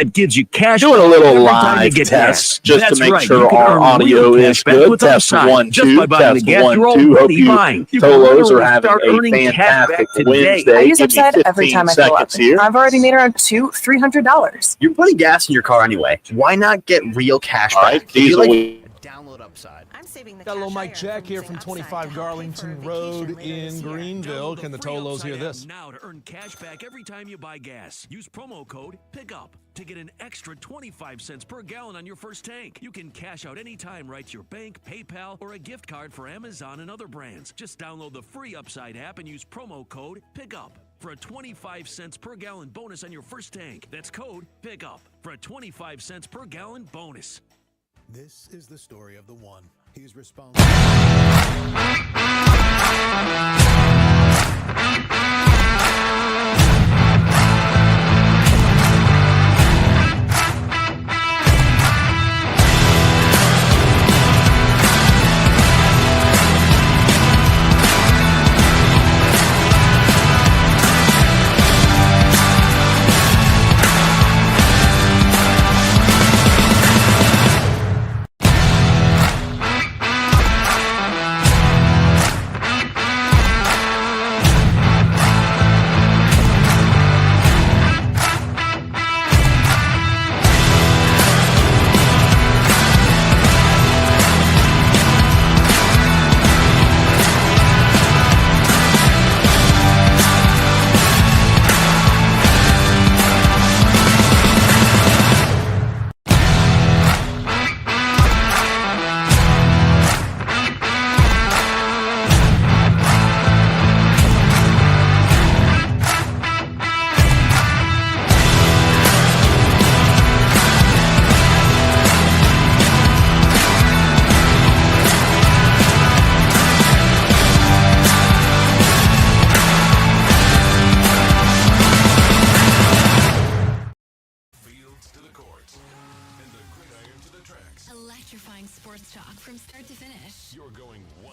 that gives you cash. Doing a little every time live you get test gas. just to That's make right. sure You can our earn audio real is cash back good. with Test upside. 1, Just 2, by buying test the gas 1, you're 2. Hope already you buying. You Tolos can are having start a earning cash fantastic back today. Wednesday. I use Give me upside every 15 time I fill up. seconds here. I've already made around $300. You're putting gas in your car anyway. Why not get real cash All back? right, Diesel. Download Upside. I'm saving the Got a little cash Mike I Jack earn here from from using Upside 25 to help pay for a Garlington vacation Road later in this year. Greenville. Download Can the free Tolos Upside hear app this? now to earn cash back every time you buy gas. Use promo code PICKUP to get an extra 25 cents per gallon on your first tank. You can cash out anytime right to your bank, PayPal, or a gift card for Amazon and other brands. Just download the free Upside app and use promo code PICKUP for a 25 cents per gallon bonus on your first tank. That's code PICKUP for a 25 cents per gallon bonus. This is the story of the one. He's responsible. Electrifying sports talk from start to finish. You're going wire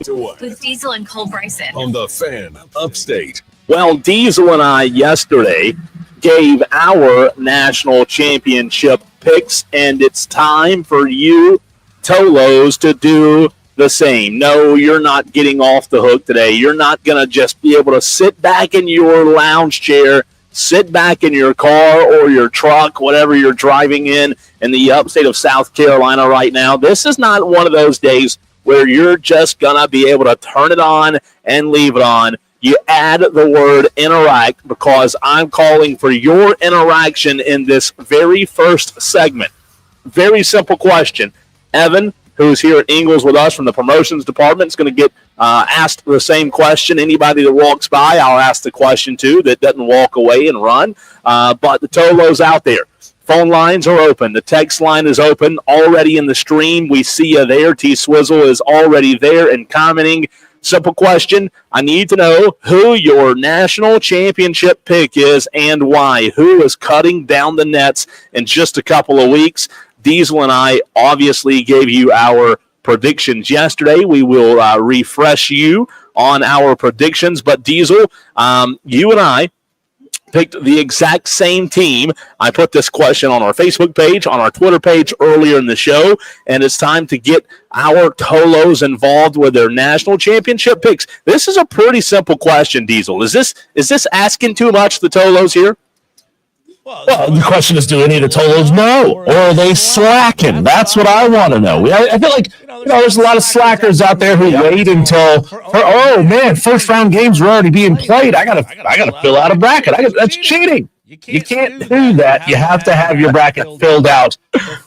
to wire. With Diesel and Cole Bryson. On the Fan Upstate. Well, Diesel and I yesterday gave our national championship picks, and it's time for you, Tolos, to do the same. No, you're not getting off the hook today. You're not going to just be able to sit back in your lounge chair, sit back in your car or your truck, whatever you're driving in the upstate of South Carolina right now. This is not one of those days where you're just going to be able to turn it on and leave it on. You add the word interact because I'm calling for your interaction in this very first segment. Very simple question. Evan, who's here at Ingles with us from the promotions department, is going to get asked the same question. Anybody that walks by, I'll ask the question to that doesn't walk away and run. But the Tolos out there. Phone lines are open. The text line is open already in the stream. We see you there. T-Swizzle is already there and commenting. Simple question. I need to know who your national championship pick is and why. Who is cutting down the nets in just a couple of weeks? Diesel and I obviously gave you our predictions yesterday. We will refresh you on our predictions. But Diesel, you and I picked the exact same team. I put this question on our Facebook page, on our Twitter page earlier in the show, and it's time to get our Tolos involved with their national championship picks. This is a pretty simple question, Diesel. Is this asking too much, the Tolos here? Well, the question is, do any of the Tolos know, or are they slacking? That's what I want to know. I feel like there's a lot of slackers out there who wait until, oh man, first round games are already being played. I gotta fill out a bracket. That's cheating. You can't do that. You have to have your bracket filled out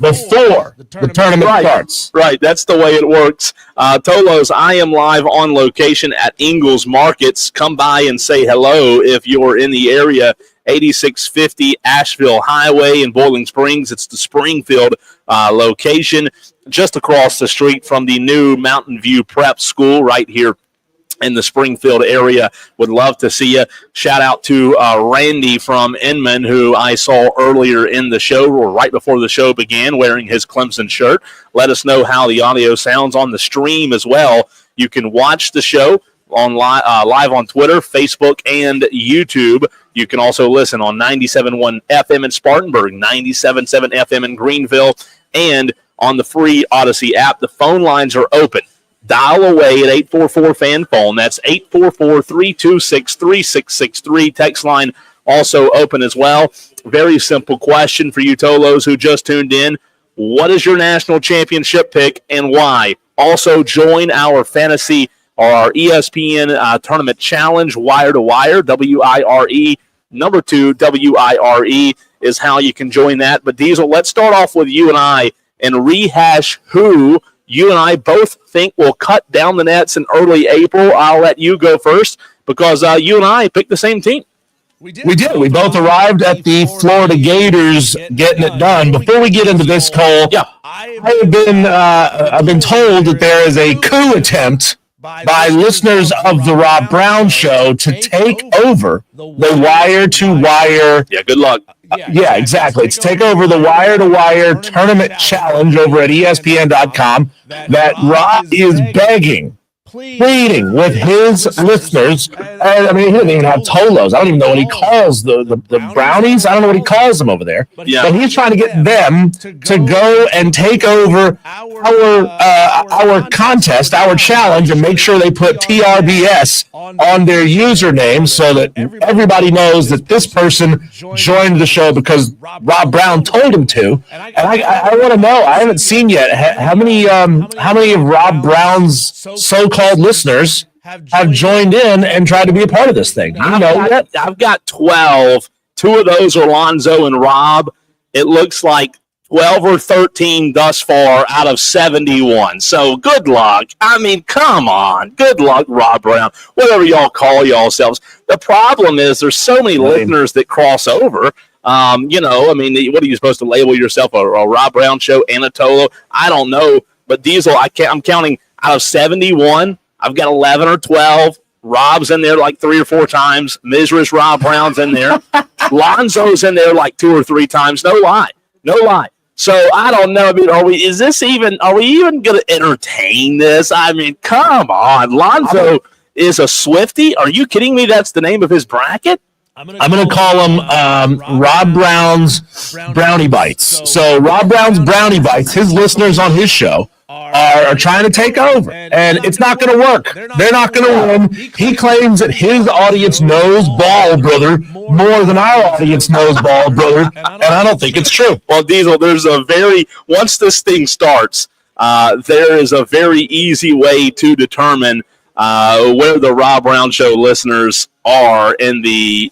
before the tournament starts. Right, that's the way it works. Tolos, I am live on location at Ingles Markets. Come by and say hello if you're in the area. 8650 Asheville Highway in Boiling Springs. It's the Springfield location just across the street from the new Mountain View Prep School right here in the Springfield area. Would love to see you. Shout out to Randy from Inman, who I saw earlier in the show or right before the show began wearing his Clemson shirt. Let us know how the audio sounds on the stream as well. You can watch the show on live on Twitter, Facebook, and YouTube. You can also listen on 97.1 FM in Spartanburg, 97.7 FM in Greenville, and on the free Odyssey app. The phone lines are open. Dial away at 844-FAN-PHONE. That's 844-326-3663. Text line also open as well. Very simple question for you Tolos who just tuned in. What is your national championship pick and why? Also join our fantasy or our ESPN tournament challenge, Wire to Wire, WIRE. Number 2, WIRE is how you can join that. But Diesel, let's start off with you and I and rehash who you and I both think will cut down the nets in early April. I'll let you go first because you and I picked the same team. We did. We both arrived at the Florida Gators getting it done. Before we get into this, Cole, I've been told that there is a coup attempt by listeners of the Rob Brown Show to take over the wire-to-wire. Yeah, good luck. Yeah, exactly. It's take over the wire-to-wire tournament challenge over at ESPN.com that Rob is pleading with his listeners. And, I mean, he doesn't even have Tolos. I don't even know what he calls the brownies. I don't know what he calls them over there. But he's trying to get them to go and take over our contest, our challenge, and make sure they put TRBS on their username so that everybody knows that this person joined the show because Rob Brown told him to. And I want to know, I haven't seen yet, how many of Rob Brown's so-called listeners have joined in and tried to be a part of this thing. I've got 12. 2 of those are Lonzo and Rob. It looks like 12 or 13 thus far out of 71. So good luck. I mean, come on. Good luck, Rob Brown. Whatever y'all call yourselves. The problem is there's so many listeners that cross over. I mean, what are you supposed to label yourself, a Rob Brown show, Anatolo? I don't know. But Diesel, I'm counting out of 71. I've got 11 or 12. Rob's in there like 3 or 4 times. Mizra's Rob Brown's in there. Lonzo's in there like 2 or 3 times. No lie. So I don't know. I mean, are we even going to entertain this? I mean, come on. Lonzo is a Swiftie. Are you kidding me? That's the name of his bracket? I'm going to call him Rob Brown's Brownie Bites. So Rob Brown's Brownie Bites, his listeners on his show are trying to take over, and it's not going to work. They're not going to win. He claims that his audience knows ball, brother, more than our audience knows ball, brother, and I don't think it's true. Well, Diesel, once this thing starts, there is a very easy way to determine where the Rob Brown Show listeners are in the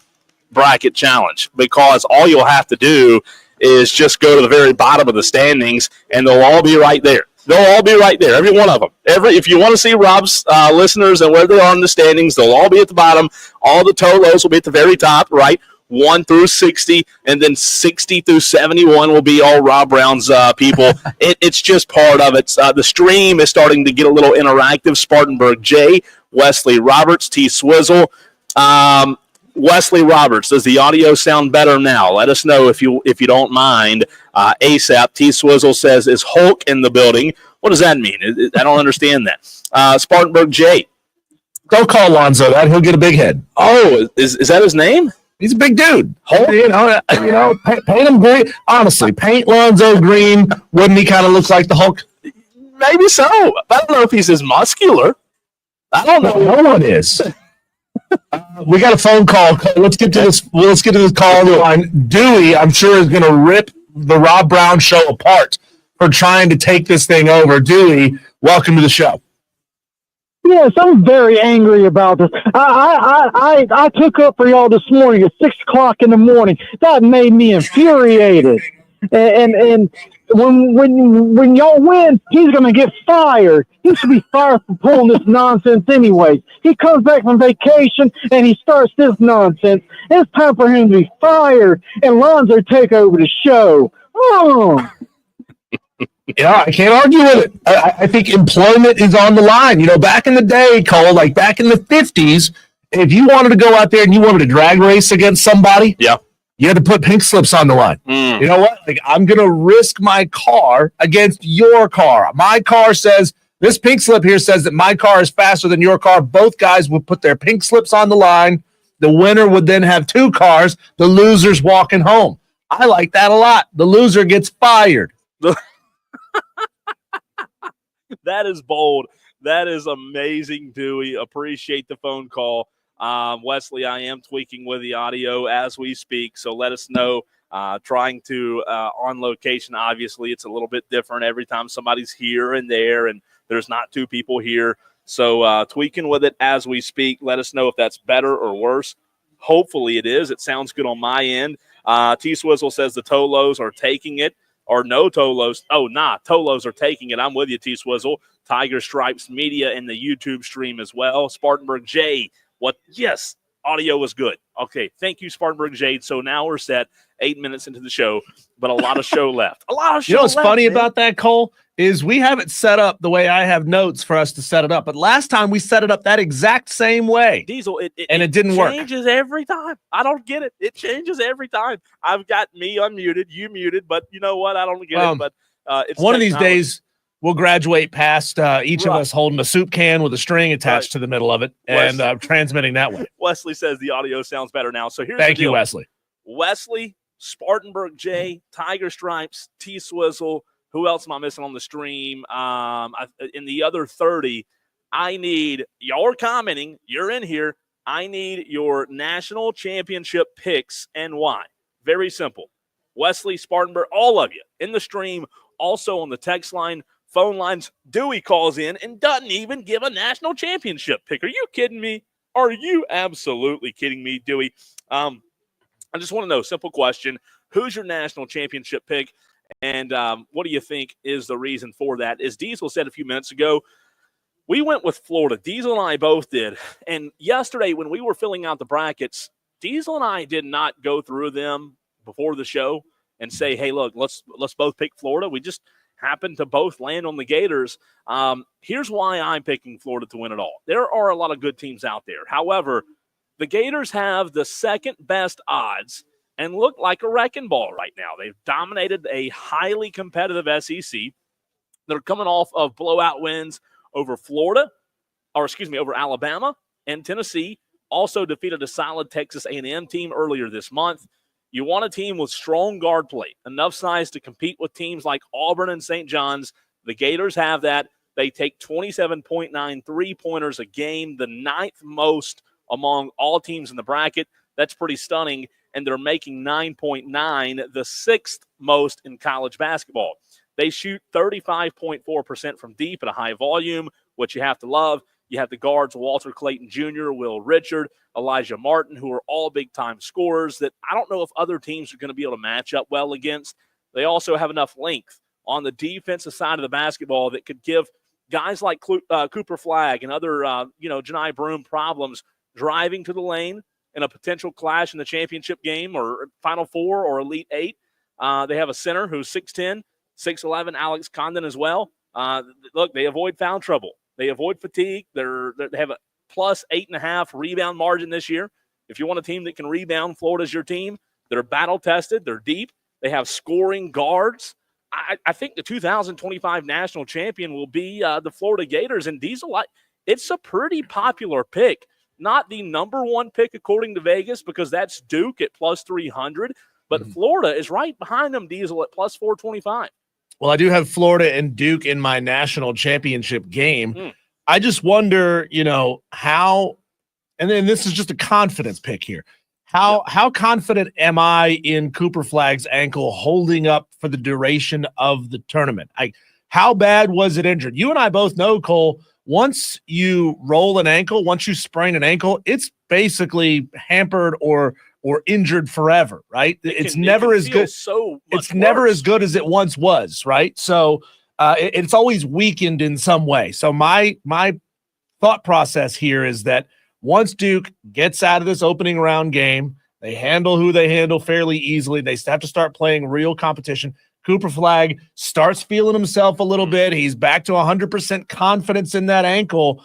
bracket challenge, because all you'll have to do is just go to the very bottom of the standings, and they'll all be right there. They'll all be right there, every one of them. If you want to see Rob's listeners and where they are in the standings, they'll all be at the bottom. All the Tolos will be at the very top, right? 1 through 60, and then 60 through 71 will be all Rob Brown's people. It's just part of it. The stream is starting to get a little interactive. Spartanburg J, Wesley Roberts, T Swizzle. Wesley Roberts, does the audio sound better now? Let us know if you don't mind. ASAP, T Swizzle says, is Hulk in the building? What does that mean? I don't understand that. Spartanburg J. Don't call Lonzo that. He'll get a big head. Oh, is that his name? He's a big dude. Hulk, paint him green. Honestly, paint Lonzo green. Wouldn't he kind of look like the Hulk? Maybe so. I don't know if he's as muscular. I don't know. No one is. We got a phone call. Let's get to this. Let's get to this call on the line. Dewey, I'm sure, is going to rip the Rob Brown Show apart for trying to take this thing over. Dewey, welcome to the show. Yes, I'm very angry about this. I took up for y'all this morning at 6 o'clock in the morning. That made me infuriated. And when y'all win, he's going to get fired. He should be fired for pulling this nonsense anyway. He comes back from vacation and he starts this nonsense. It's time for him to be fired and Lonzo take over the show. Oh. Yeah, I can't argue with it. I think employment is on the line. Back in the day, Cole, like back in the 50s, if you wanted to go out there and you wanted to drag race against somebody, you had to put pink slips on the line. You know what? Like, I'm going to risk my car against your car. My car says, this pink slip here says that my car is faster than your car. Both guys will put their pink slips on the line. The winner would then have 2 cars. The loser's walking home. I like that a lot. The loser gets fired. That is bold. That is amazing, Dewey. Appreciate the phone call. Wesley, I am tweaking with the audio as we speak, so let us know. Trying to on location, obviously, it's a little bit different every time somebody's here and there, and there's not 2 people here. So tweaking with it as we speak. Let us know if that's better or worse. Hopefully it is. It sounds good on my end. T-Swizzle says the Tolos are taking it. Or no Tolos. Oh, nah, Tolos are taking it. I'm with you, T-Swizzle. Tiger Stripes Media in the YouTube stream as well. Spartanburg J. What? Yes, audio was good. Okay, thank you, Spartanburg J. So now we're set 8 minutes into the show, but a lot of show left. A lot of show left. You know what's funny about that, Cole, is we have it set up the way I have notes for us to set it up. But last time we set it up that exact same way. Diesel, it didn't work. It changes every time. I don't get it. It changes every time. I've got me unmuted, you muted, but you know what? I don't get it. But it's one of these days we'll graduate past each of us holding a soup can with a string attached to the middle of it and transmitting that way. Wesley says the audio sounds better now. So here's Thank the deal. you, Wesley. Wesley, Spartanburg J, Tiger Stripes, T-Swizzle. Who else am I missing on the stream? In the other 30, I need – y'all are commenting. You're in here. I need your national championship picks and why. Very simple. Wesley, Spartanburg, all of you in the stream, also on the text line, phone lines. Dewey calls in and doesn't even give a national championship pick. Are you kidding me? Are you absolutely kidding me, Dewey? I just want to know, simple question, who's your national championship pick? And what do you think is the reason for that? As Diesel said a few minutes ago, we went with Florida. Diesel and I both did. And yesterday when we were filling out the brackets, Diesel and I did not go through them before the show and say, hey, look, let's both pick Florida. We just happened to both land on the Gators. Here's why I'm picking Florida to win it all. There are a lot of good teams out there. However, the Gators have the second best odds and look like a wrecking ball right now. They've dominated a highly competitive SEC. They're coming off of blowout wins over over Alabama and Tennessee. Also defeated a solid Texas A&M team earlier this month. You want a team with strong guard play, enough size to compete with teams like Auburn and St. John's. The Gators have that. They take 27.9 three-pointers a game, the 9th most among all teams in the bracket. That's pretty stunning. And they're making 9.9, the 6th most in college basketball. They shoot 35.4% from deep at a high volume, which you have to love. You have the guards Walter Clayton Jr., Will Richard, Elijah Martin, who are all big-time scorers that I don't know if other teams are going to be able to match up well against. They also have enough length on the defensive side of the basketball that could give guys like Cooper Flagg and other, Janai Broome problems driving to the lane in a potential clash in the championship game or Final Four or Elite Eight. They have a center who's 6'10", 6'11", Alex Condon as well. Look, they avoid foul trouble. They avoid fatigue. They have a plus 8.5 rebound margin this year. If you want a team that can rebound, Florida's your team. They're battle-tested. They're deep. They have scoring guards. I think the 2025 national champion will be the Florida Gators. And Diesel, it's a pretty popular pick. Not the number one pick according to Vegas because that's Duke at plus 300. But Florida is right behind them, Diesel, at plus 425. Well, I do have Florida and Duke in my national championship game. I just wonder, how – and then this is just a confidence pick here. How confident am I in Cooper Flagg's ankle holding up for the duration of the tournament? How bad was it injured? You and I both know, Cole, once you roll an ankle, once you sprain an ankle, it's basically hampered or injured forever, right? It's never as good. It's never as good as it once was, right? So it's always weakened in some way. So my thought process here is that once Duke gets out of this opening round game, they handle who they handle fairly easily. They have to start playing real competition. Cooper Flagg starts feeling himself a little bit. He's back to 100% confidence in that ankle.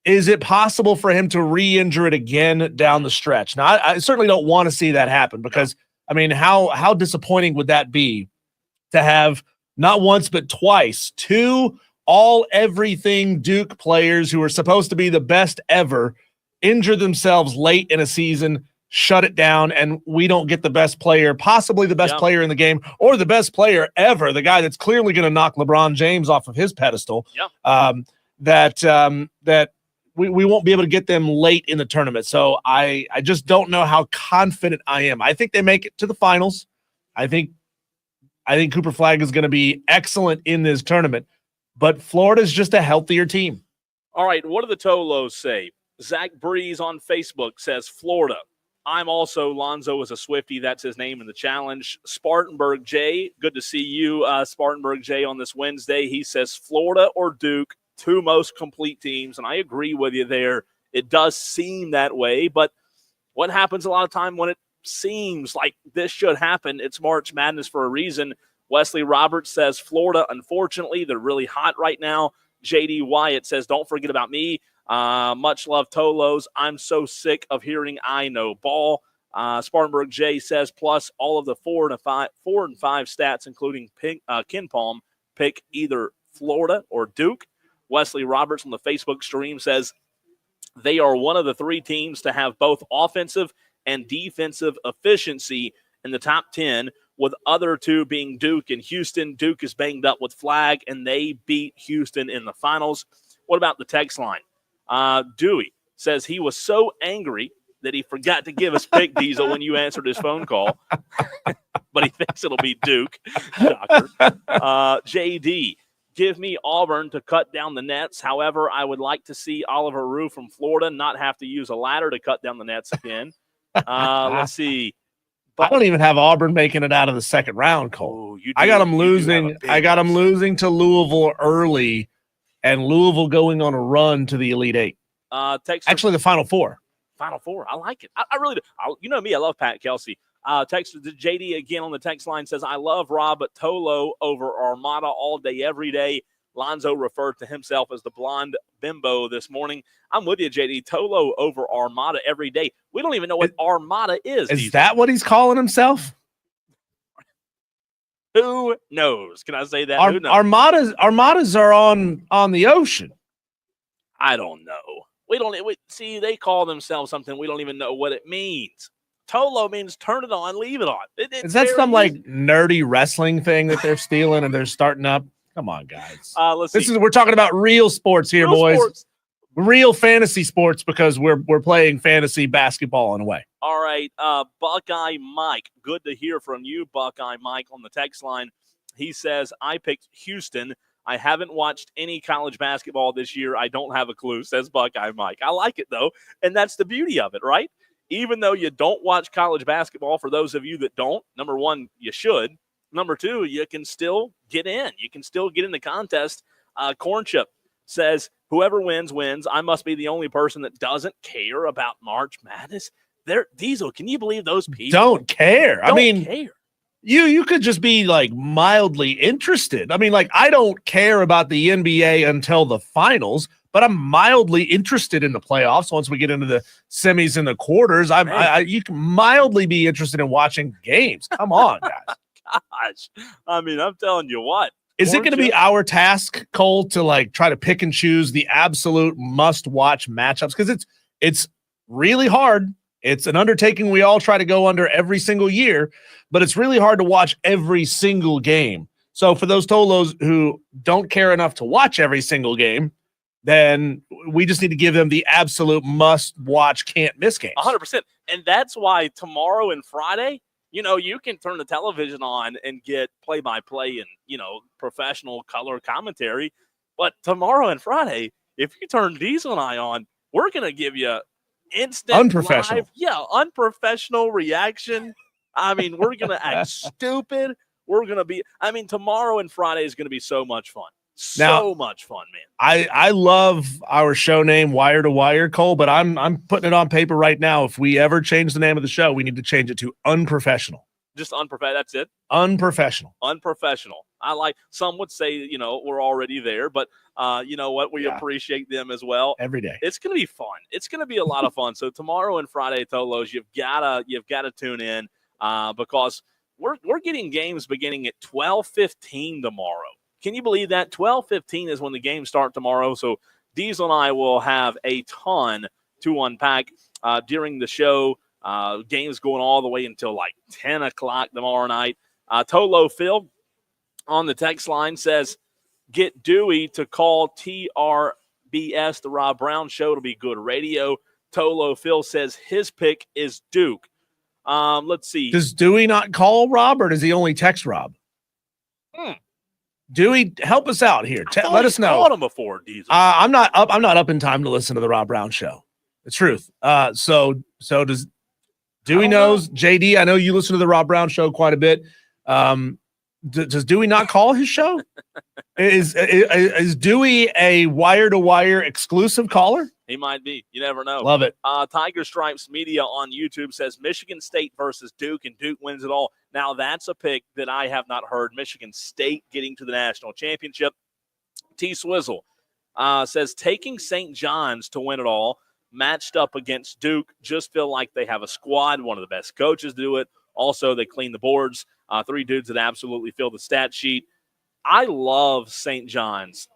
Is it possible for him to re-injure it again down the stretch? Now, I certainly don't want to see that happen because, how disappointing would that be to have not once but twice two all-everything Duke players who are supposed to be the best ever injure themselves late in a season, shut it down, and we don't get the best player, possibly the best player in the game, or the best player ever, the guy that's clearly going to knock LeBron James off of his pedestal, that we won't be able to get them late in the tournament. So I just don't know how confident I am. I think they make it to the finals. I think Cooper Flagg is going to be excellent in this tournament, but Florida's just a healthier team. All right, what do the Tolos say? Zach Breeze on Facebook says Florida. I'm also Lonzo is a Swiftie. That's his name in the challenge. Spartanburg J, good to see you, Spartanburg J, on this Wednesday. He says Florida or Duke, two most complete teams, and I agree with you there. It does seem that way, but what happens a lot of time when it seems like this should happen? It's March Madness for a reason. Wesley Roberts says Florida, unfortunately, they're really hot right now. J.D. Wyatt says, don't forget about me. Much love, Tolos. I'm so sick of hearing I know ball. Spartanburg J says, plus all of the 4 and 5 stats, including Ken Palm, pick either Florida or Duke. Wesley Roberts on the Facebook stream says they are one of the 3 teams to have both offensive and defensive efficiency in the top 10, with other 2 being Duke and Houston. Duke is banged up with Flagg, and they beat Houston in the finals. What about the text line? Dewey says he was so angry that he forgot to give us pick, Diesel, when you answered his phone call. But he thinks it'll be Duke. Shocker. JD, give me Auburn to cut down the nets. However, I would like to see Oliver Rue from Florida not have to use a ladder to cut down the nets again. Let's see. I don't even have Auburn making it out of the second round, Cole. I got them losing. I got them losing to Louisville early, and Louisville going on a run to the Elite Eight. Actually, the Final Four. Final Four. I like it. I really do. You know me. I love Pat Kelsey. Text JD again on the text line says, I love Rob, but Tolo over Armada all day, every day. Lonzo referred to himself as the blonde bimbo this morning. I'm with you, JD. Tolo over Armada every day. We don't even know what Armada is. Is that what he's calling himself? Who knows? Can I say that? Who knows? Armadas are on the ocean. I don't know. See, they call themselves something. We don't even know what it means. Tolo means turn it on, leave it on. Is that some like nerdy wrestling thing that they're stealing and they're starting up? Come on, guys. Let's see. We're talking about real sports here, boys. Sports. Real fantasy sports, because we're playing fantasy basketball in a way. All right, Buckeye Mike. Good to hear from you, Buckeye Mike, on the text line. He says, I picked Houston. I haven't watched any college basketball this year. I don't have a clue, says Buckeye Mike. I like it, though, and that's the beauty of it, right? Even though you don't watch college basketball, for those of you that don't, number one, you should. Number two, you can still get in. You can still get in the contest. Corn Chip says, whoever wins, wins. I must be the only person that doesn't care about March Madness. Diesel, can you believe those people? Don't care. Care. You could just be like mildly interested. I mean, like, I don't care about the NBA until the finals, but I'm mildly interested in the playoffs. Once we get into the semis and the quarters, you can mildly be interested in watching games. Come on, guys. Gosh, I mean, I'm telling you what. Is it going to be our task, Cole, to like try to pick and choose the absolute must-watch matchups? Because it's really hard. It's an undertaking we all try to go under every single year, but it's really hard to watch every single game. So for those Tolos who don't care enough to watch every single game, then we just need to give them the absolute must-watch, can't-miss games. 100%. And that's why tomorrow and Friday, you can turn the television on and get play-by-play and, professional color commentary. But tomorrow and Friday, if you turn Diesel and I on, we're going to give you instant unprofessional. Unprofessional reaction. I mean, we're going to act stupid. We're going to be – tomorrow and Friday is going to be so much fun. Much fun, man. I love our show name, Wire to Wire, Cole, but I'm putting it on paper right now. If we ever change the name of the show, we need to change it to Unprofessional. Just unprofessional. That's it. Unprofessional. I like. Some would say, we're already there, but you know what? We appreciate them as well. Every day. It's going to be fun. It's going to be a lot of fun. So tomorrow and Friday, Tolos, you've gotta tune in because we're getting games beginning at 12:15 tomorrow. Can you believe that? 12:15 is when the games start tomorrow. So Diesel and I will have a ton to unpack during the show. Games going all the way until like 10 o'clock tomorrow night. Tolo Phil on the text line says, get Dewey to call TRBS, the Rob Brown Show. It'll be good radio. Tolo Phil says his pick is Duke. Let's see. Does Dewey not call Rob, or does he only text Rob? Dewey, help us out here. Let us know. Called him before, Diesel. I'm not up in time to listen to the Rob Brown Show. The truth. So does Dewey knows know. JD? I know you listen to the Rob Brown Show quite a bit. Does Dewey not call his show? Is Dewey a wire-to-wire exclusive caller? He might be. You never know. Love it. Tiger Stripes Media on YouTube says Michigan State versus Duke, and Duke wins it all. Now, that's a pick that I have not heard. Michigan State getting to the national championship. T. Swizzle says taking St. John's to win it all, matched up against Duke, just feel like they have a squad, one of the best coaches to do it. Also, they clean the boards. 3 dudes that absolutely fill the stat sheet. I love St. John's.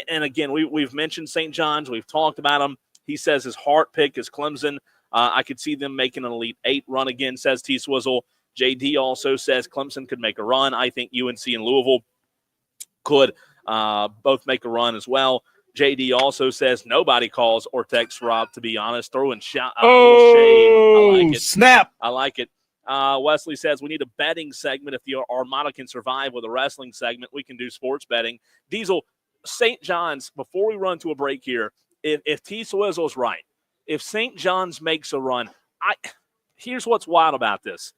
And again, we've mentioned St. John's. We've talked about them. He says his heart pick is Clemson. I could see them making an Elite 8 run again, says T. Swizzle. JD also says Clemson could make a run. I think UNC and Louisville could both make a run as well. JD also says nobody calls or texts Rob, to be honest. Throwing shade. I like it. Snap. I like it. Wesley says we need a betting segment. If the Armada can survive with a wrestling segment, we can do sports betting. Diesel, St. John's, before we run to a break here, if T. Swizzle's right, if St. John's makes a run, here's what's wild about this.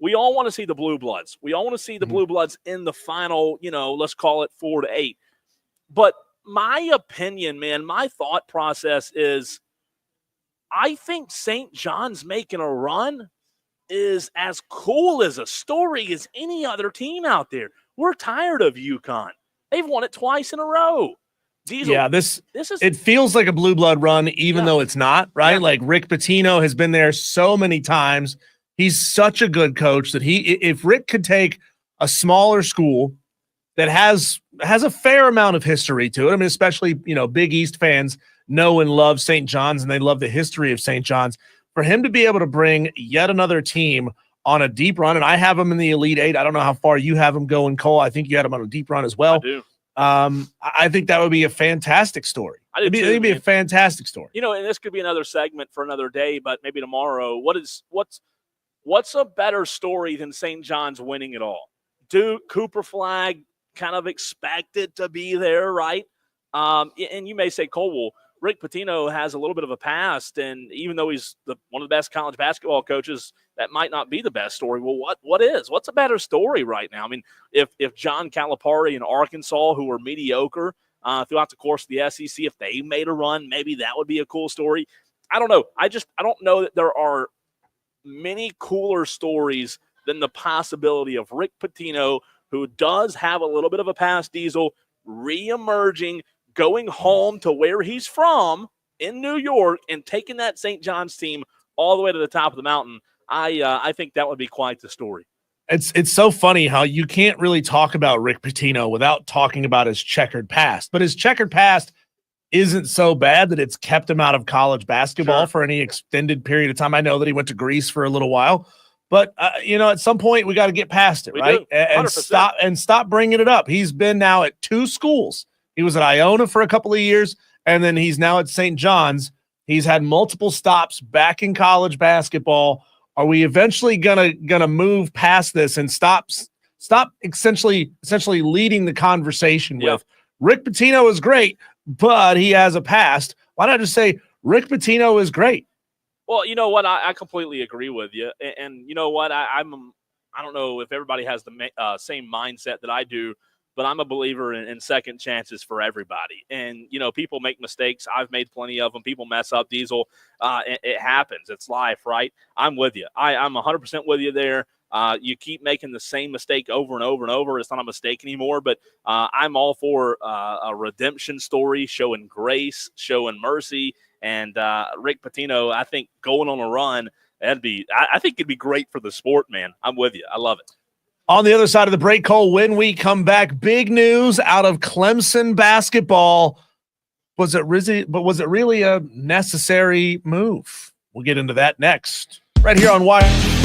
We all want to see the Blue Bloods. We all want to see the Blue Bloods in the final, let's call it 4-8. But my opinion, man, my thought process is I think St. John's making a run is as cool as a story as any other team out there. We're tired of UConn. They've won it twice in a row. Diesel, yeah, this is it feels like a blue blood run, even though it's not, right? Yeah. Like Rick Pitino has been there so many times. He's such a good coach that if Rick could take a smaller school that has a fair amount of history to it. I mean, especially, Big East fans know and love St. John's, and they love the history of St. John's. For him to be able to bring yet another team on a deep run, and I have him in the Elite 8. I don't know how far you have him going, Cole. I think you had him on a deep run as well. I do. I think that would be a fantastic story. It'd be a fantastic story. And this could be another segment for another day, but maybe tomorrow. What's a better story than St. John's winning it all? Duke, Cooper Flag, kind of expected to be there, right? And you may say, Cole, well, Rick Pitino has a little bit of a past, and even though he's one of the best college basketball coaches, that might not be the best story. Well, what's a better story right now? I mean, if John Calipari and Arkansas, who were mediocre throughout the course of the SEC, if they made a run, maybe that would be a cool story. I don't know. I don't know that there are many cooler stories than the possibility of Rick Pitino, who does have a little bit of a past, Diesel, reemerging, going home to where he's from in New York and taking that St. John's team all the way to the top of the mountain. I think that would be quite the story. It's so funny how you can't really talk about Rick Pitino without talking about his checkered past. But his checkered past isn't so bad that it's kept him out of college basketball for any extended period of time. I know that he went to Greece for a little while. But, at some point we got to get past it, right? And stop bringing it up. He's been now at 2 schools. He was at Iona for a couple of years, and then he's now at St. John's. He's had multiple stops back in college basketball. Are we eventually gonna move past this and stop essentially leading the conversation with Rick Pitino is great, but he has a past? Why not just say Rick Pitino is great? Well, you know what? I completely agree with you, and you know what? I don't know if everybody has the same mindset that I do. But I'm a believer in second chances for everybody. And, people make mistakes. I've made plenty of them. People mess up, Diesel. It happens. It's life, right? I'm with you. I'm 100% with you there. You keep making the same mistake over and over and over. It's not a mistake anymore. But I'm all for a redemption story, showing grace, showing mercy. And Rick Pitino, I think, going on a run, I think it'd be great for the sport, man. I'm with you. I love it. On the other side of the break, Cole, when we come back, big news out of Clemson basketball. Was it really a necessary move? We'll get into that next, right here on Wire.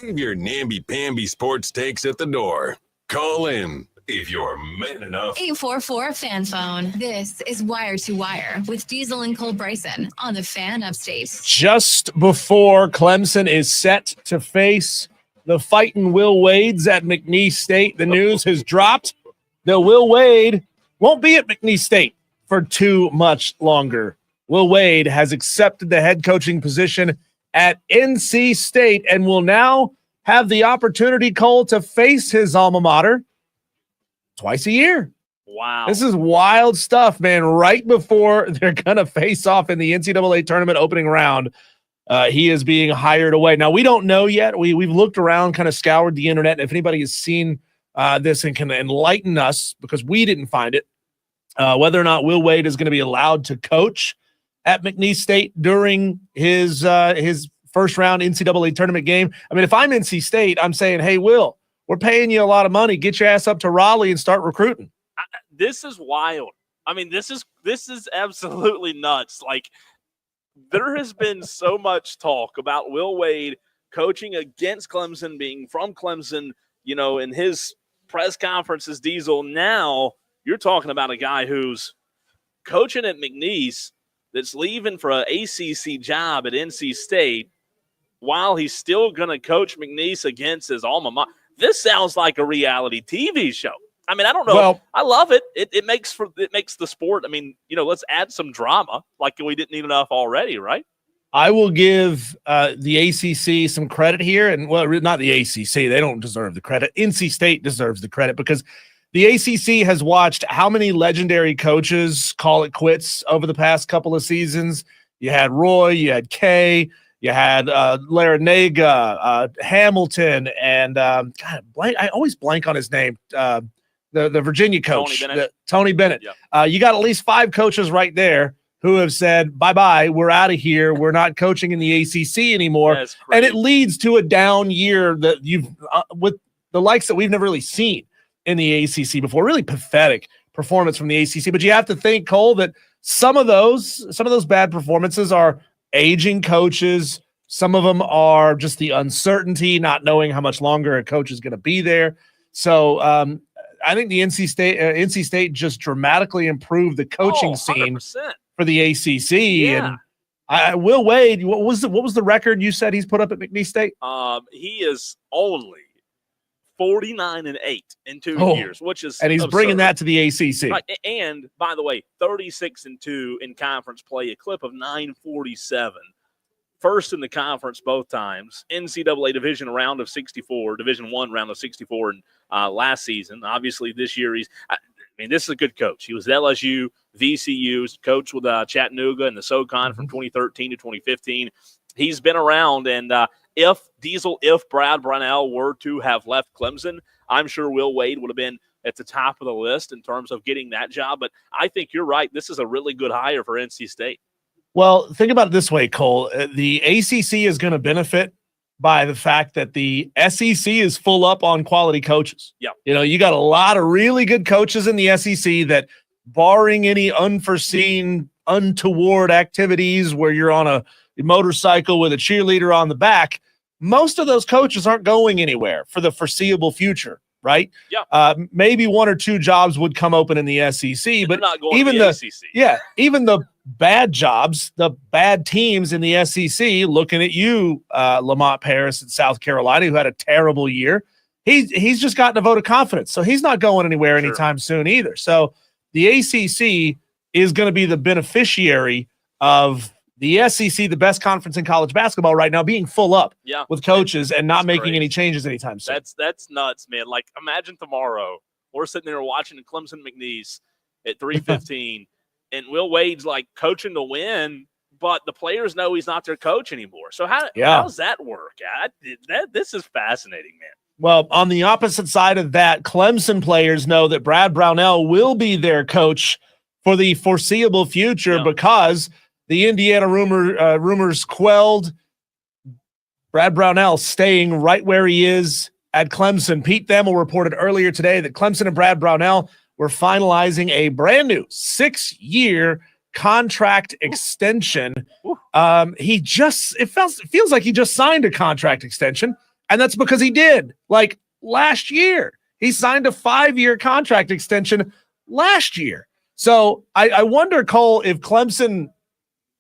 Leave your namby-pamby sports takes at the door. Call in if you're man enough. 844 Fan Phone. This is Wire to Wire with Diesel and Cole Bryson on the Fan Upstate. Just before Clemson is set to face the fighting Will Wades at McNeese State, the news has dropped that Will Wade won't be at McNeese State for too much longer. Will Wade has accepted the head coaching position at NC State and will now have the opportunity, Cole, to face his alma mater twice a year. Wow. This is wild stuff, man. Right before they're going to face off in the NCAA tournament opening round, he is being hired away. Now, we don't know yet. We've looked around, kind of scoured the internet. If anybody has seen this and can enlighten us, because we didn't find it, whether or not Will Wade is going to be allowed to coach at McNeese State during his first round NCAA tournament game. I mean, if I'm NC State, I'm saying, hey, Will, we're paying you a lot of money. Get your ass up to Raleigh and start recruiting. This is wild. I mean, this is absolutely nuts. Like, there has been so much talk about Will Wade coaching against Clemson, being from Clemson, in his press conferences, Diesel. Now you're talking about a guy who's coaching at McNeese that's leaving for an ACC job at NC State while he's still going to coach McNeese against his alma mater. This sounds like a reality TV show. I mean, I don't know. Well, I love it. It makes the sport. I mean, let's add some drama like we didn't need enough already, right? I will give the ACC some credit here. And, well, not the ACC. They don't deserve the credit. NC State deserves the credit because the ACC has watched how many legendary coaches call it quits over the past couple of seasons. You had Roy, you had Kay, you had Larinaga, Hamilton, and I always blank on his name. The Virginia coach, Tony Bennett. Yep. You got at least 5 coaches right there who have said, bye-bye, we're out of here. We're not coaching in the ACC anymore. And it leads to a down year that you've with the likes that we've never really seen in the ACC before. Really pathetic performance from the ACC. But you have to think, Cole, that some of those bad performances are aging coaches. Some of them are just the uncertainty, not knowing how much longer a coach is going to be there. So I think the NC State just dramatically improved the coaching scene for the ACC. Yeah. And Will Wade, what was the record you said he's put up at McNeese State? He is only 49-8 in 2 years, which is and he's absurd. Bringing that to the ACC. Right. And by the way, 36-2 in conference play, a clip of 947. First in the conference both times. NCAA Division I round of 64 in last season. Obviously, this year this is a good coach. He was at LSU, VCU, coached with Chattanooga and the SoCon from 2013 to 2015. He's been around, and if Brad Brownell were to have left Clemson, I'm sure Will Wade would have been at the top of the list in terms of getting that job. But I think you're right. This is a really good hire for NC State. Well, think about it this way, Cole. The ACC is going to benefit by the fact that the SEC is full up on quality coaches. Yeah. You got a lot of really good coaches in the SEC that, barring any unforeseen, untoward activities where you're on a motorcycle with a cheerleader on the back, most of those coaches aren't going anywhere for the foreseeable future, right? Yeah. Maybe 1 or 2 jobs would come open in the SEC, but not going even to the ACC. Even the bad jobs, the bad teams in the SEC, looking at you, Lamont Paris in South Carolina, who had a terrible year. He's just gotten a vote of confidence, so he's not going anywhere anytime soon either. So the ACC is going to be the beneficiary of the SEC, the best conference in college basketball right now, being full up with coaches and not making any changes anytime soon. That's nuts, man. Like, imagine tomorrow we're sitting there watching Clemson McNeese at 3:15. And Will Wade's like coaching to win, but the players know he's not their coach anymore. So how does that work? This is fascinating, man. Well, on the opposite side of that, Clemson players know that Brad Brownell will be their coach for the foreseeable future because the Indiana rumors quelled. Brad Brownell staying right where he is at Clemson. Pete Thamel reported earlier today that Clemson and Brad Brownell were finalizing a brand new 6-year contract extension. It feels like he just signed a contract extension And that's because he did. Like last year, he signed a 5-year contract extension last year. So I wonder, Cole, if Clemson,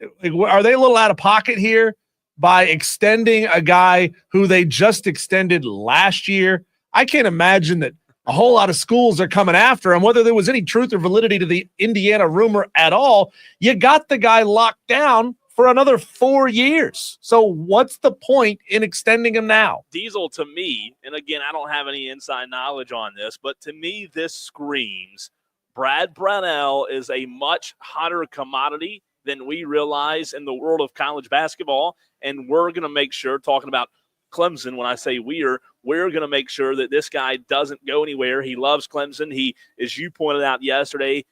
are they a little out of pocket here by extending a guy who they just extended last year? I can't imagine that a whole lot of schools are coming after him, whether there was any truth or validity to the Indiana rumor at all. You got the guy locked down for another 4 years. So what's the point in extending him now? Diesel, to me, and again, I don't have any inside knowledge on this, but to me, this screams Brad Brownell is a much hotter commodity than we realize in the world of college basketball. And we're going to make sure, talking about Clemson, when I say we're going to make sure that this guy doesn't go anywhere. He loves Clemson. He, as you pointed out yesterday,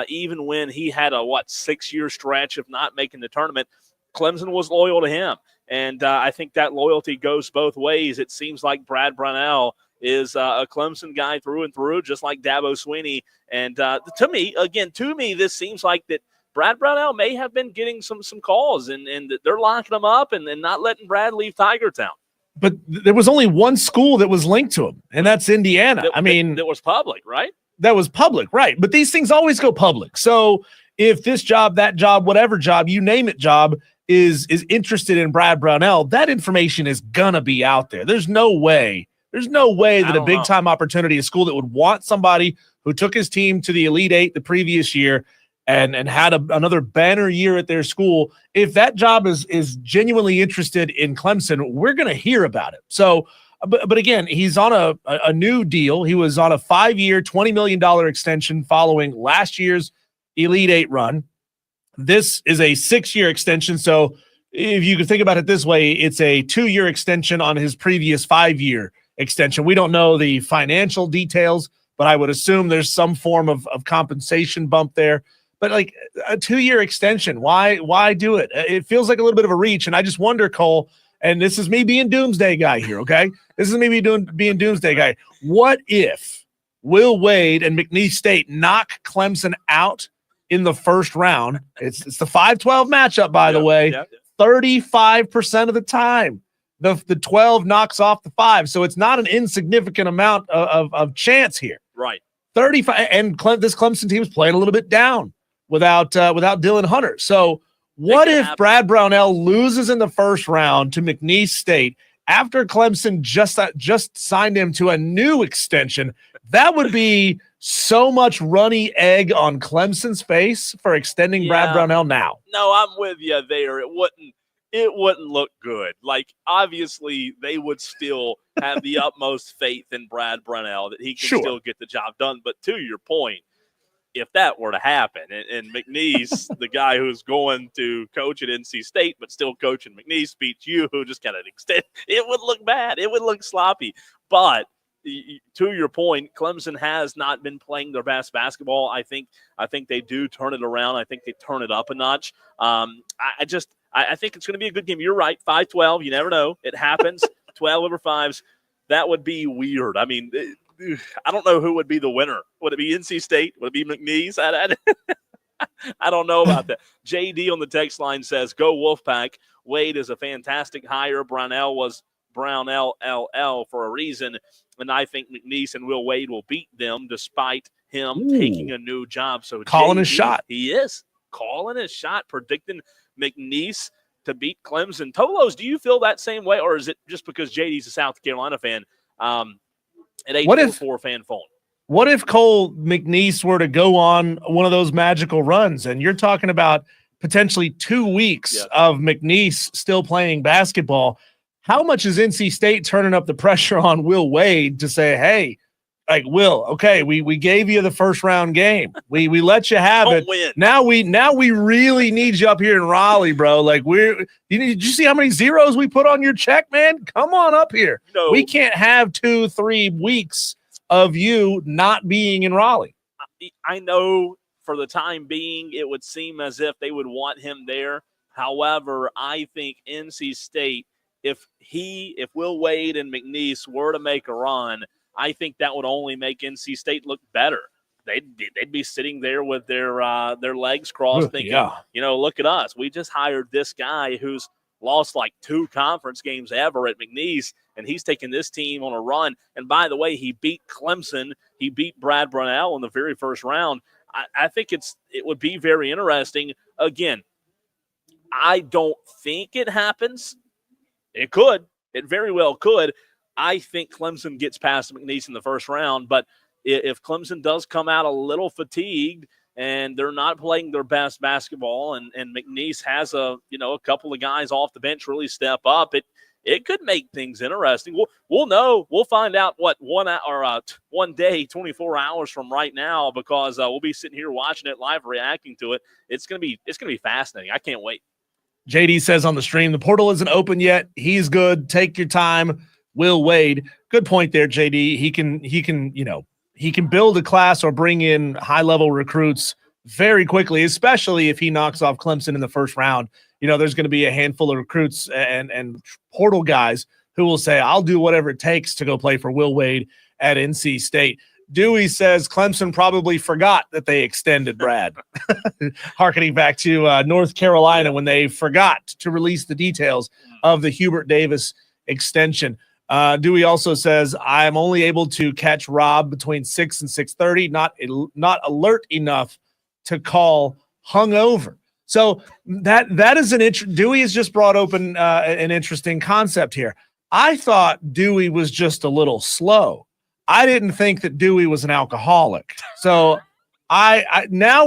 even when he had a 6-year stretch of not making the tournament, Clemson was loyal to him. And I think that loyalty goes both ways. It seems like Brad Brownell is a Clemson guy through and through, just like Dabo Swinney. And to me, this seems like that Brad Brownell may have been getting some calls, and they're locking him up and not letting Brad leave Tiger Town. But there was only one school that was linked to him, and that's Indiana. That was public, right? That was public, right? But these things always go public. So if this job, that job, whatever job, you name it job, is interested in Brad Brownell, that information is going to be out there. There's no way that a big-time opportunity, a school that would want somebody who took his team to the Elite Eight the previous year and had another banner year at their school, if that job is genuinely interested in Clemson, we're going to hear about it. So, but again, he's on a new deal. He was on a 5-year, $20 million extension following last year's Elite Eight run. This is a 6-year extension. So if you could think about it this way, it's a 2-year extension on his previous 5-year extension. We don't know the financial details, but I would assume there's some form of compensation bump there. But like a 2-year extension, why do it? It feels like a little bit of a reach. And I just wonder, Cole, and this is me being doomsday guy here, okay? This is me being doomsday guy. What if Will Wade and McNeese State knock Clemson out in the first round? It's the 5-12 matchup, by the way. 35% of the time, the 12 knocks off the 5. So it's not an insignificant amount of chance here. Right. 35, and this Clemson team is playing a little bit down without Dylan Hunter. So what if Brad Brownell loses in the first round to McNeese State after Clemson just signed him to a new extension? That would be so much runny egg on Clemson's face for extending Brad Brownell now. No, I'm with you there. It wouldn't look good. Like, obviously, they would still have the utmost faith in Brad Brownell that he can still get the job done. But to your point, if that were to happen, and McNeese, the guy who's going to coach at NC State but still coaching McNeese, beats you, who just got an extend, it would look bad. It would look sloppy. But to your point, Clemson has not been playing their best basketball. I think they do turn it around. I think they turn it up a notch. I think it's going to be a good game. You're right, 5-12. You never know. It happens. 12 over 5s. That would be weird. I mean, I don't know who would be the winner. Would it be NC State? Would it be McNeese? I don't know about that. JD on the text line says, go Wolfpack. Wade is a fantastic hire. Brownell was Brownell LL for a reason, and I think McNeese and Will Wade will beat them despite him taking a new job. So calling his shot. He is calling his shot, predicting McNeese to beat Clemson. Tolos, do you feel that same way, or is it just because JD's a South Carolina fan? At 844 fan phone. What if Cole McNeese were to go on one of those magical runs, and you're talking about potentially 2 weeks of McNeese still playing basketball? How much is NC State turning up the pressure on Will Wade to say, hey, like, Will, okay, we gave you the first round game. We let you have it. Win. Now we really need you up here in Raleigh, bro. Like, did you see how many zeros we put on your check, man? Come on up here. No. We can't have 2-3 weeks of you not being in Raleigh. I know for the time being, it would seem as if they would want him there. However, I think NC State, if Will Wade and McNeese were to make a run, I think that would only make NC State look better. They'd be sitting there with their legs crossed, thinking, look at us. We just hired this guy who's lost like 2 conference games ever at McNeese, and he's taking this team on a run. And by the way, he beat Clemson. He beat Brad Brownell in the very first round. I think it would be very interesting. Again, I don't think it happens. It could. It very well could. I think Clemson gets past McNeese in the first round, but if Clemson does come out a little fatigued and they're not playing their best basketball, and McNeese has a couple of guys off the bench really step up, it could make things interesting. We'll know. We'll find out one day, 24 hours from right now, because we'll be sitting here watching it live, reacting to it. It's gonna be fascinating. I can't wait. JD says on the stream, the portal isn't open yet. He's good. Take your time. Will Wade. Good point there, JD. He can build a class or bring in high-level recruits very quickly, especially if he knocks off Clemson in the first round. There's going to be a handful of recruits and portal guys who will say, I'll do whatever it takes to go play for Will Wade at NC State. Dewey says Clemson probably forgot that they extended Brad. Harkening back to North Carolina when they forgot to release the details of the Hubert Davis extension. Dewey also says, I'm only able to catch Rob between 6 and 6:30, not alert enough to call hungover. So that is Dewey has just brought open an interesting concept here. I thought Dewey was just a little slow. I didn't think that Dewey was an alcoholic. So now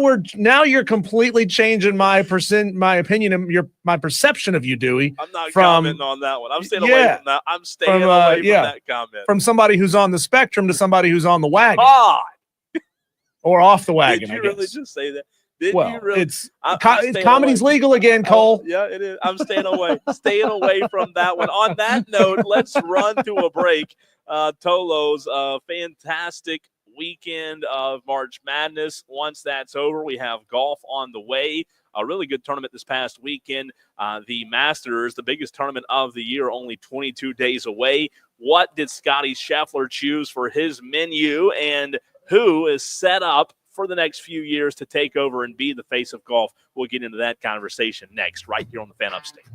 you're completely changing my opinion and my perception of you, Dewey. I'm not commenting on that one. I'm staying away from that. I'm staying away from that comment. From somebody who's on the spectrum to somebody who's on the wagon. God. Or off the wagon. Did you really just say that? It's comedy's legal again, Cole. Yeah, it is. I'm staying away from that one. On that note, let's run to a break. Tolo's fantastic weekend of March Madness. Once that's over, we have golf on the way. A really good tournament this past weekend. The Masters, the biggest tournament of the year, only 22 days away. What did Scotty Scheffler choose for his menu, and who is set up for the next few years to take over and be the face of golf? We'll get into that conversation next, right here on the Fan Upstate.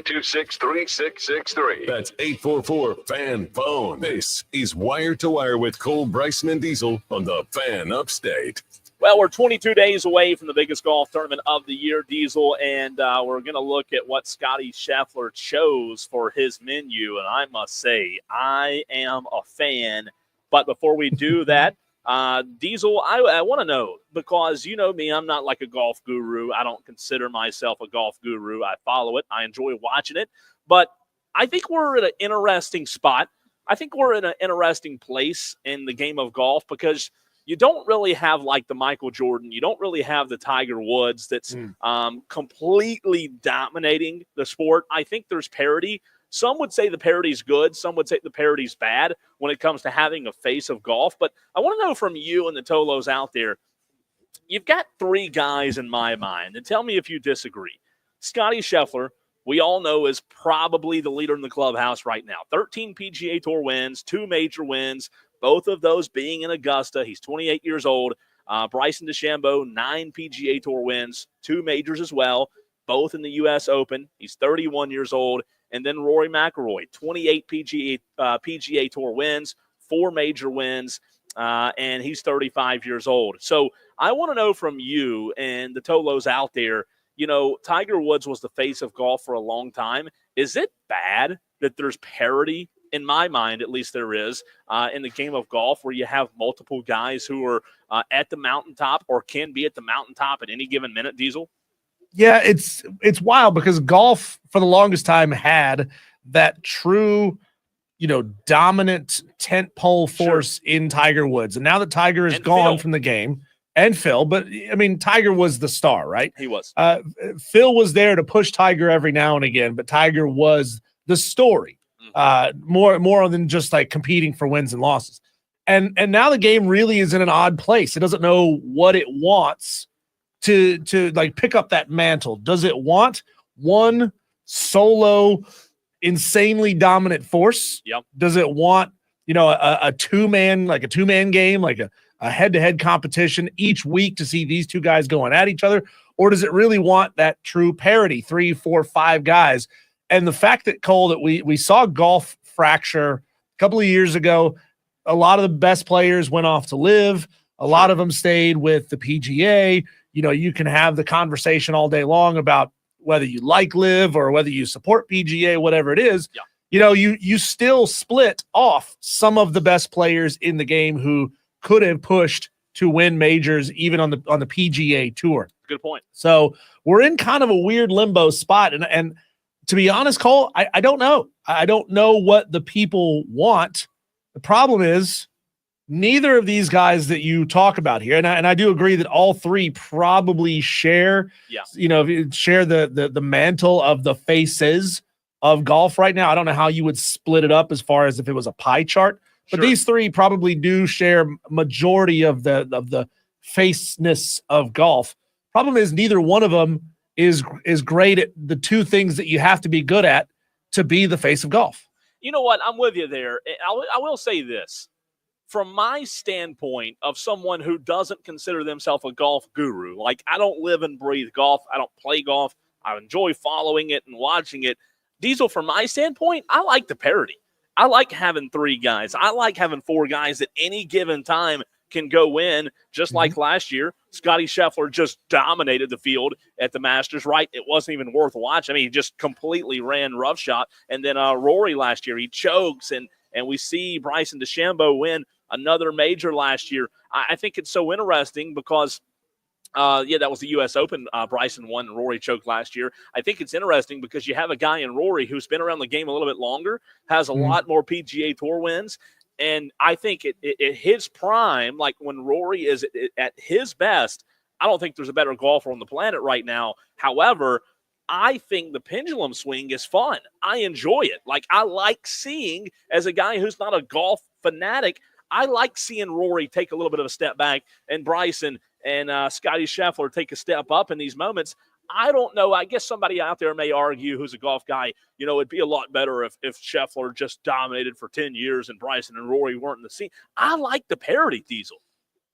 844-326-3663. That's 844-FAN-PHONE. This is Wire to Wire with Cole, Bryson, and Diesel on the Fan Upstate. Well, we're 22 days away from the biggest golf tournament of the year, Diesel, and we're going to look at what Scotty Scheffler chose for his menu, and I must say, I am a fan. But before we do that, Diesel, I want to know, because you know me, I'm not like a golf guru. I don't consider myself a golf guru. I follow it. I enjoy watching it. But I think we're at an interesting spot. I think we're in an interesting place in the game of golf because you don't really have like the Michael Jordan. You don't really have the Tiger Woods that's completely dominating the sport. I think there's parity. Some would say the parity's good. Some would say the parity's bad when it comes to having a face of golf. But I want to know from you and the Tolos out there, you've got three guys in my mind, and tell me if you disagree. Scotty Scheffler, we all know, is probably the leader in the clubhouse right now. 13 PGA Tour wins, 2 major wins, both of those being in Augusta. He's 28 years old. Bryson DeChambeau, 9 PGA Tour wins, 2 majors as well, both in the U.S. Open. He's 31 years old. And then Rory McIlroy, 28 PGA Tour wins, 4 major wins, and he's 35 years old. So I want to know from you and the Tolos out there, you know, Tiger Woods was the face of golf for a long time. Is it bad that there's parity? In my mind, at least there is, in the game of golf where you have multiple guys who are at the mountaintop or can be at the mountaintop at any given minute, Diesel? Yeah, it's wild because golf for the longest time had that true, you know, dominant tentpole force in Tiger Woods. And now that Tiger is gone from the game, and Phil, but I mean, Tiger was the star, right? He was. Phil was there to push Tiger every now and again, but Tiger was the story. More than just like competing for wins and losses. And now the game really is in an odd place. It doesn't know what it wants to like pick up that mantle. Does it want one solo insanely dominant force? Yep. Does it want, you know, a two-man game, like a head-to-head competition each week to see these two guys going at each other? Or does it really want that true parity, 3, 4, 5 guys? And the fact that, Cole, that we saw golf fracture a couple of years ago, a lot of the best players went off to live. A lot of them stayed with the PGA. You know, you can have the conversation all day long about whether you like live or whether you support PGA, whatever it is. Yeah. You know, you still split off some of the best players in the game who could have pushed to win majors even on the PGA Tour. Good point. So we're in kind of a weird limbo spot. And to be honest, Cole, I don't know. I don't know what the people want. The problem is neither of these guys that you talk about here, and I do agree that all three probably share, share the mantle of the faces of golf right now. I don't know how you would split it up as far as if it was a pie chart, but these three probably do share majority of the faceness of golf. Problem is neither one of them is great at the two things that you have to be good at to be the face of golf. You know what? I'm with you there. I will say this. From my standpoint of someone who doesn't consider themselves a golf guru, like I don't live and breathe golf. I don't play golf. I enjoy following it and watching it. Diesel, from my standpoint, I like the parity. I like having 3 guys. I like having 4 guys at any given time can go in, just like last year. Scotty Scheffler just dominated the field at the Masters, right? It wasn't even worth watching. I mean, he just completely ran roughshod. And then Rory last year, he chokes, and we see Bryson DeChambeau win another major last year. I think it's so interesting because, that was the U.S. Open. Bryson won and Rory choked last year. I think it's interesting because you have a guy in Rory who's been around the game a little bit longer, has a lot more PGA Tour wins. And I think at his prime, like when Rory is at his best, I don't think there's a better golfer on the planet right now. However, I think the pendulum swing is fun. I enjoy it. Like, I like seeing, as a guy who's not a golf fanatic, I like seeing Rory take a little bit of a step back and Bryson and Scotty Scheffler take a step up in these moments. I don't know. I guess somebody out there may argue who's a golf guy, it'd be a lot better if Scheffler just dominated for 10 years and Bryson and Rory weren't in the scene. I like the parity, Diesel.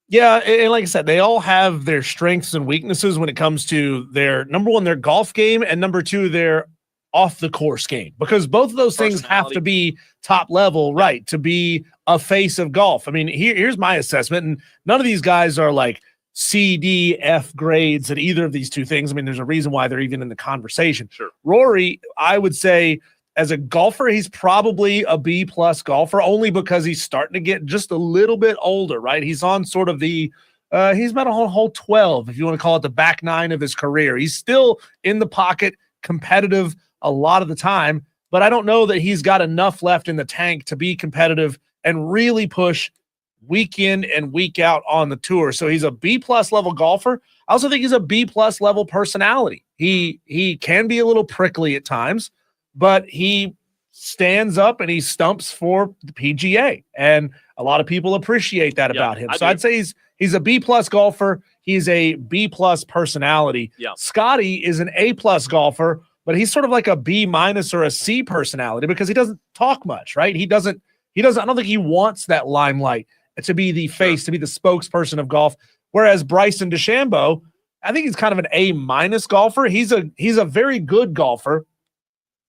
Yeah, and like I said, they all have their strengths and weaknesses when it comes to their, number one, their golf game, and number two, their off the course game, because both of those things have to be top level, right, to be a face of golf. I mean, here's my assessment, and none of these guys are like C, D, F grades at either of these two things. I mean, there's a reason why they're even in the conversation. Sure. Rory, I would say, as a golfer, he's probably a B+ golfer, only because he's starting to get just a little bit older, right? He's on sort of the he's about a hole 12, if you want to call it the back nine of his career. He's still in the pocket, competitive a lot of the time, but I don't know that he's got enough left in the tank to be competitive and really push week in and week out on the tour. So he's a B+ level golfer. I also think he's a B+ level personality. He can be a little prickly at times, but he stands up and he stumps for the PGA, and a lot of people appreciate that about him. So I'd say he's a B+ golfer. He's a B+ personality. Scotty is an A+ golfer, but he's sort of like a B- or a C personality because he doesn't talk much, right? He doesn't, I don't think he wants that limelight to be the face, to be the spokesperson of golf. Whereas Bryson DeChambeau, I think he's kind of an A- golfer. He's a very good golfer,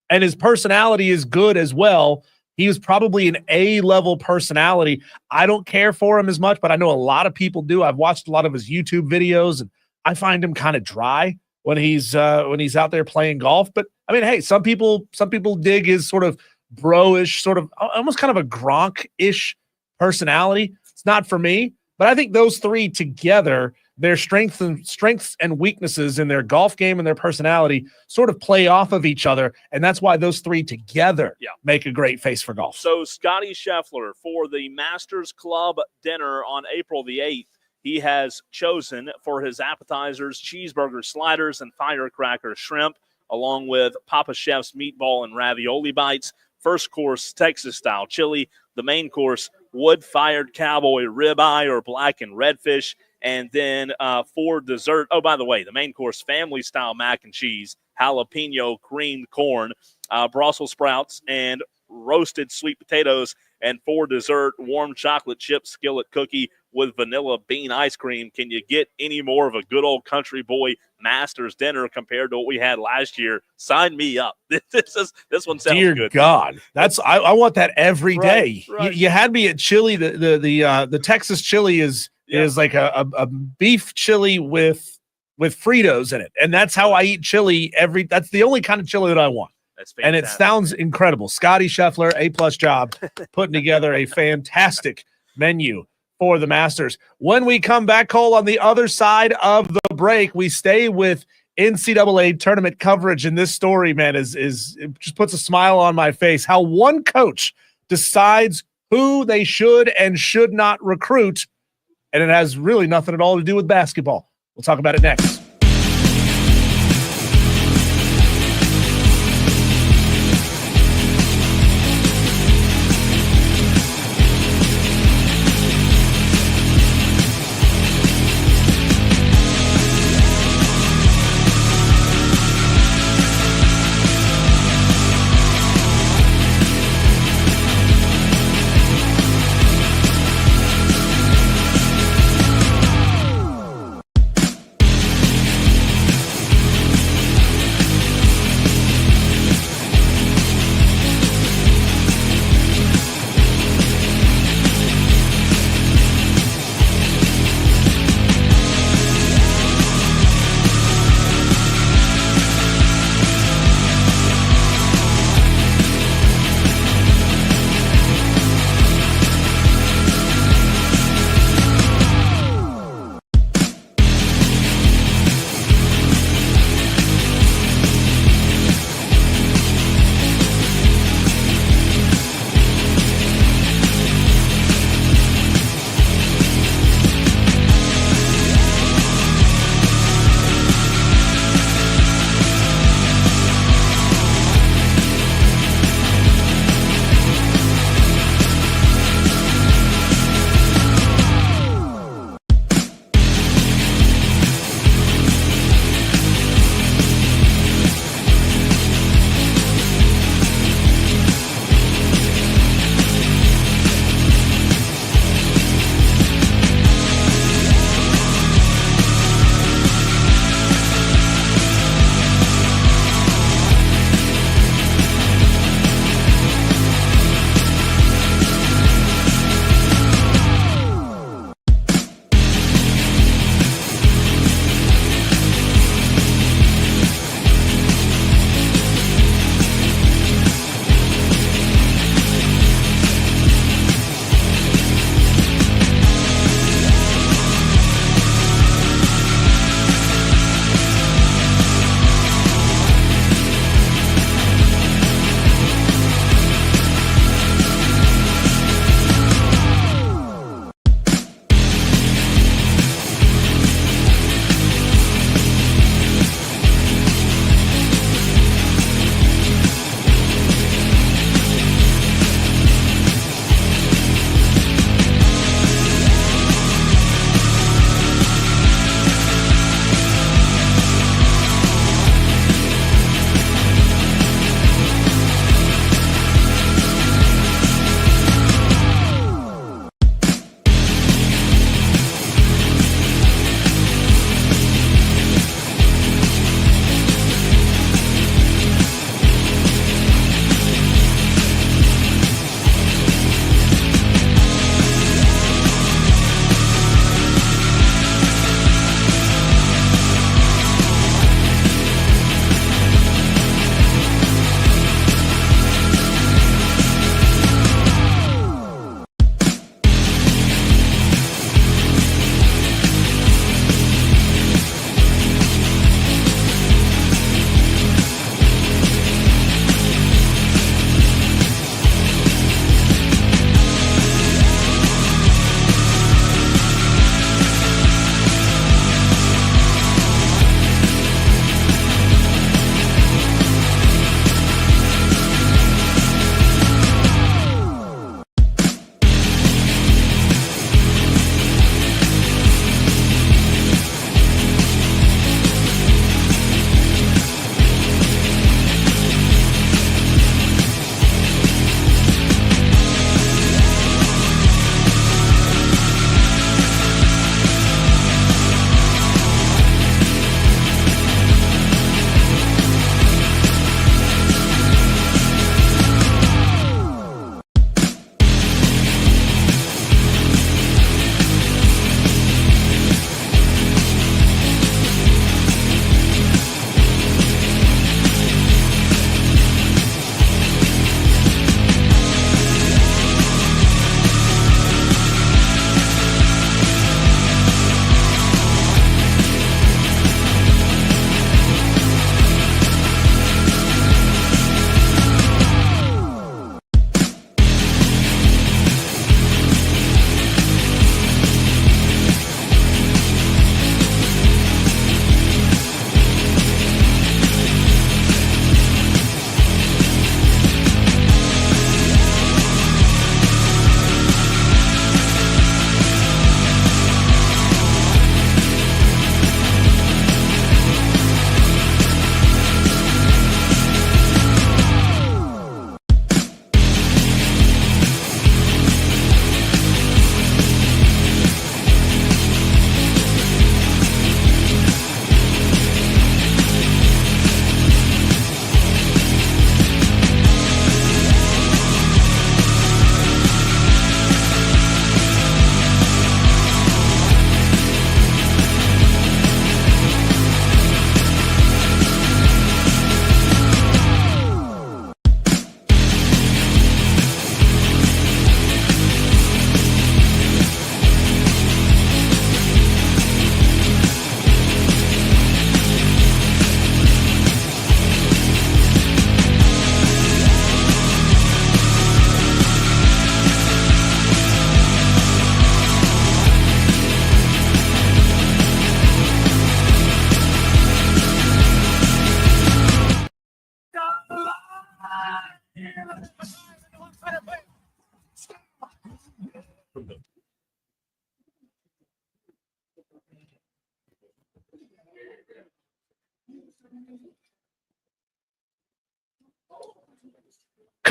and his personality is good as well. He was probably an A-level personality. I don't care for him as much, but I know a lot of people do. I've watched a lot of his YouTube videos, and I find him kind of dry when he's out there playing golf. But I mean, hey, some people dig his sort of bro-ish, sort of almost kind of a Gronk-ish personality. It's not for me, but I think those three together, their strengths and weaknesses in their golf game and their personality sort of play off of each other, and that's why those three together make a great face for golf. So Scotty Scheffler, for the Masters Club dinner on April the 8th, he has chosen for his appetizers cheeseburger sliders and firecracker shrimp, along with Papa Chef's meatball and ravioli bites. First course, Texas-style chili. The main course, wood-fired cowboy ribeye or blackened redfish. And then for dessert, oh, by the way, the main course, family-style mac and cheese, jalapeno creamed corn, Brussels sprouts, and roasted sweet potatoes. And for dessert, warm chocolate chip skillet cookie with vanilla bean ice cream. Can you get any more of a good old country boy Masters dinner compared to what we had last year? Sign me up. This one sounds good. Dear God, I want that every day. Right. You had me at chili. The Texas chili is like a beef chili with Fritos in it, and that's how I eat chili that's the only kind of chili that I want. That's fantastic. And it sounds incredible. Scotty Scheffler, A+ job, putting together a fantastic menu for the Masters. When we come back, Cole, on the other side of the break, we stay with NCAA tournament coverage. And this story, man, is it just puts a smile on my face. How one coach decides who they should and should not recruit, and it has really nothing at all to do with basketball. We'll talk about it next.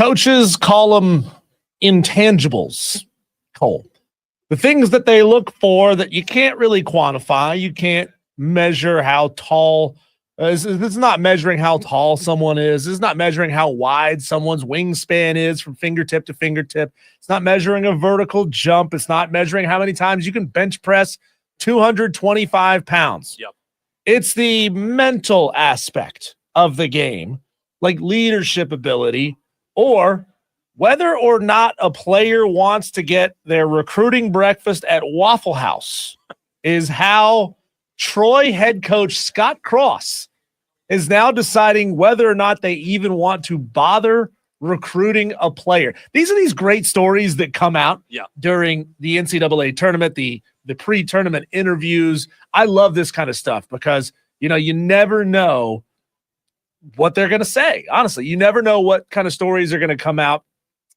Coaches call them intangibles, Cole. The things that they look for that you can't really quantify. You can't measure how tall. This is not measuring how tall someone is. This is not measuring how wide someone's wingspan is from fingertip to fingertip. It's not measuring a vertical jump. It's not measuring how many times you can bench press 225 pounds. Yep. It's the mental aspect of the game, like leadership ability, or whether or not a player wants to get their recruiting breakfast at Waffle House is how Troy head coach Scott Cross is now deciding whether or not they even want to bother recruiting a player. These are these great stories that come out during the NCAA tournament, the pre-tournament interviews. I love this kind of stuff because, you never know what they're going to say. Honestly, you never know what kind of stories are going to come out.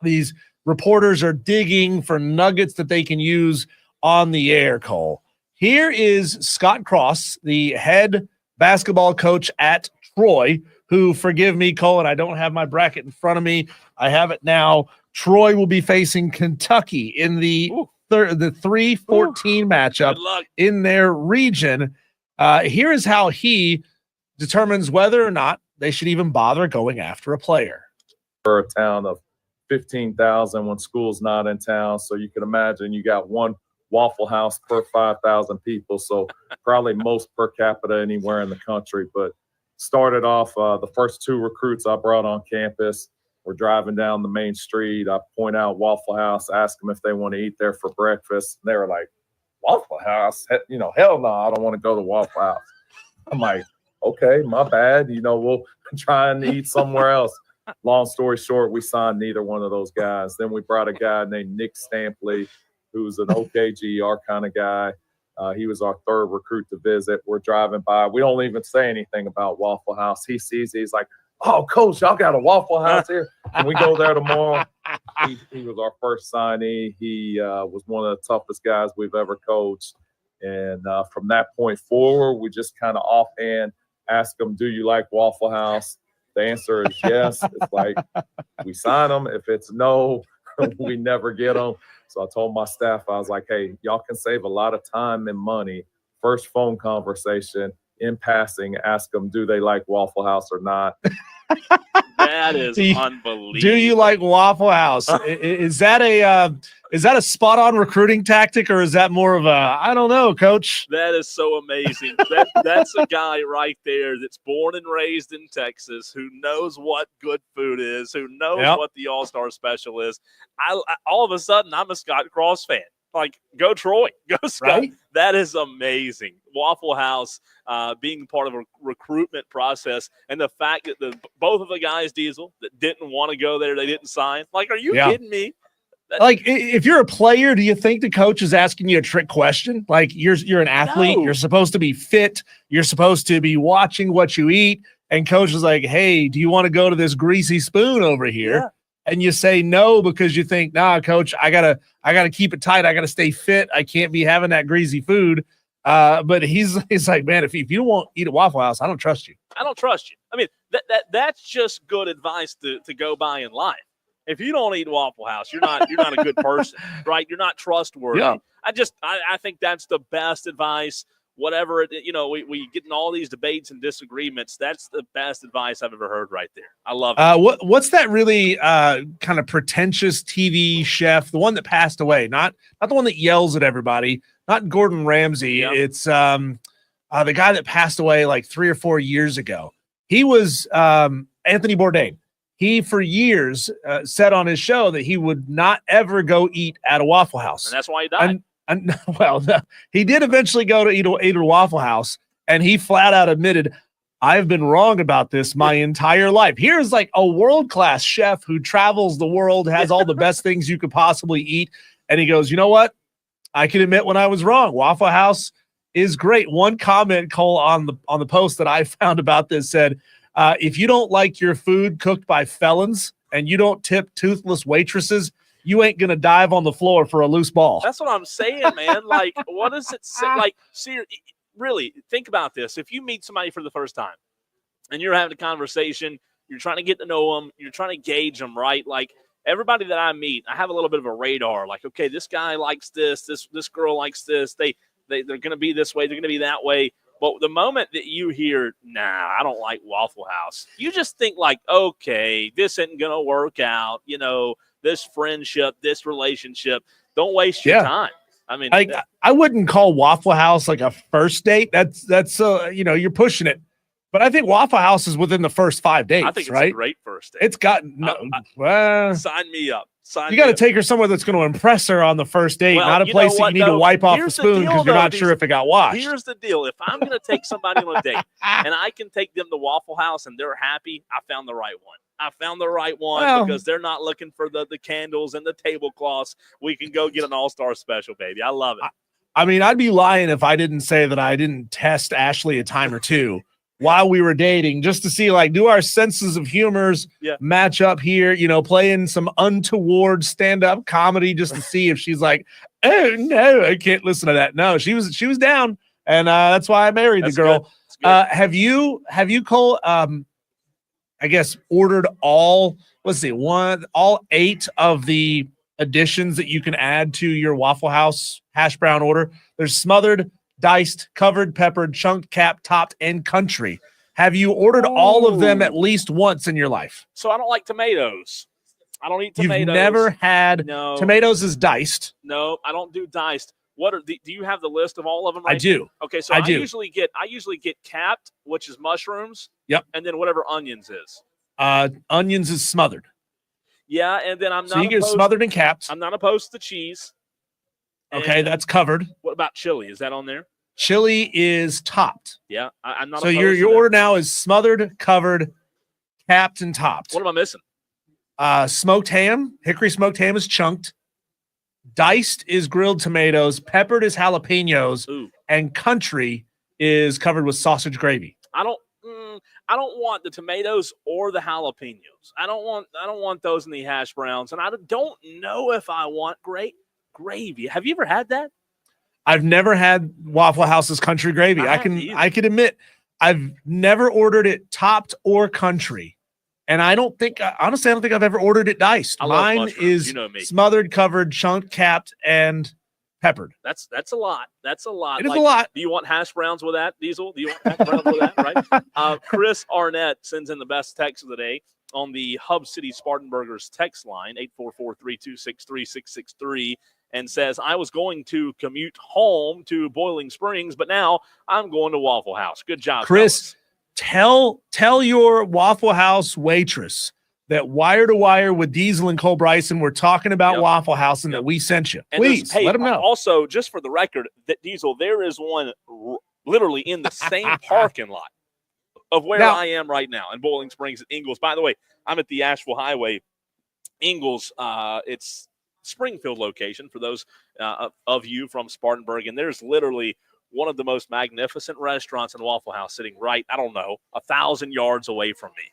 These reporters are digging for nuggets that they can use on the air, Cole. Here is Scott Cross, the head basketball coach at Troy, who, forgive me, Cole, and I don't have my bracket in front of me. I have it now. Troy will be facing Kentucky in the 3-14 matchup in their region. Here is how he determines whether or not they should even bother going after a player. For a town of 15,000 when school's not in town, so you can imagine you got one Waffle House per 5,000 people, so probably most per capita anywhere in the country. But started off the first two recruits I brought on campus. We're driving down the main street. I point out Waffle House, ask them if they want to eat there for breakfast. They were like, Waffle House? Hell no, I don't want to go to Waffle House. I'm like, okay, my bad. We'll try and eat somewhere else. Long story short, we signed neither one of those guys. Then we brought a guy named Nick Stampley, who's an OKG, our kind of guy. He was our third recruit to visit. We're driving by. We don't even say anything about Waffle House. He sees it. He's like, oh, Coach, y'all got a Waffle House here? And we go there tomorrow. He was our first signee. He was one of the toughest guys we've ever coached. And from that point forward, we just kind of offhand ask him, do you like Waffle House? The answer is yes. It's like we sign them. If it's no, we never get them. So I told my staff, I was like, hey, y'all can save a lot of time and money. First phone conversation, in passing, ask them, do they like Waffle House or not? That is unbelievable. Do you like Waffle House? Is that a spot-on recruiting tactic, or is that more of a, I don't know, Coach? That is so amazing. That's a guy right there that's born and raised in Texas, who knows what good food is, who knows what the All-Star Special is. I all of a sudden, I'm a Scott Cross fan. Like, go Troy, go Scott. Right? That is amazing. Waffle House being part of a recruitment process, and the fact that both of the guys, Diesel, that didn't want to go there, they didn't sign. Like, are you kidding me? Like, if you're a player, do you think the coach is asking you a trick question? Like, you're an athlete. No. You're supposed to be fit. You're supposed to be watching what you eat. And coach is like, hey, do you want to go to this greasy spoon over here? Yeah. And you say no because you think, nah, Coach, I gotta keep it tight. I gotta stay fit. I can't be having that greasy food. But he's like, man, if you won't eat at Waffle House, I don't trust you. I don't trust you. I mean, that's just good advice to go by in life. If you don't eat Waffle House, you're not a good person, right? You're not trustworthy. Yeah. I think that's the best advice. Whatever, we get in all these debates and disagreements. That's the best advice I've ever heard right there. I love it. What's that really kind of pretentious TV chef, the one that passed away, not the one that yells at everybody, not Gordon Ramsay. Yep. It's the guy that passed away like 3 or 4 years ago. He was Anthony Bourdain. He, for years, said on his show that he would not ever go eat at a Waffle House. And that's why he died. He did eventually go to eat at a Waffle House, and he flat out admitted, I've been wrong about this my entire life. Here's like a world-class chef who travels the world, has all the best things you could possibly eat. And he goes, you know what? I can admit when I was wrong. Waffle House is great. One comment, Cole, on the post that I found about this said, if you don't like your food cooked by felons and you don't tip toothless waitresses, you ain't going to dive on the floor for a loose ball. That's what I'm saying, man. Like, what does it say? Like, really, think about this. If you meet somebody for the first time and you're having a conversation You're trying to get to know them. You're trying to gauge them, right? Like everybody that I meet, I have a little bit of a radar. Like, okay, this guy likes this. This girl likes this. They're going to be this way. They're going to be that way. But the moment that you hear, nah, I don't like Waffle House, you just think like, okay, this isn't going to work out. You know, this friendship, this relationship. Don't waste your time. I mean, I wouldn't call Waffle House like a first date. That's you're pushing it. But I think Waffle House is within the first 5 dates. I think it's right? a great first date. It's got sign me up. You got to take her somewhere that's going to impress her on the first date, not a place that you need to wipe off the spoon because you're not sure if it got washed. Here's the deal. If I'm going to take somebody on a date and I can take them to Waffle House and they're happy, I found the right one. I found the right one because they're not looking for the candles and the tablecloths. We can go get an all-star special, baby. I love it. I mean, I'd be lying if I didn't say that I didn't test Ashley a time or two while we were dating just to see, like, do our senses of humors match up here, playing some untoward stand-up comedy just to see if she's like, oh, no, I can't listen to that. No, she was down, and that's why I married the girl. Have you, Cole, I guess, ordered all 8 of the additions that you can add to your Waffle House hash brown order? There's smothered, diced, covered, peppered, chunked, capped, topped, and country. Have you ordered all of them at least once in your life? So I don't like tomatoes. I don't eat tomatoes. You've never had tomatoes is diced. No, I don't do diced. Do you have the list of all of them? Right? I do. Okay, so I usually get capped, which is mushrooms. Yep. And then whatever onions is. Onions is smothered. Yeah, and then I'm not. So you get smothered and capped. I'm not opposed to cheese. Okay, that's covered. What about chili? Is that on there? Chili is topped. Yeah, I'm not. So your order now is smothered, covered, capped, and topped. What am I missing? Smoked ham, hickory smoked ham is chunked. Diced is grilled tomatoes. Peppered is jalapenos. Ooh. And country is covered with sausage gravy. I don't want the tomatoes or the jalapenos. I don't want those in the hash browns, and I don't know if I want great gravy. Have you ever had that? I've never had Waffle House's country gravy. I can admit I've never ordered it topped or country. And honestly, I don't think I've ever ordered it diced. Mine is smothered, covered, chunked, capped, and peppered. That's a lot. That's a lot. It is a lot. Do you want hash browns with that, Diesel? Do you want hash browns with that, right? Chris Arnett sends in the best text of the day on the Hub City Spartanburgers text line, 844-326-3663, and says, I was going to commute home to Boiling Springs, but now I'm going to Waffle House. Good job, Chris. Fellas. Tell your Waffle House waitress that Wire to Wire with Diesel and Cole Bryson, we're talking about Waffle House and that we sent you. And please let them know. Also, just for the record, that Diesel, there is one literally in the same parking lot of where I am right now in Boiling Springs at Ingalls. By the way, I'm at the Asheville Highway. Ingalls, it's Springfield location for those of you from Spartanburg, and there's literally one of the most magnificent restaurants in Waffle House sitting right, 1,000 yards away from me.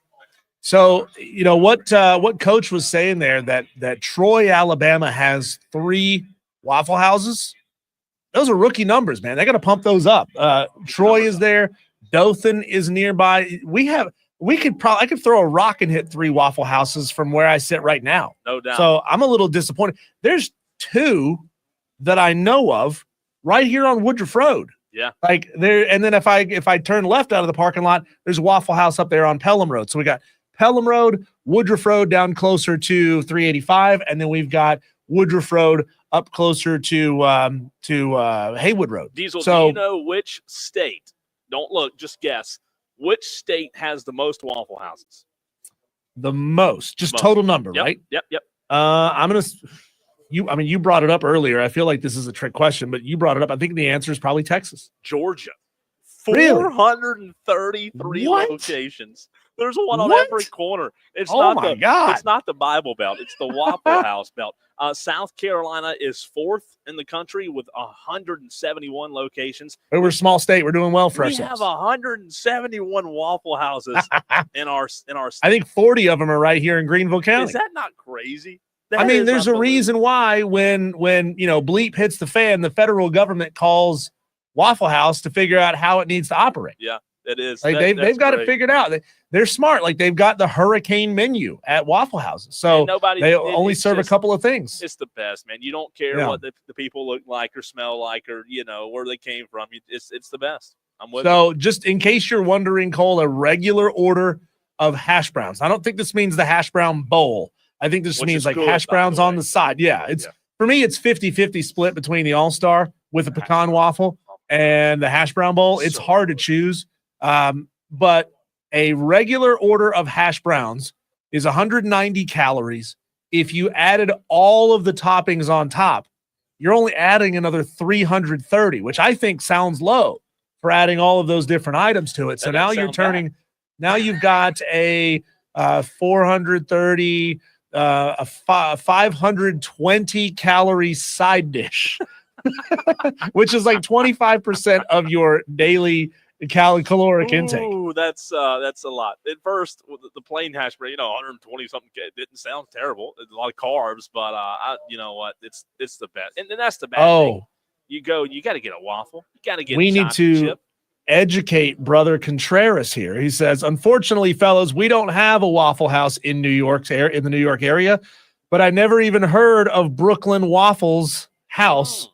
So, what Coach was saying there, that Troy, Alabama has 3 Waffle Houses. Those are rookie numbers, man. They got to pump those up. Troy is there. Dothan is nearby. I could throw a rock and hit 3 Waffle Houses from where I sit right now. No doubt. So I'm a little disappointed. There's 2 that I know of right here on Woodruff Road. Yeah. Like there, and then if I turn left out of the parking lot, there's a Waffle House up there on Pelham Road. So we got Pelham Road, Woodruff Road down closer to 385, and then we've got Woodruff Road up closer to Haywood Road. Diesel, so, do you know which state? Don't look, just guess. Which state has the most Waffle Houses? The most, total number, right? Yep. You brought it up earlier. I feel like this is a trick question, but you brought it up. I think the answer is probably Texas. Georgia. Really? 433 locations. There's one on every corner. It's It's not the Bible Belt. It's the Waffle House Belt. South Carolina is 4th in the country with 171 locations. We're a small state. We're doing well for ourselves. We have 171 Waffle Houses in our state. I think 40 of them are right here in Greenville County. Is that not crazy? There's a reason why when bleep hits the fan, the federal government calls Waffle House to figure out how it needs to operate. Yeah. It is. Like they've got it figured out. They're smart. Like they've got the hurricane menu at Waffle Houses. So they only serve a couple of things. It's the best, man. You don't care what the people look like or smell like or, where they came from. It's the best. I'm with you. So just in case you're wondering, Cole, a regular order of hash browns. I don't think this means the hash brown bowl. I think this means like hash browns on the side. Yeah. For me, it's 50-50 split between the All-Star with a pecan waffle and the hash brown bowl. It's hard to choose. But a regular order of hash browns is 190 calories. If you added all of the toppings on top, you're only adding another 330, which I think sounds low for adding all of those different items to it. So now you're turning, now you've got a 430, a 520 calorie side dish, which is like 25% of your daily caloric intake. Ooh, that's a lot. At first, the plain hash brown, 120 something, it didn't sound terrible. It's a lot of carbs, but you know what? It's the best, and that's the bad thing. You got to get a waffle. You got to get. We need to educate Brother Contreras here. He says, unfortunately, fellas, we don't have a Waffle House in the New York area, but I never even heard of Brooklyn Waffles House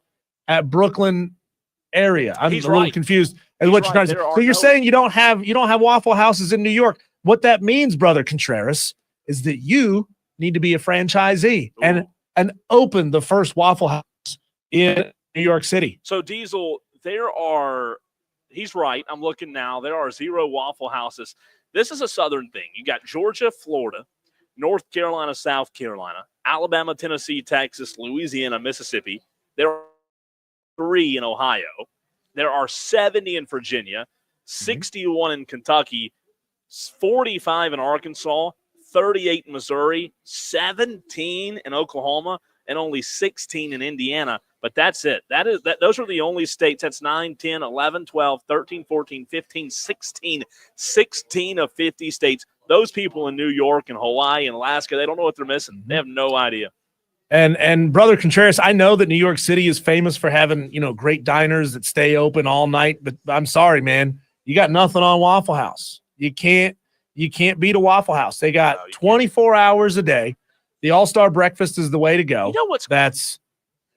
at Brooklyn area. I'm a little confused as what you're trying to say. So you're saying you don't have Waffle Houses in New York. What that means, Brother Contreras, is that you need to be a franchisee and open the first Waffle House in New York City. So Diesel, he's right. I'm looking now. There are 0 Waffle Houses. This is a Southern thing. You got Georgia, Florida, North Carolina, South Carolina, Alabama, Tennessee, Texas, Louisiana, Mississippi. There are 3 in Ohio. There are 70 in Virginia, 61 in Kentucky, 45 in Arkansas, 38 in Missouri, 17 in Oklahoma, and only 16 in Indiana. But that's it. Those are the only states. That's 9, 10, 11, 12, 13, 14, 15, 16 of 50 states. Those people in New York and Hawaii and Alaska, they don't know what they're missing. They have no idea. And Brother Contreras, I know that New York City is famous for having, great diners that stay open all night, but I'm sorry, man. You got nothing on Waffle House. You can't beat a Waffle House. They got 24 hours a day. The All-Star breakfast is the way to go.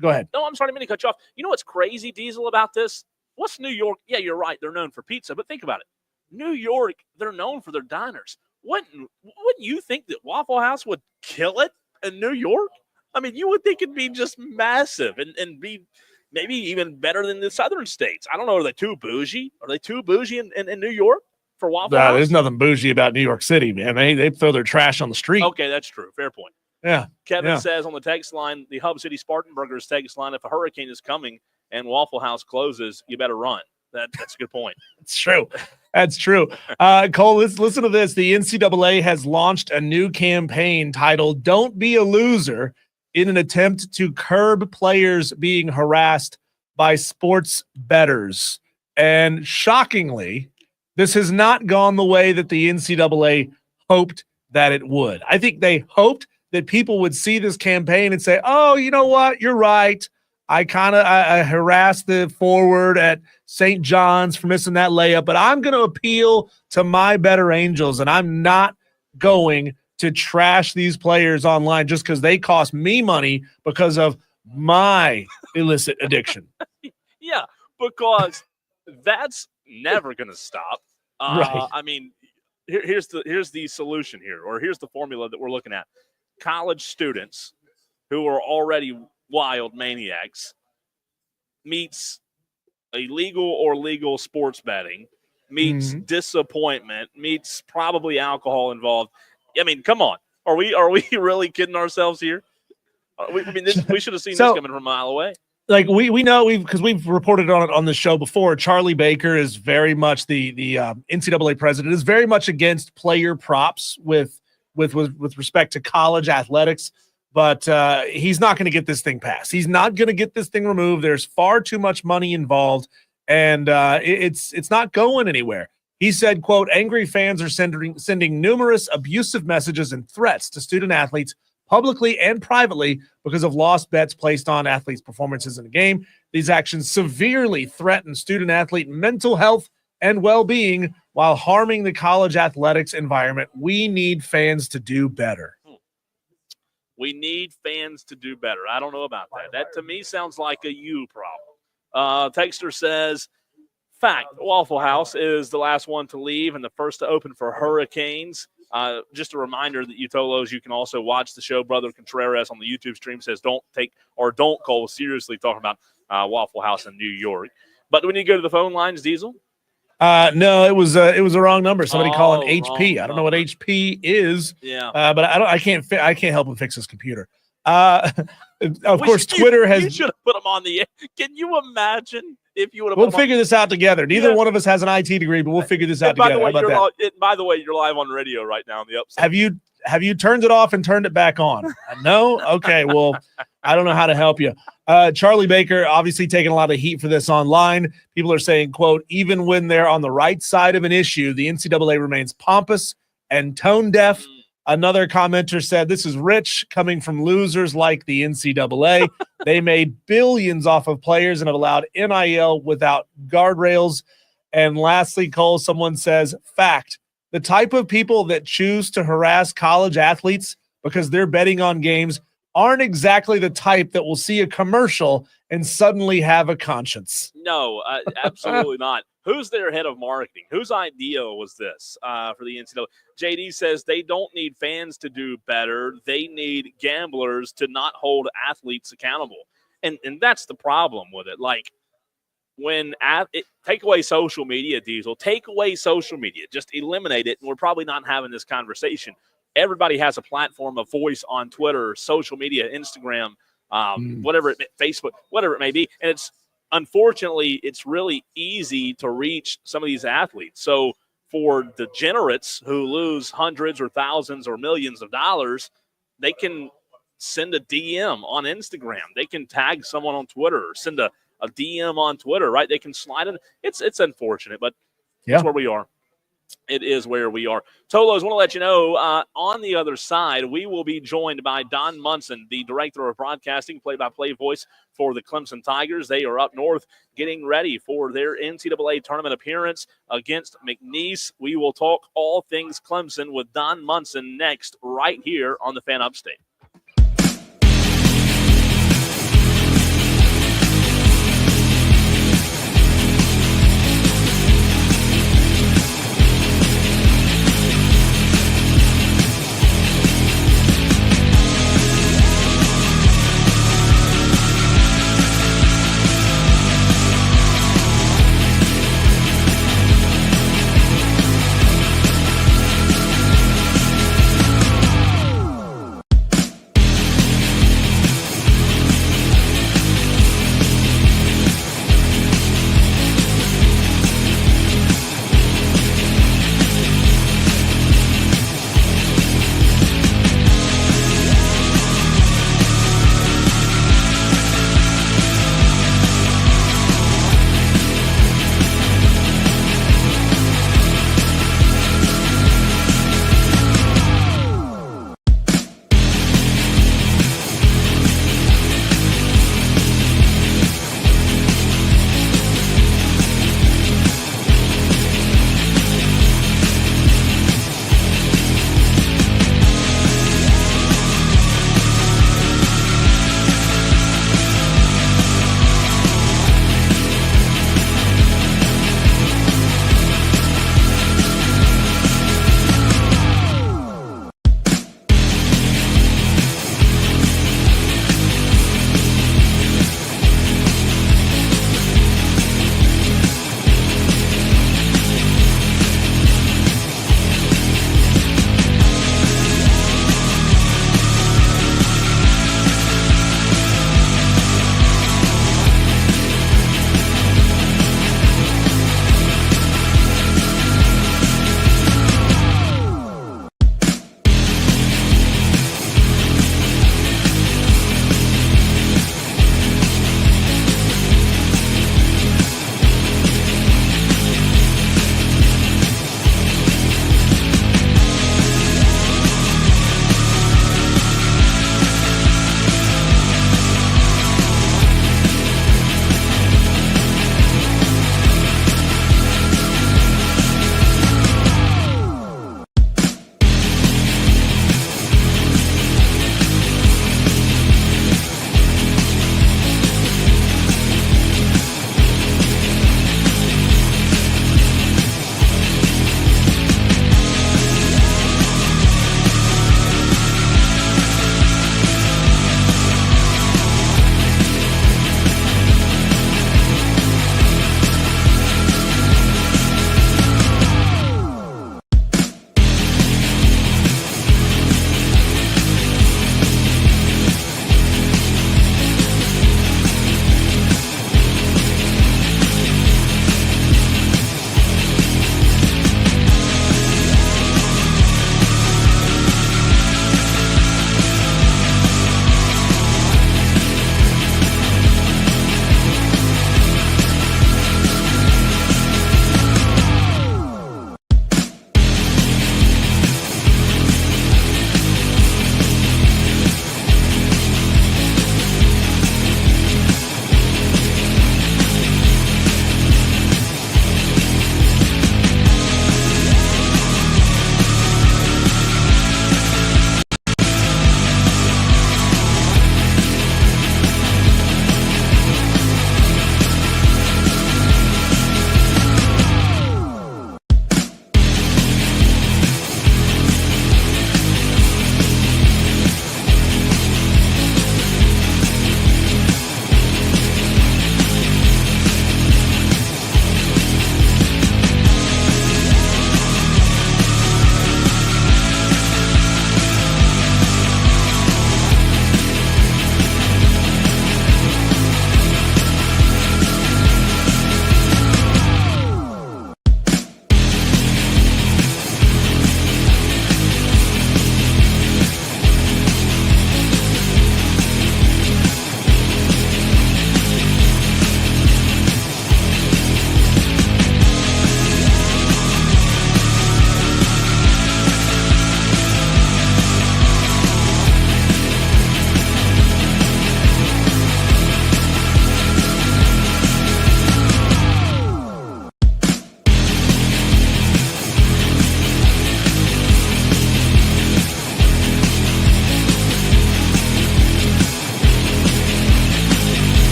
Go ahead. No, I'm sorry, I'm going to cut you off. You know what's crazy, Diesel, about this? What's New York? Yeah, you're right. They're known for pizza, but think about it. New York, they're known for their diners. Wouldn't you think that Waffle House would kill it in New York? I mean, you would think it'd be just massive and be maybe even better than the southern states. I don't know. Are they too bougie? Are they too bougie in New York for Waffle House? There's nothing bougie about New York City, man. They throw their trash on the street. Okay, that's true. Fair point. Yeah. Kevin says on the text line, the Hub City Spartanburgers text line, if a hurricane is coming and Waffle House closes, you better run. That's a good point. It's true. That's true. Cole, listen to this. The NCAA has launched a new campaign titled Don't Be a Loser in an attempt to curb players being harassed by sports bettors. And shockingly, this has not gone the way that the NCAA hoped that it would. I think they hoped that people would see this campaign and say, oh, you know what? You're right. I harassed the forward at St. John's for missing that layup, but I'm going to appeal to my better angels, and I'm not going to trash these players online just because they cost me money because of my illicit addiction. Yeah, because that's never going to stop. Right. I mean, here's the solution here, or here's the formula that we're looking at. College students who are already wild maniacs meets illegal or legal sports betting, meets disappointment, meets probably alcohol involved. I mean, come on. Are we really kidding ourselves here? We should have seen this coming from a mile away. Like we know because we've reported on it on the show before. Charlie Baker is very much the NCAA president is very much against player props with respect to college athletics, but he's not going to get this thing passed. He's not going to get this thing removed. There's far too much money involved, and it's not going anywhere. He said, quote, angry fans are sending numerous abusive messages and threats to student athletes publicly and privately because of lost bets placed on athletes' performances in the game. These actions severely threaten student athlete mental health and well-being while harming the college athletics environment. We need fans to do better. We need fans to do better. I don't know about that. That to me sounds like a you problem. Texter says, fact, Waffle House is the last one to leave and the first to open for Hurricanes. Just a reminder that you Tolos, you can also watch the show. Brother Contreras on the YouTube stream says don't Cole seriously talking about Waffle House in New York. But when you go to the phone lines, Diesel? No, it was a wrong number. Somebody calling HP. I don't know what number. HP is. Yeah. But I can't help him fix his computer. Of course, Twitter has. You should have put him on the. Can you imagine if you would have? We'll figure this out together. Neither one of us has an IT degree, but we'll figure this out together. How about that? By the way, you're live on radio right now on the Upside. Have you turned it off and turned it back on? No? Okay, well, I don't know how to help you. Charlie Baker obviously taking a lot of heat for this online. People are saying, quote, even when they're on the right side of an issue, the NCAA remains pompous and tone deaf. Another commenter said, this is rich coming from losers like the NCAA. They made billions off of players and have allowed NIL without guardrails. And lastly, Cole, someone says, fact, the type of people that choose to harass college athletes because they're betting on games aren't exactly the type that will see a commercial and suddenly have a conscience. No, absolutely not. Who's their head of marketing? Whose idea was this for the NCAA? JD says they don't need fans to do better. They need gamblers to not hold athletes accountable. And that's the problem with it. Like, take away social media, Diesel. Take away social media. Just eliminate it, and we're probably not having this conversation. Everybody has a platform, a voice on Twitter, social media, Instagram, Facebook, whatever it may be. And unfortunately, it's really easy to reach some of these athletes. So for degenerates who lose hundreds or thousands or millions of dollars, they can send a DM on Instagram. They can tag someone on Twitter or send a DM on Twitter, right? They can slide in. It's unfortunate, but that's where we are. It is where we are. Tolos, want to let you know, on the other side, we will be joined by Don Munson, the director of broadcasting, play-by-play voice for the Clemson Tigers. They are up north getting ready for their NCAA tournament appearance against McNeese. We will talk all things Clemson with Don Munson next right here on the Fan Upstate.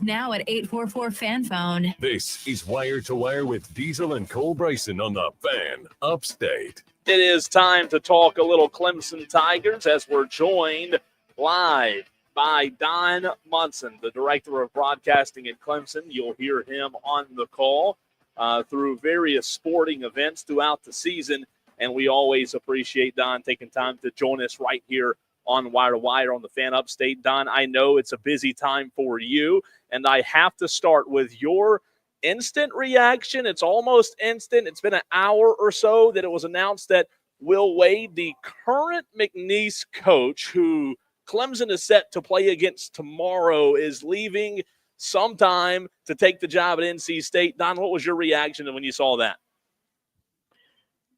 Now at 844-FAN-PHONE. This is Wire to Wire with Diesel and Cole Bryson on the Fan Upstate. It is time to talk a little Clemson Tigers as we're joined live by Don Munson, the director of broadcasting at Clemson. You'll hear him on the call through various sporting events throughout the season, and we always appreciate Don taking time to join us right here on Wire to Wire on the Fan Upstate. Don, I know it's a busy time for you, and I have to start with your instant reaction. It's almost instant. It's been an hour or so that it was announced that Will Wade, the current McNeese coach, who Clemson is set to play against tomorrow, is leaving sometime to take the job at NC State. Don, what was your reaction when you saw that?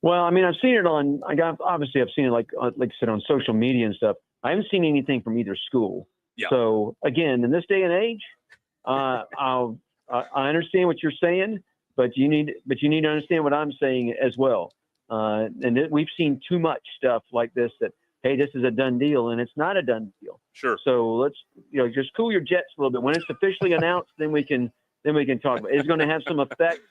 Well, I mean, I've seen it obviously I've seen it like I said, on social media and stuff. I haven't seen anything from either school. Yeah. So again, in this day and age, I understand what you're saying, but you need to understand what I'm saying as well. We've seen too much stuff like this that, hey, this is a done deal, and it's not a done deal. Sure. So let's just cool your jets a little bit. When it's officially announced, then we can talk about it. It's going to have some effect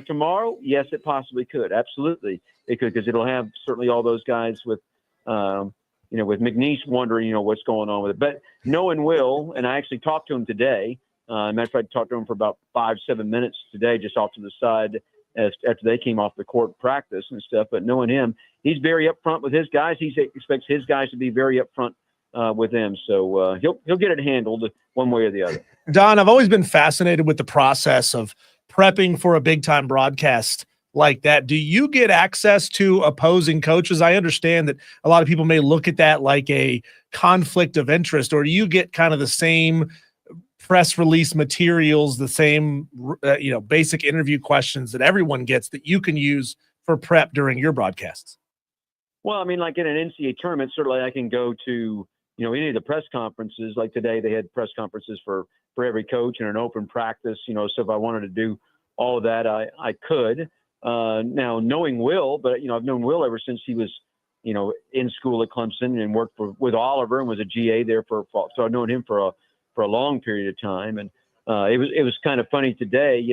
tomorrow. Yes, it possibly could. Absolutely, it could, because it'll have certainly all those guys with with McNeese wondering what's going on with it. But knowing Will, and I actually talked to him today. Matter of fact, I talked to him for about 5-7 minutes today, just off to the side after they came off the court practice and stuff. But knowing him, he's very upfront with his guys. He expects his guys to be very upfront with them. So he'll get it handled one way or the other. Don, I've always been fascinated with the process of prepping for a big-time broadcast like that. Do you get access to opposing coaches? I understand that a lot of people may look at that like a conflict of interest, or do you get kind of the same press release materials, the same basic interview questions that everyone gets that you can use for prep during your broadcasts? Well, I mean, like in an NCAA tournament, certainly I can go to any of the press conferences. Like today, they had press conferences for every coach and an open practice. So if I wanted to do all of that, I could. Now, knowing Will, but I've known Will ever since he was in school at Clemson and worked with Oliver and was a GA there so I've known him for a long period of time. And it was kind of funny today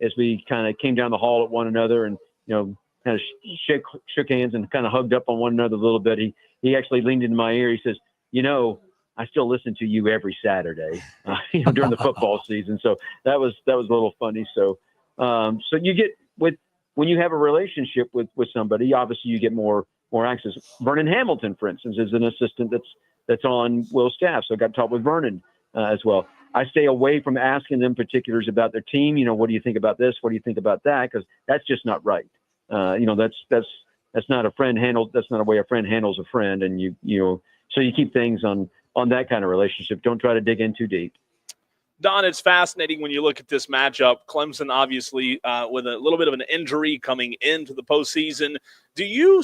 as we kind of came down the hall at one another and kind of shook hands and kind of hugged up on one another a little bit. He actually leaned into my ear. He says, I still listen to you every Saturday during the football season. So that was a little funny. So you get when you have a relationship with somebody, obviously you get more access. Vernon Hamilton, for instance, is an assistant that's on Will's staff. So I got to talk with Vernon as well. I stay away from asking them particulars about their team. What do you think about this? What do you think about that? Because that's just not right. That's not a friend handled. That's not a way a friend handles a friend. And so you keep things on that kind of relationship. Don't try to dig in too deep. Don, it's fascinating when you look at this matchup. Clemson, obviously, with a little bit of an injury coming into the postseason. Do you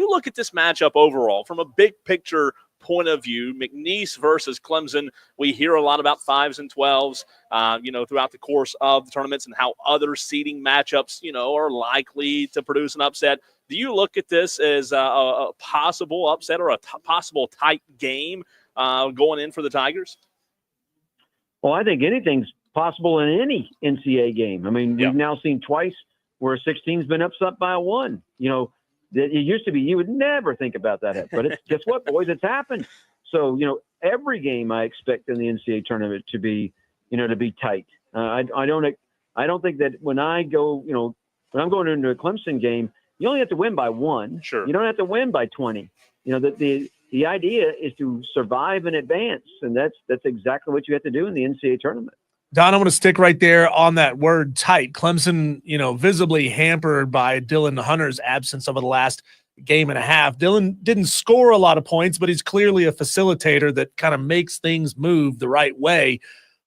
look at this matchup overall from a big picture point of view? McNeese versus Clemson. We hear a lot about 5s and 12s, throughout the course of the tournaments, and how other seeding matchups, are likely to produce an upset. Do you look at this as a possible upset or a possible tight game going in for the Tigers? Well, I think anything's possible in any NCAA game. I mean, we've now seen twice where a 16's been upset by a 1. It used to be you would never think about that, but guess what, boys? It's happened. So every game I expect in the NCAA tournament to be tight. I don't think that when I go, when I'm going into a Clemson game, you only have to win by 1. Sure. You don't have to win by 20. The idea is to survive and advance, and that's exactly what you have to do in the NCAA tournament. Don, I want to stick right there on that word tight. Clemson, visibly hampered by Dylan Hunter's absence over the last game and a half. Dylan didn't score a lot of points, but he's clearly a facilitator that kind of makes things move the right way.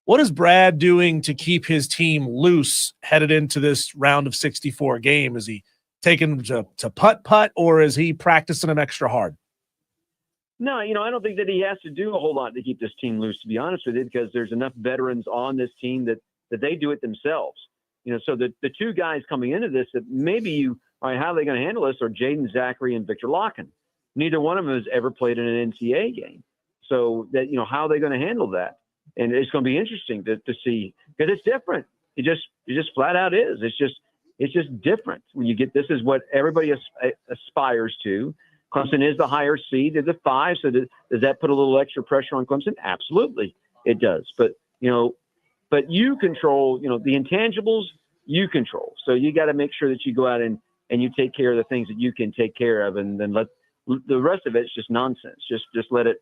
What is Brad doing to keep his team loose headed into this round of 64 game? Is he taking them to putt, or is he practicing them extra hard? No, I don't think that he has to do a whole lot to keep this team loose, to be honest with you, because there's enough veterans on this team that they do it themselves. So the two guys coming into this that maybe how are they going to handle this are Jaden Zachary and Victor Locken. Neither one of them has ever played in an NCAA game. So that, how are they going to handle that? and it's going to be interesting to see, because it's different. It just flat out is. It's just different when you get. This is what everybody aspires to. Clemson is the higher seed. They're the 5. So does that put a little extra pressure on Clemson? Absolutely, it does. But you control. The intangibles you control. So you got to make sure that you go out and you take care of the things that you can take care of, and then let the rest of it's just nonsense. Just let it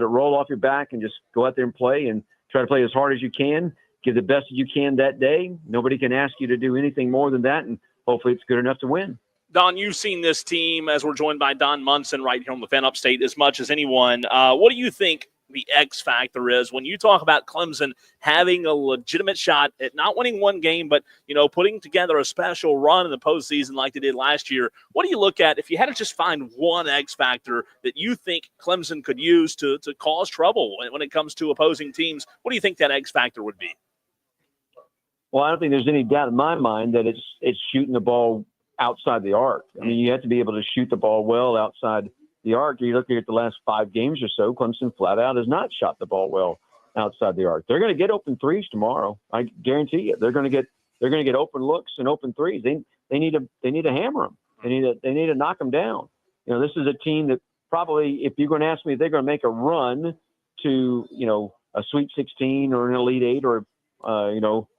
roll off your back and just go out there and play and try to play as hard as you can. Give the best that you can that day. Nobody can ask you to do anything more than that, and hopefully it's good enough to win. Don, you've seen this team, as we're joined by Don Munson right here on the Fan Upstate, as much as anyone. What do you think the X factor is when you talk about Clemson having a legitimate shot at not winning one game, but putting together a special run in the postseason like they did last year? What do you look at if you had to just find one X factor that you think Clemson could use to cause trouble when it comes to opposing teams? What do you think that X factor would be? Well, I don't think there's any doubt in my mind that it's shooting the ball outside the arc. I mean, you have to be able to shoot the ball well outside the arc. You're looking at the last 5 games or so, Clemson flat out has not shot the ball well outside the arc. They're going to get open threes tomorrow. I guarantee you. They're going to get open looks and open threes. They need to hammer them. They need to knock them down. This is a team that probably, if you're going to ask me if they're going to make a run to a Sweet 16 or an Elite 8 or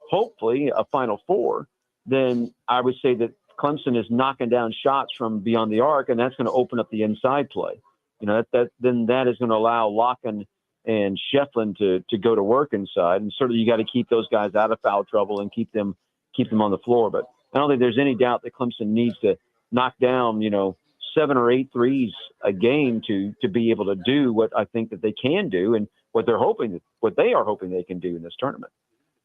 hopefully a Final Four, then I would say that Clemson is knocking down shots from beyond the arc, and that's going to open up the inside play. Then that is going to allow Locken and Shefflin to go to work inside, and certainly you got to keep those guys out of foul trouble and keep them on the floor. But I don't think there's any doubt that Clemson needs to knock down 7 or 8 threes a game to be able to do what I think that they can do and what they are hoping they can do in this tournament.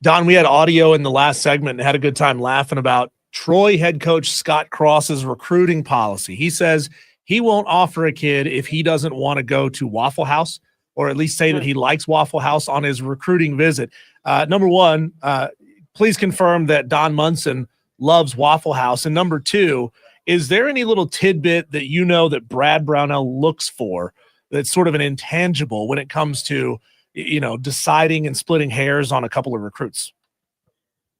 Don, we had audio in the last segment and had a good time laughing about Troy head coach Scott Cross's recruiting policy. He says he won't offer a kid if he doesn't want to go to Waffle House, or at least say that he likes Waffle House on his recruiting visit. Number one, please confirm that Don Munson loves Waffle House. And number 2, is there any little tidbit that that Brad Brownell looks for that's sort of an intangible when it comes to deciding and splitting hairs on a couple of recruits?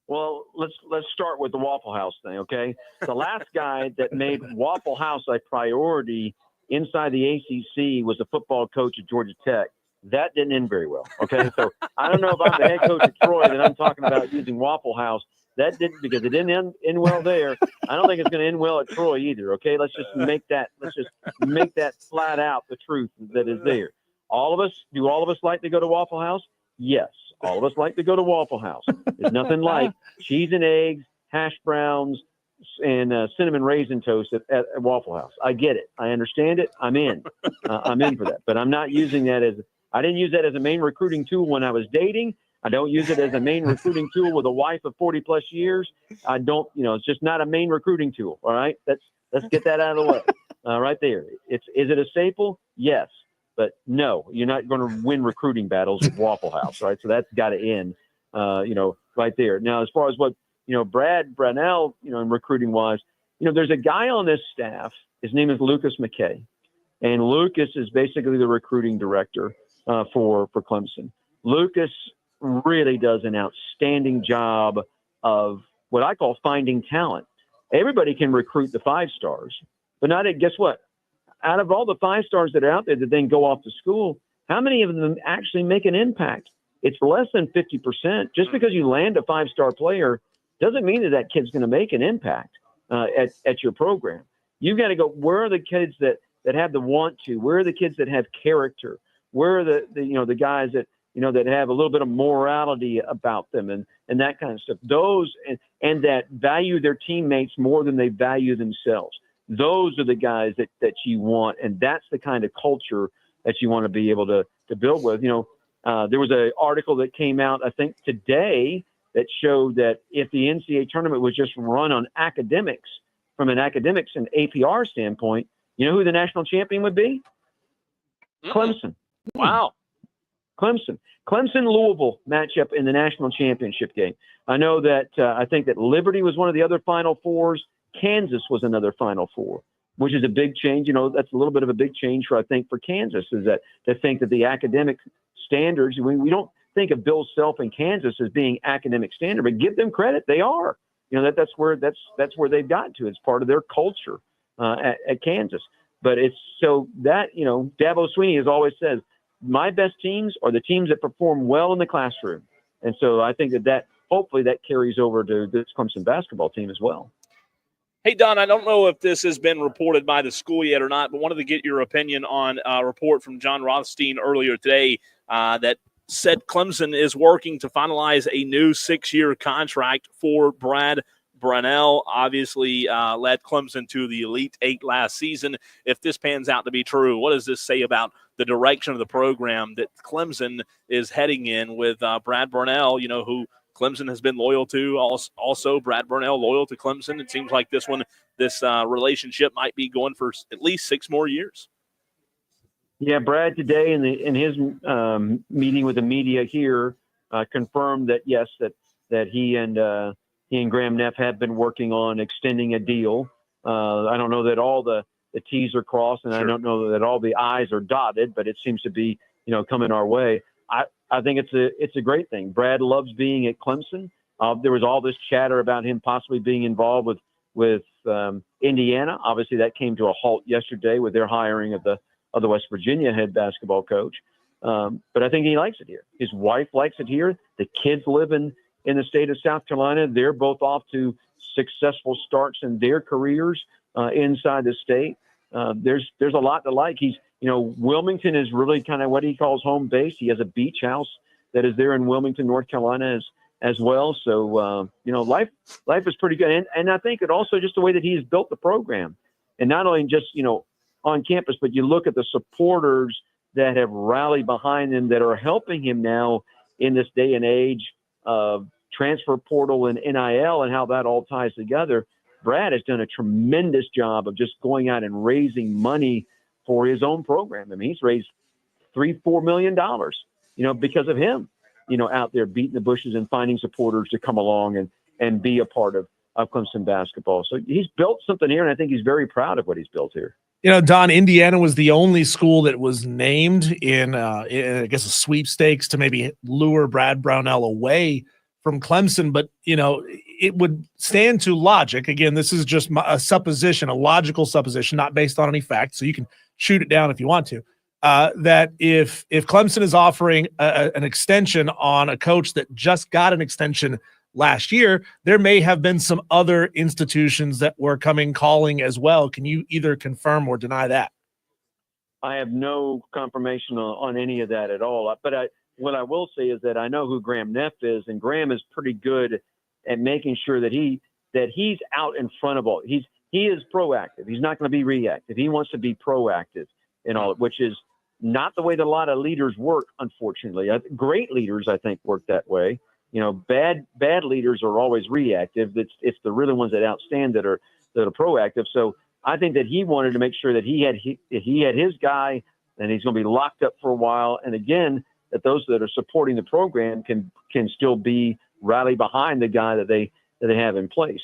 Well, let's start with the Waffle House thing, okay? The last guy that made Waffle House a priority inside the ACC was a football coach at Georgia Tech. That didn't end very well, okay? So I don't know if I'm the head coach at Troy that I'm talking about using Waffle House. That didn't, because it didn't end well there. I don't think it's going to end well at Troy either, okay? Let's just make that flat out the truth that is there. Do all of us like to go to Waffle House? Yes. All of us like to go to Waffle House. There's nothing like cheese and eggs, hash browns, and cinnamon raisin toast at Waffle House. I get it. I understand it. I'm in. I'm in for that. But I'm not using that I didn't use that as a main recruiting tool when I was dating. I don't use it as a main recruiting tool with a wife of 40 plus years. I don't, it's just not a main recruiting tool. All right. Let's get that out of the way. Right there. Is it a staple? Yes. But no, you're not going to win recruiting battles with Waffle House, right? So that's got to end, right there. Now, as far as what, Brad Brownell, in recruiting wise, there's a guy on this staff. His name is Lucas McKay. And Lucas is basically the recruiting director for Clemson. Lucas really does an outstanding job of what I call finding talent. Everybody can recruit the 5 stars, but guess what? Out of all the 5 stars that are out there that then go off to school, how many of them actually make an impact? It's less than 50%. Just because you land a 5-star player doesn't mean that kid's going to make an impact at your program. You've got to go, where are the kids that have the want to? Where are the kids that have character? Where are the guys that, that have a little bit of morality about them and that kind of stuff? Those and that value their teammates more than they value themselves. Those are the guys that you want, and that's the kind of culture that you want to be able to build with. There was an article that came out, I think, today that showed that if the NCAA tournament was just run on academics, from an academics and APR standpoint, you know who the national champion would be? Clemson. Wow. Clemson-Louisville matchup in the national championship game. I know that I think that Liberty was one of the other Final Fours. Kansas was another Final Four, which is a big change. That's a little bit of a big change for Kansas, is that to think that the academic standards, we don't think of Bill Self in Kansas as being academic standard, but give them credit. They are. That's where they've gotten to. It's part of their culture at Kansas. But it's so that, Dabo Swinney has always said, my best teams are the teams that perform well in the classroom. And so I think that hopefully that carries over to this Clemson basketball team as well. Hey, Don, I don't know if this has been reported by the school yet or not, but wanted to get your opinion on a report from John Rothstein earlier today that said Clemson is working to finalize a new 6-year contract for Brad Brownell. Obviously led Clemson to the Elite Eight last season. If this pans out to be true, what does this say about the direction of the program that Clemson is heading in with Brad Brownell, who Clemson has been loyal to, also Brad Brownell loyal to Clemson. It seems like this relationship might be going for at least 6 more years. Yeah, Brad today in his meeting with the media here confirmed that yes, that he and Graham Neff have been working on extending a deal. I don't know that all the T's are crossed, and sure. I don't know that all the I's are dotted, but it seems to be coming our way. I think it's a great thing. Brad loves being at Clemson. There was all this chatter about him possibly being involved with Indiana. Obviously, that came to a halt yesterday with their hiring of the West Virginia head basketball coach. But I think he likes it here. His wife likes it here. The kids live in the state of South Carolina. They're both off to successful starts in their careers inside the state. There's a lot to like. Wilmington is really kind of what he calls home base. He has a beach house that is there in Wilmington, North Carolina as well. So, life is pretty good. And I think it also just the way that he's built the program, and not only just, on campus, but you look at the supporters that have rallied behind him that are helping him now in this day and age of transfer portal and NIL and how that all ties together. Brad has done a tremendous job of just going out and raising money for his own program. I mean, he's raised $3-4 million, because of him, out there beating the bushes and finding supporters to come along and be a part of Clemson basketball. So he's built something here, and I think he's very proud of what he's built here. Don, Indiana was the only school that was named in I guess, a sweepstakes to maybe lure Brad Brownell away from Clemson. But, it would stand to logic. Again, this is just a supposition, a logical supposition, not based on any facts. So you can shoot it down if you want to, that if Clemson is offering an extension on a coach that just got an extension last year, there may have been some other institutions that were calling as well. Can you either confirm or deny that? I have no confirmation on any of that at all. But what I will say is that I know who Graham Neff is, and Graham is pretty good at making sure that he's out in front of all. He is proactive. He's not going to be reactive. He wants to be proactive in all, which is not the way that a lot of leaders work, unfortunately. Great leaders, I think, work that way. Bad leaders are always reactive. It's the really ones that outstand that are proactive. So I think that he wanted to make sure that he had his guy, and he's going to be locked up for a while. And again, that those that are supporting the program can still be rally behind the guy that they have in place.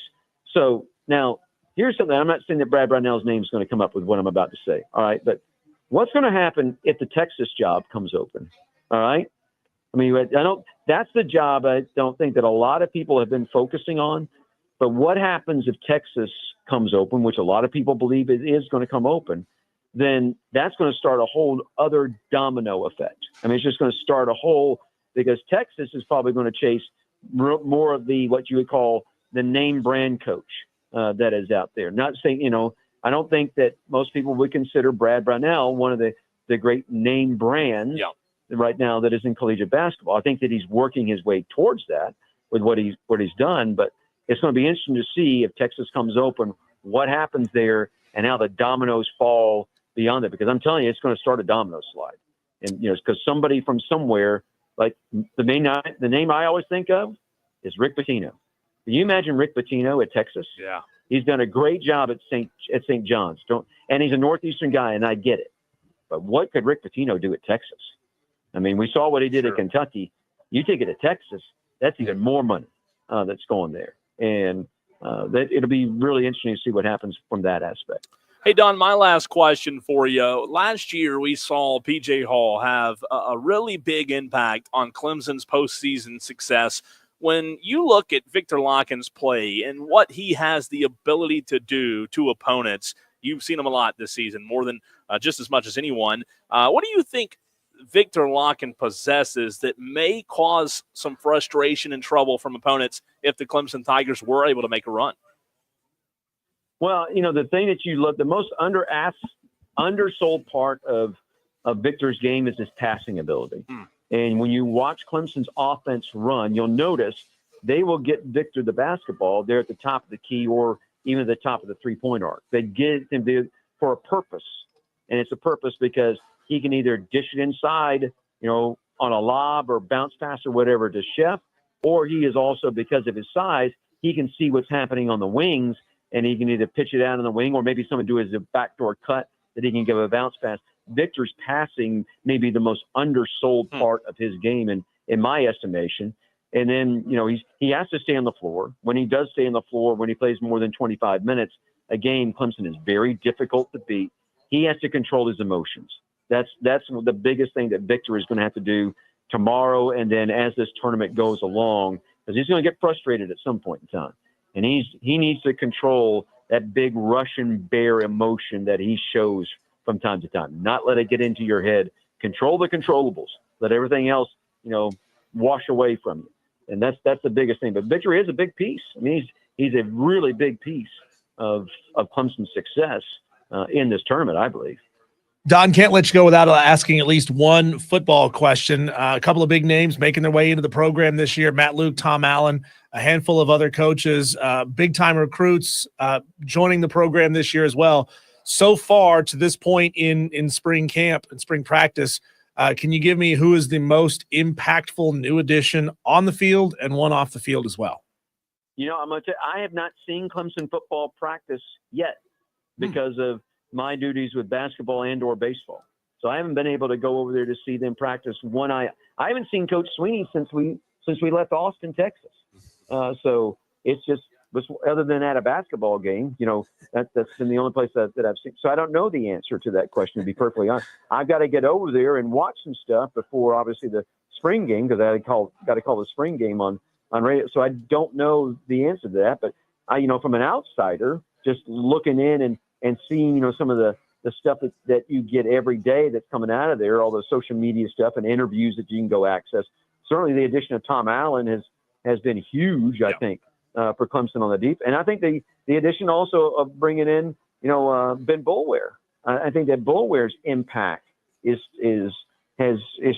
So now here's something. I'm not saying that Brad Brownell's name is going to come up with what I'm about to say. All right, but what's going to happen if the Texas job comes open? All right. I mean, that's the job I don't think that a lot of people have been focusing on. But what happens if Texas comes open, which a lot of people believe it is going to come open, then that's going to start a whole other domino effect. I mean, it's just going to start a whole, because Texas is probably going to chase more of what you would call the name brand coach that is out there. Not saying, I don't think that most people would consider Brad Brownell one of the great name brands. Yeah. Right now that is in collegiate basketball. I think that he's working his way towards that with what he's done, but it's going to be interesting to see if Texas comes open, what happens there and how the dominoes fall beyond it, because I'm telling you, it's going to start a domino slide. And, because somebody from somewhere, like the name I always think of is Rick Pitino. Can you imagine Rick Pitino at Texas? Yeah. He's done a great job at St. John's. And he's a Northeastern guy, and I get it. But what could Rick Pitino do at Texas? I mean, we saw what he did at Kentucky. You take it to Texas, that's even more money that's going there. And it'll be really interesting to see what happens from that aspect. Hey, Don, my last question for you. Last year, we saw P.J. Hall have a really big impact on Clemson's postseason success. When you look at Victor Locken's play and what he has the ability to do to opponents, you've seen him a lot this season, more than just as much as anyone. What do you think Victor Locken possesses that may cause some frustration and trouble from opponents if the Clemson Tigers were able to make a run? Well, the thing that you look, the most undersold part of Victor's game is his passing ability. And when you watch Clemson's offense run, you'll notice they will get Victor the basketball there at the top of the key or even at the top of the three-point arc. They get him there for a purpose. And it's a purpose because he can either dish it inside, on a lob or bounce pass or whatever to Chef, or he is also, because of his size, he can see what's happening on the wings, and he can either pitch it out on the wing or maybe someone do his backdoor cut that he can give a bounce pass. Victor's passing may be the most undersold part of his game in my estimation. And then, he has to stay on the floor. When he does stay on the floor, when he plays more than 25 minutes a game, Clemson is very difficult to beat. He has to control his emotions. That's the biggest thing that Victor is going to have to do tomorrow. And then as this tournament goes along, because he's going to get frustrated at some point in time. And he needs to control that big Russian bear emotion that he shows from time to time. Not let it get into your head. Control the controllables. Let everything else, wash away from you. And that's the biggest thing. But Victor is a big piece. I mean, he's a really big piece of Clemson's success in this tournament, I believe. Don, can't let you go without asking at least one football question. A couple of big names making their way into the program this year: Matt Luke, Tom Allen, a handful of other coaches, big-time recruits joining the program this year as well. So far to this point in spring camp and spring practice, can you give me who is the most impactful new addition on the field and one off the field as well? I'm going to tell you, I have not seen Clemson football practice yet because of my duties with basketball and or baseball. So I haven't been able to go over there to see them practice. I haven't seen Coach Sweeney since we left Austin, Texas. So it's just, other than at a basketball game, that's been the only place that I've seen. So I don't know the answer to that question, to be perfectly honest. I've got to get over there and watch some stuff before, obviously, the spring game, because I got to call the spring game on radio. So I don't know the answer to that. But from an outsider, just looking in and seeing, some of the stuff that you get every day that's coming out of there, all the social media stuff and interviews that you can go access. Certainly the addition of Tom Allen has been huge, I think, for Clemson on the deep. And I think the addition also of bringing in, Ben Boulware. I think that Boulware's impact is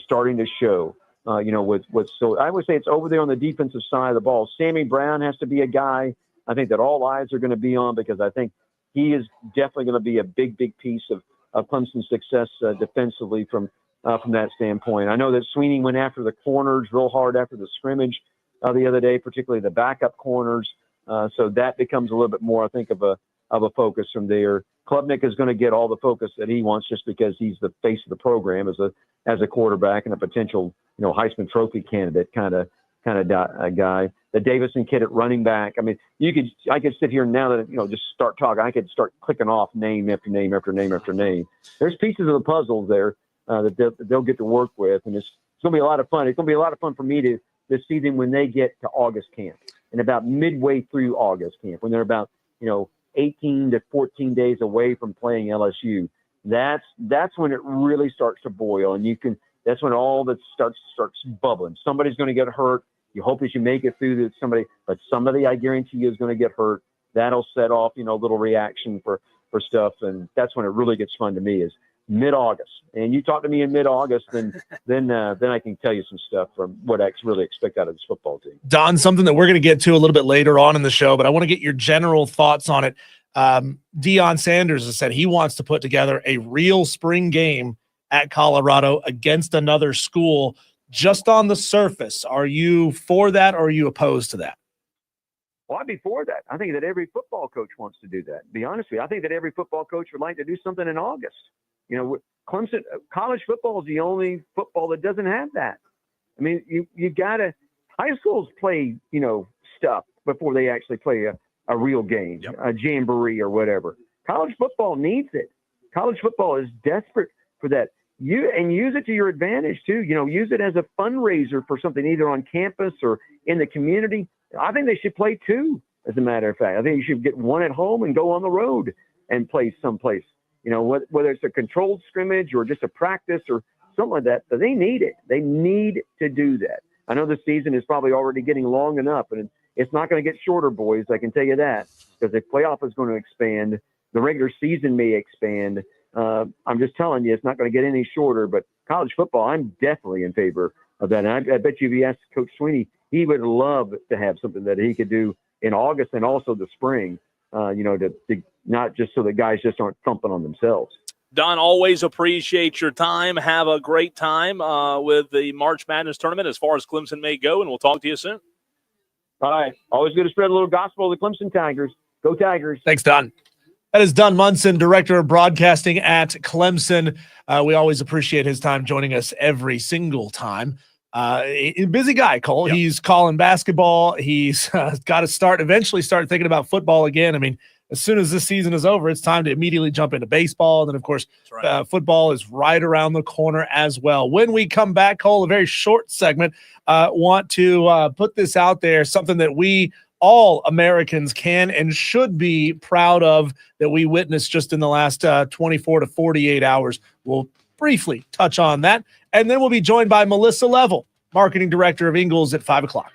starting to show, so I would say it's over there on the defensive side of the ball. Sammy Brown has to be a guy I think that all eyes are going to be on, because I think he is definitely going to be a big, big piece of Clemson's success defensively from that standpoint. I know that Sweeney went after the corners real hard after the scrimmage the other day, particularly the backup corners. So that becomes a little bit more, I think, of a focus from there. Klubnik is going to get all the focus that he wants just because he's the face of the program as a quarterback and a potential, Heisman Trophy candidate kind of guy. The Davison kid at running back. I mean, I could sit here now that, just start talking. I could start clicking off name after name after name after name. There's pieces of the puzzle there that they'll get to work with, and it's going to be a lot of fun. It's going to be a lot of fun for me to see them when they get to August camp, and about midway through August camp, when they're about 18 to 14 days away from playing LSU. That's when it really starts to boil, and that's when all that starts bubbling. Somebody's going to get hurt. You hope that you make it through but somebody, I guarantee you, is going to get hurt. That'll set off, a little reaction for stuff. And that's when it really gets fun to me, is mid-August. And you talk to me in mid-August, then I can tell you some stuff from what I really expect out of this football team. Don, something that we're going to get to a little bit later on in the show, but I want to get your general thoughts on it. Deion Sanders has said he wants to put together a real spring game at Colorado against another school. Just on the surface, are you for that or are you opposed to that? Well, I'd be for that. I think that every football coach wants to do that. To be honest with you, I think that every football coach would like to do something in August. Clemson college football is the only football that doesn't have that. I mean, you gotta, high schools play, stuff before they actually play a real game, a jamboree or whatever. college football needs it. College football is desperate for that. Use it to your advantage too. Use it as a fundraiser for something either on campus or in the community. I think they should play two, as a matter of fact. I think you should get one at home and go on the road and play someplace. Whether it's a controlled scrimmage or just a practice or something like that. But they need it. They need to do that. I know the season is probably already getting long enough, and it's not going to get shorter, boys. I can tell you that, because the playoff is going to expand. The regular season may expand. I'm just telling you, it's not going to get any shorter. But college football, I'm definitely in favor of that. And I bet you if you ask Coach Sweeney, he would love to have something that he could do in August and also the spring, to not just so that guys just aren't thumping on themselves. Don, always appreciate your time. Have a great time with the March Madness tournament as far as Clemson may go, and we'll talk to you soon. All right. Always good to spread a little gospel of the Clemson Tigers. Go Tigers. Thanks, Don. That is Don Munson, Director of Broadcasting at Clemson. We always appreciate his time joining us every single time. A busy guy, Cole. Yep. He's calling basketball. He's got to eventually start thinking about football again. I mean, as soon as this season is over, it's time to immediately jump into baseball. And then, of course, football is right around the corner as well. When we come back, Cole, a very short segment, want to put this out there, something that all Americans can and should be proud of that we witnessed just in the last 24 to 48 hours. We'll briefly touch on that. And then we'll be joined by Melissa Level, Marketing Director of Ingles, at 5 o'clock.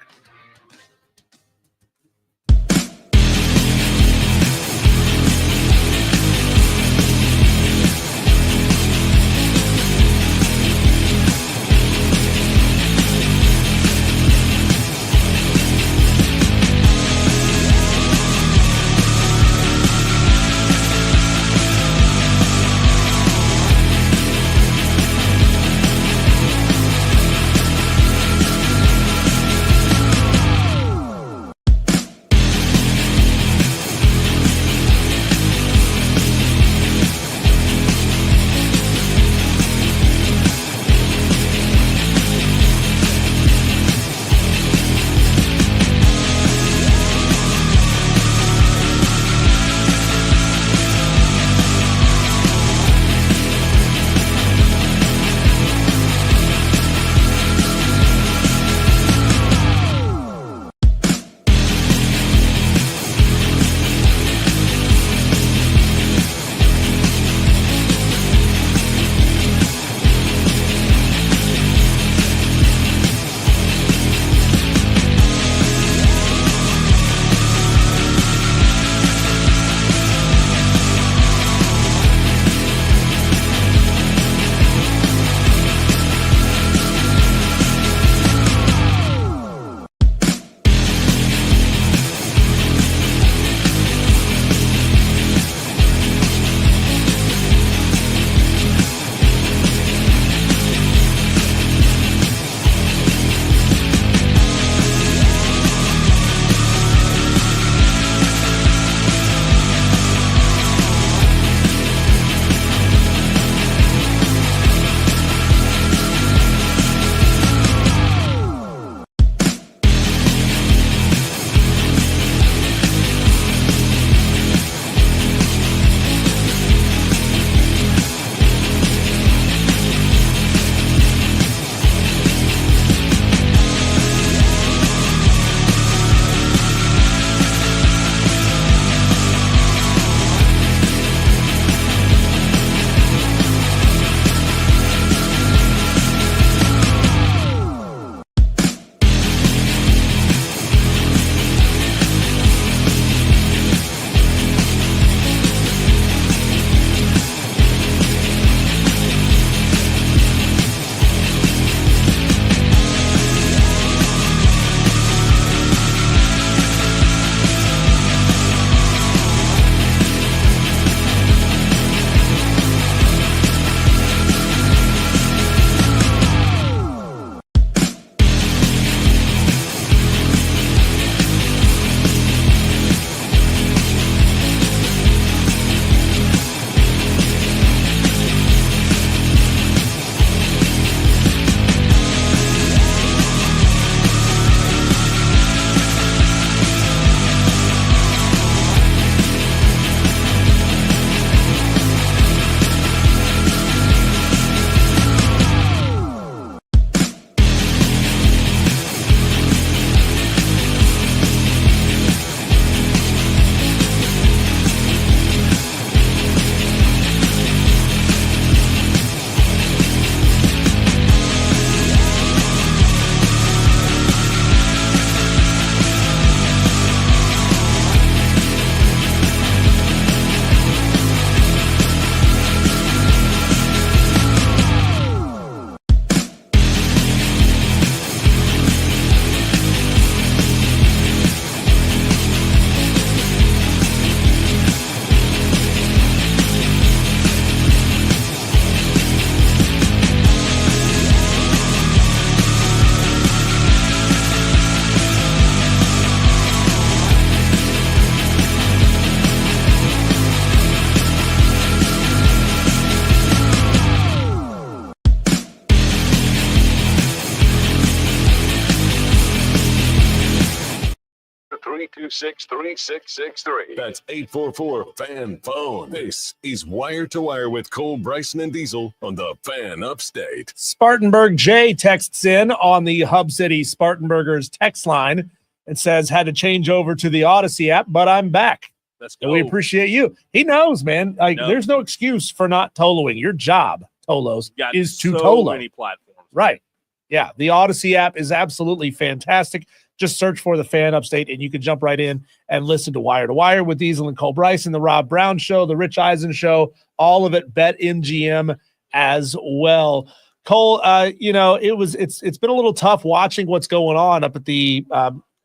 844-826-3663. That's 844-FAN-PHONE. This is Wire to Wire with Cole, Bryson, and Diesel on the Fan Upstate. Spartanburg J texts in on the Hub City Spartanburgers text line and says, had to change over to the Odyssey app, but I'm back. Let's And go. we appreciate you. He knows, man. Like, there's no excuse for not toloing. Your job, Tolos, Got is to so tolo. many platforms. Right. Yeah. The Odyssey app is absolutely fantastic. Just search for the Fan Upstate, and you can jump right in and listen to Wire with Diesel and Cole Bryson, the Rob Brown Show, the Rich Eisen Show, all of it. BetMGM as well. Cole, it's been a little tough watching what's going on up at the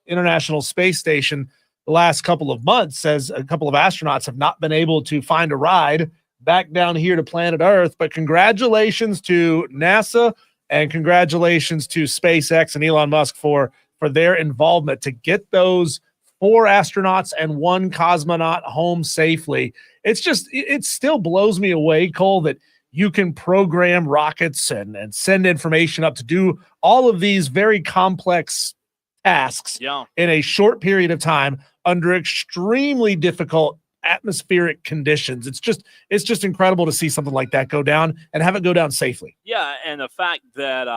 International Space Station the last couple of months, as a couple of astronauts have not been able to find a ride back down here to planet Earth. But congratulations to NASA and congratulations to SpaceX and Elon Musk for their involvement to get those 4 astronauts and 1 cosmonaut home safely. It still blows me away, Cole, that you can program rockets and send information up to do all of these very complex tasks in a short period of time under extremely difficult atmospheric conditions. It's just incredible to see something like that go down and have it go down safely. Yeah, and the fact that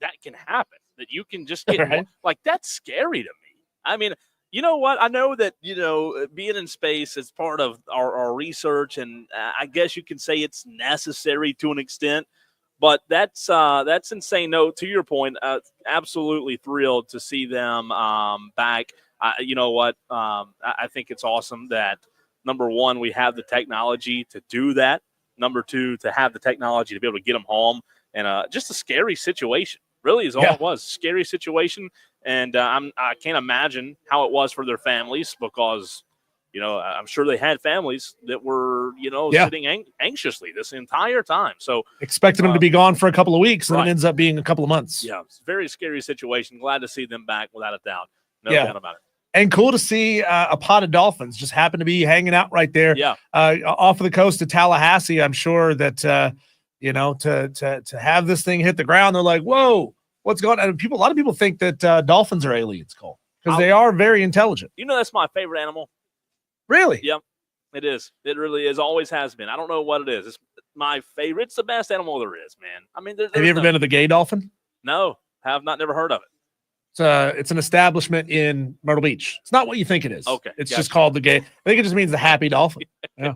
that can happen, that you can just get Right. like, that's scary to me. I mean, you know what? I know that, being in space is part of our research, and I guess you can say it's necessary to an extent. But that's insane. No, to your point, absolutely thrilled to see them back. You know what? I think it's awesome that, number one, we have the technology to do that. Number two, to have the technology to be able to get them home. And just a scary situation, really, is all it was. Scary situation. And I can't imagine how it was for their families, because I'm sure they had families that were, sitting anxiously this entire time. So Expecting them to be gone for a couple of weeks, and right. it ends up being a couple of months. Yeah, it's a very scary situation. Glad to see them back, without a doubt. No Yeah. doubt about it. And cool to see a pod of dolphins just happen to be hanging out right there off of the coast of Tallahassee. I'm sure that, to have this thing hit the ground, they're like, whoa, what's going on? And a lot of people think that dolphins are aliens, Cole, because they are very intelligent. That's my favorite animal. Really? Yep, it is. It really is. Always has been. I don't know what it is. It's my favorite. It's the best animal there is, man. I mean, Have you ever been to the gay dolphin? No, have not. Never heard of it. It's an establishment in Myrtle Beach. It's not what you think it is. Okay, It's gotcha. just called the gay. I think it just means the happy dolphin. Yeah.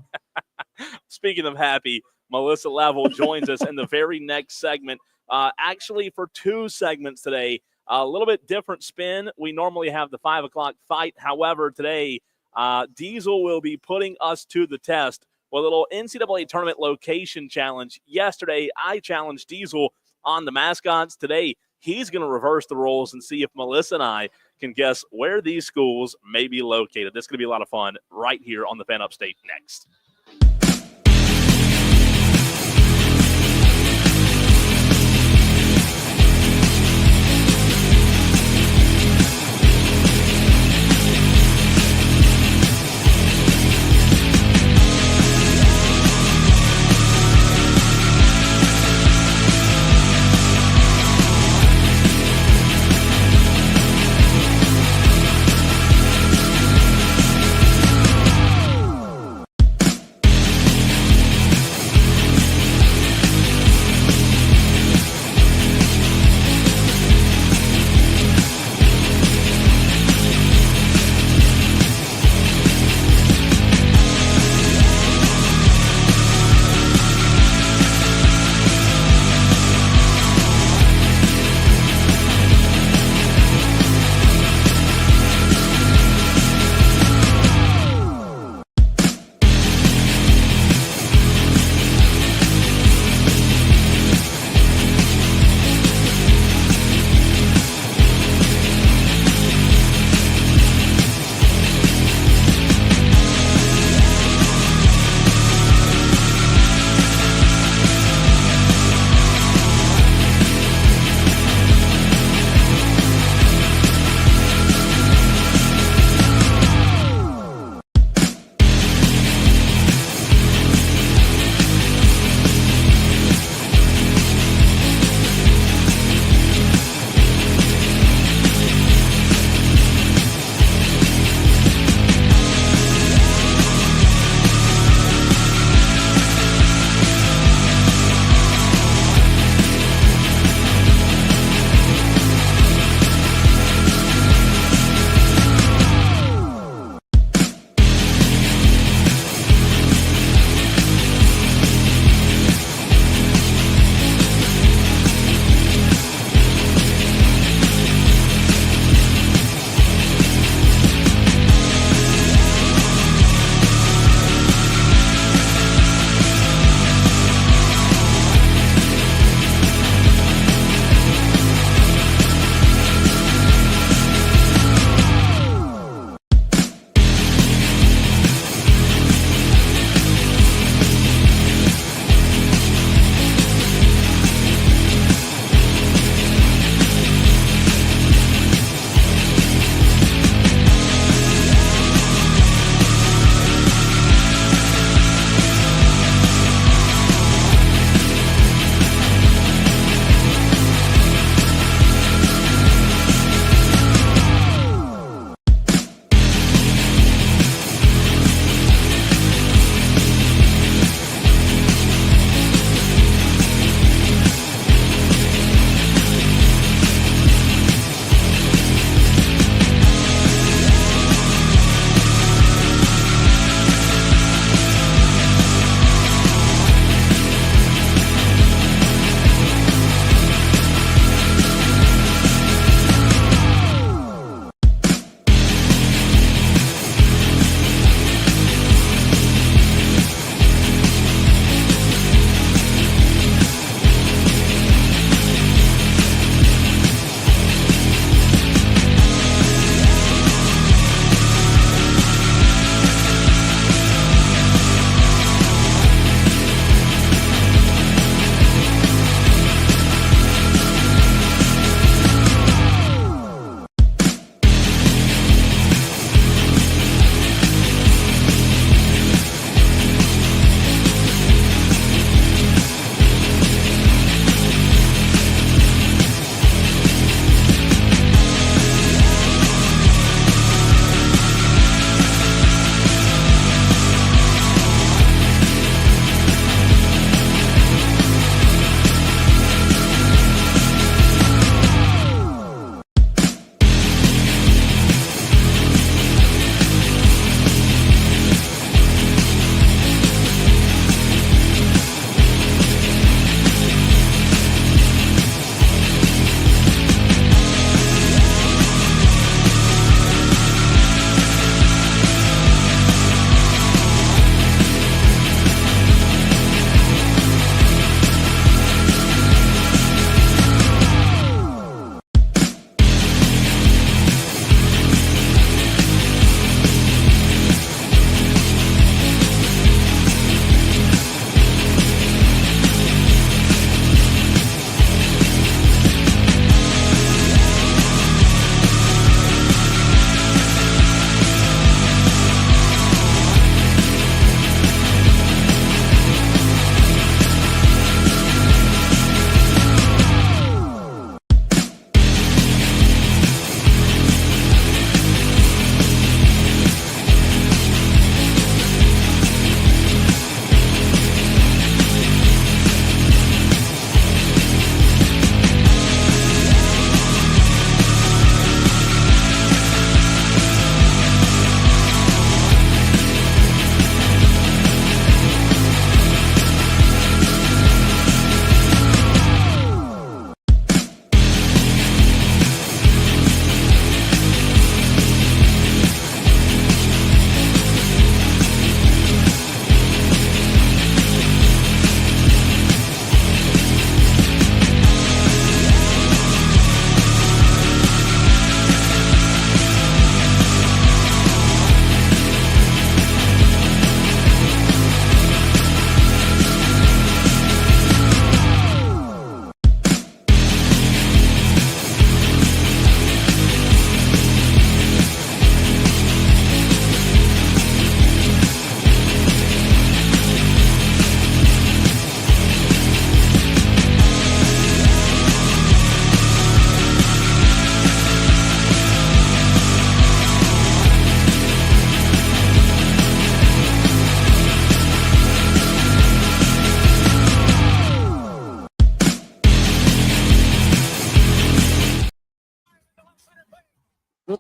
Speaking of happy, Melissa Level joins us in the very next segment. Actually, for 2 segments today, a little bit different spin. We normally have the 5 o'clock fight. However, today, Diesel will be putting us to the test with a little NCAA tournament location challenge. Yesterday, I challenged Diesel on the mascots. Today, he's going to reverse the roles and see if Melissa and I can guess where these schools may be located. This is going to be a lot of fun right here on the Fan Upstate next.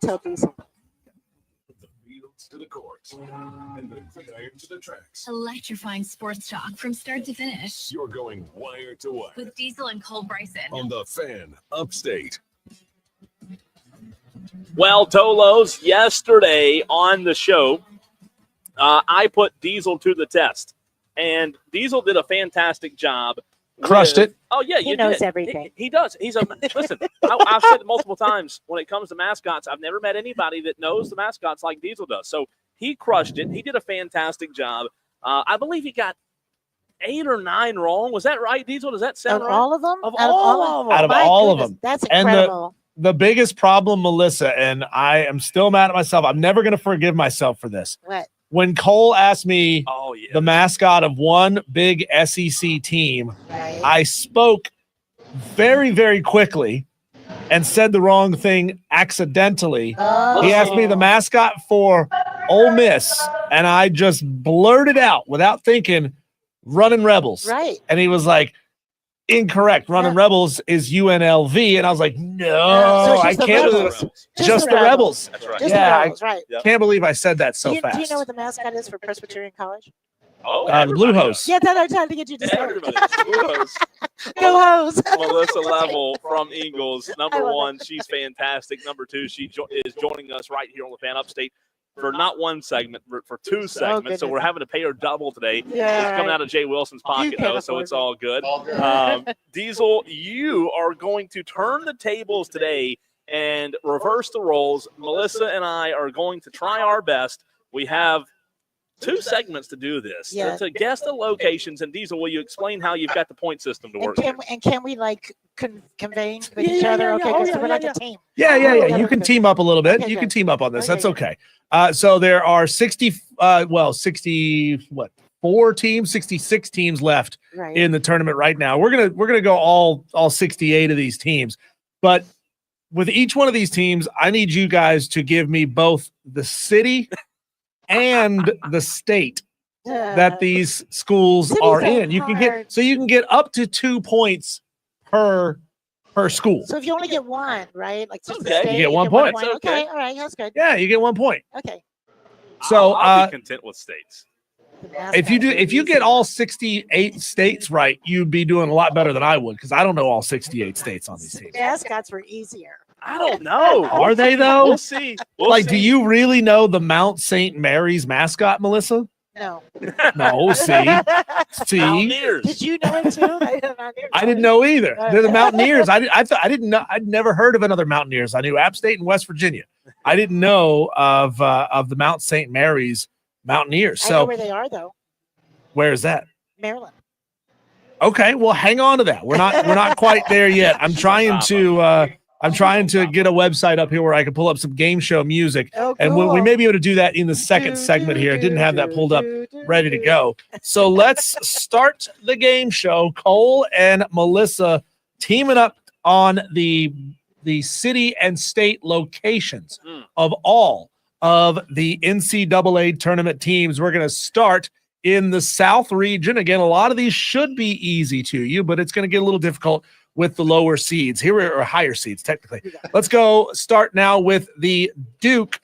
tell Diesel. The fields to the courts and the gridiron to the tracks. Electrifying sports talk from start to finish. You're going wire to wire With Diesel and Cole Bryson. on the Fan Upstate. Well, Tolos, yesterday on the show, I put Diesel to the test, and Diesel did a fantastic job. Crushed it. Oh yeah, He you knows did. everything. He does. He's a listen. I've said it multiple times. When it comes to mascots, I've never met anybody that knows the mascots like Diesel does. So he crushed it. He did a fantastic job. I believe he got 8 or 9 wrong. Was that right, Diesel? Does that sound Of right? all of them? Of all of them. Out of My all of goodness, them. That's And incredible. the biggest problem, Melissa, and I am still mad at myself. I'm never going to forgive myself for this. What? When Cole asked me Oh yeah. the mascot of one big SEC team, Right. I spoke very, very quickly and said the wrong thing accidentally. Oh. He asked me the mascot for Ole Miss, and I just blurted out without thinking, Running Rebels. Right. And he was like, incorrect. Running Rebels is UNLV. And I was like, no, So it's I just the can't believe Rebels. it. Just the Rebels. That's right. Just Yeah, the Rebels, right. Can't believe I said that so do you fast. know what the mascot is for Presbyterian College? Oh, The Blue Hose. Yeah, that I'm trying to get you to say. Everybody. Blue Hose. Go Hose. Melissa Level from Eagles. I Number love 1, she's fantastic. Number 2, she is joining us right here on the Fan Upstate for not one segment, but for 2 segments. So goodness. we're having to pay her double today. Yeah, It's coming right. out of Jay Wilson's pocket, can't though, so afford it's it. all good. All good. Diesel, you are going to turn the tables today and reverse the roles. Melissa and I are going to try our best. We have 2 segments to do this, Yeah. to guess the locations. And Diesel, will you explain how you've got the point system to work? And can we like convene with each other? Okay, because we're like a team. Yeah. Yeah, You can good. team up a little bit. Okay, You can good. team up on this. Okay, That's good. okay. So there are 4 teams, 66 teams left Right. in the tournament right now. We're gonna go all 68 of these teams, but with each one of these teams, I need you guys to give me both the city and the state that these schools Cities are are in. You can hard. get up to 2 points per school. So if you only get one, right? Like just the Okay. state, You get 1 point. That's okay. Okay, all right, that's good. Yeah, you get 1 point. Okay. So I'll be content with states. if you get all 68 states right, you'd be doing a lot better than I would, because I don't know all 68 states on these teams. mascots were easier. I don't know. Are they though? We'll see. Like, do you really know the Mount St. Mary's mascot, Melissa? No. No, see. Mountaineers. Did you know it too? I didn't know either. They're the Mountaineers. I didn't know. I'd never heard of another Mountaineers. I knew App State and West Virginia. I didn't know of the Mount St. Mary's Mountaineers. I know So where they are though. where is that? Maryland. Okay, well, hang on to that. We're not quite there yet. I'm trying to get a website up here where I can pull up some game show music, Oh, and we cool. may be able to do that in the second segment here. I didn't have that pulled up ready to go. So let's start the game show. Cole and Melissa teaming up on the city and state locations of all of the NCAA tournament teams. We're going to start in the South region. Again, a lot of these should be easy to you, but it's going to get a little difficult with the lower seeds. Here are higher seeds, technically. Let's go start now with the Duke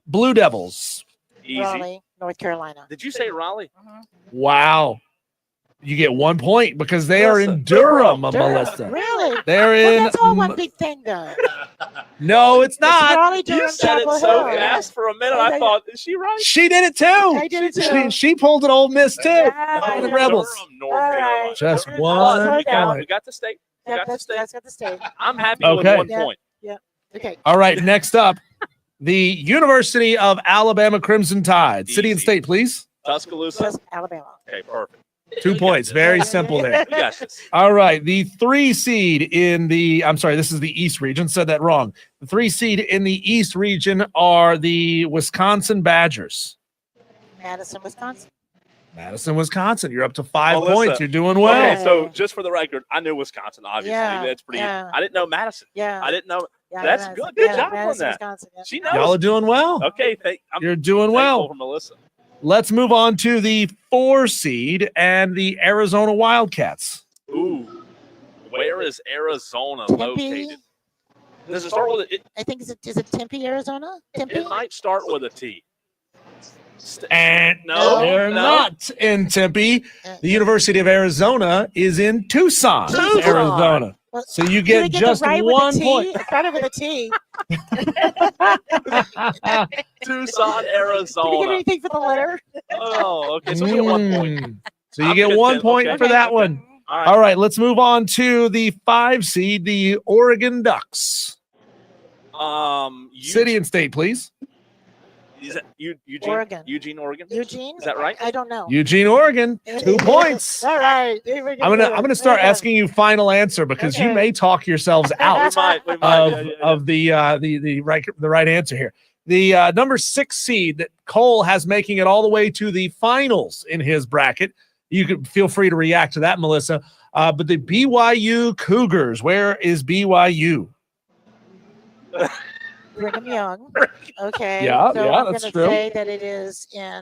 Blue Devils. Easy. Raleigh, North Carolina. Did you say Raleigh? Wow. You get 1 point because they are in Durham, Melissa. Really? They're Well, in. that's all one big thing though. No, it's not. Raleigh, You Durham, said it Chapel so Hill. fast for a minute. I thought, is she right? She did it too. I did it too. She pulled an Old Miss too. Yeah, The yeah. Rebels. Durham, North All Carolina. right. Just Okay. one We point. got the state. We got the state. That's got the state. I'm happy Okay. with 1 Yeah. point. Yeah. Okay. All right, next up, the University of Alabama Crimson Tide. City and Easy. state, please. Tuscaloosa. That's Alabama. Okay, perfect. 2 points. Very simple there. We got this. All right, the 3 seed in the, I'm sorry, this is the East region, said that wrong. The 3 seed in the East region are the Wisconsin Badgers. Madison, Wisconsin. Madison, Wisconsin. You're up to 5 Melissa. points. You're doing well. Okay, so just for the record, I knew Wisconsin, obviously. Yeah, That's pretty. yeah. I didn't know Madison. Yeah. I didn't know. Yeah, That's Madison. good. Good Yeah, job on Madison, that. Wisconsin, yeah. She knows. Y'all are doing well. Okay, I'm You're doing thankful well. for Melissa. Let's move on to the 4 seed and the Arizona Wildcats. Ooh, where is Arizona Tempe. located? Does it start with it? I think is it Tempe, Arizona? Tempe. It might start with a T. And No, they're not in Tempe. The University of Arizona is in Tucson, Arizona. Well, So you get just right 1 with a T. point. It started with a T. Tucson, Did you Arizona. get anything for the letter? Oh, okay. So we get 1 point. So you I'm get good 1 then. point Okay. for that one. All right. All right, let's move on to the 5 seed, the Oregon Ducks. City and state, please. Is that Eugene? Oregon. Eugene, Oregon. Eugene? Is that right? I don't know. Eugene, Oregon. 2 points. All right. I'm gonna start asking you final answer because you may talk yourselves out We might. of the right answer here. The number 6 seed that Cole has making it all the way to the finals in his bracket. You could feel free to react to that, Melissa. But the BYU Cougars, where is BYU? Brigham Young. Okay. Yeah, so yeah, I'm that's gonna true. say that it is in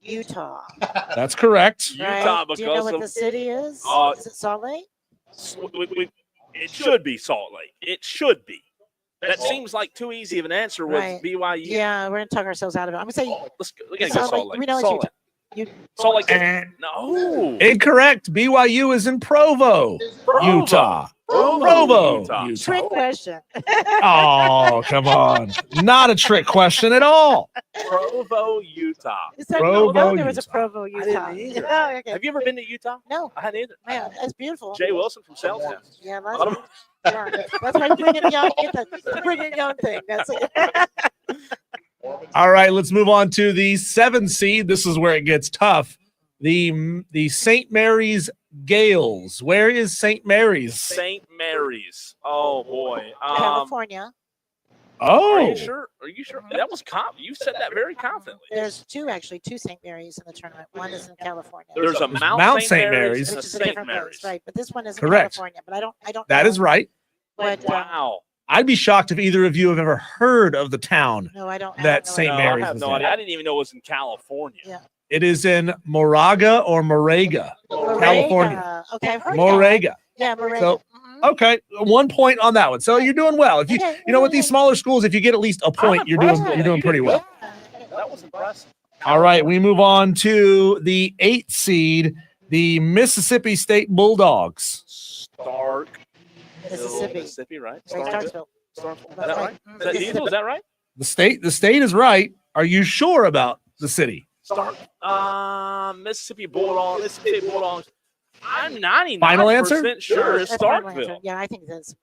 Utah. That's correct. Utah, Right? Do you know what because the city is? Is it Salt Lake? it should be Salt Lake. It should be. That seems like too easy of an answer with Right. BYU. Yeah, we're gonna talk ourselves out of it. I'm gonna say We gotta go Salt Lake. We know it's Salt Lake. Utah. Salt Lake. No. Incorrect. BYU is in Provo, Utah. Provo, Utah. Trick question. Oh, come on. Not a trick question at all. Provo, Utah. Is that Provo, no, there was a Utah. Provo, Utah. Oh, okay. Have you ever been to Utah? No. I hadn't either. Man, that's beautiful. Jay Wilson from Salesforce. Yeah, that's why Brigham Young get the Brigham Young thing. That's it. All right, let's move on to the 7 seed. This is where it gets tough. The St. Mary's Gales. Where is St. Mary's? St. Mary's. Oh boy. California. Oh. Are you sure? Are you sure? That was you said that very confidently. There's two St. Mary's in the tournament. One is in California. There's a Mount St. Mary's. and a Which is a St. different Mary's. place, right? But this one is in Correct. California. But I don't. That know is right. What, Wow. I'd be shocked if either of you have ever heard of the town No, I don't. that I St. No, Mary's I have is no in. idea. I didn't even know it was in California. Yeah. It is in Moraga or Moraga, California. Okay, I've heard that. Moraga. Yeah, Moraga. So, okay, 1 point on that one. So you're doing well. If you Okay, you know with these smaller schools, if you get at least a point, you're doing pretty well. That was impressive. All right, we move on to the 8 seed, the Mississippi State Bulldogs. Stark. Mississippi. Right? Right, Starksville. Is that right? Is that Diesel? Is that right? The state is right. Are you sure about the city? Stark. Mississippi Bulldogs. Mississippi Bulldogs. I'm 99% Final answer? sure it's That's my answer. Starkville. Yeah, I think that's.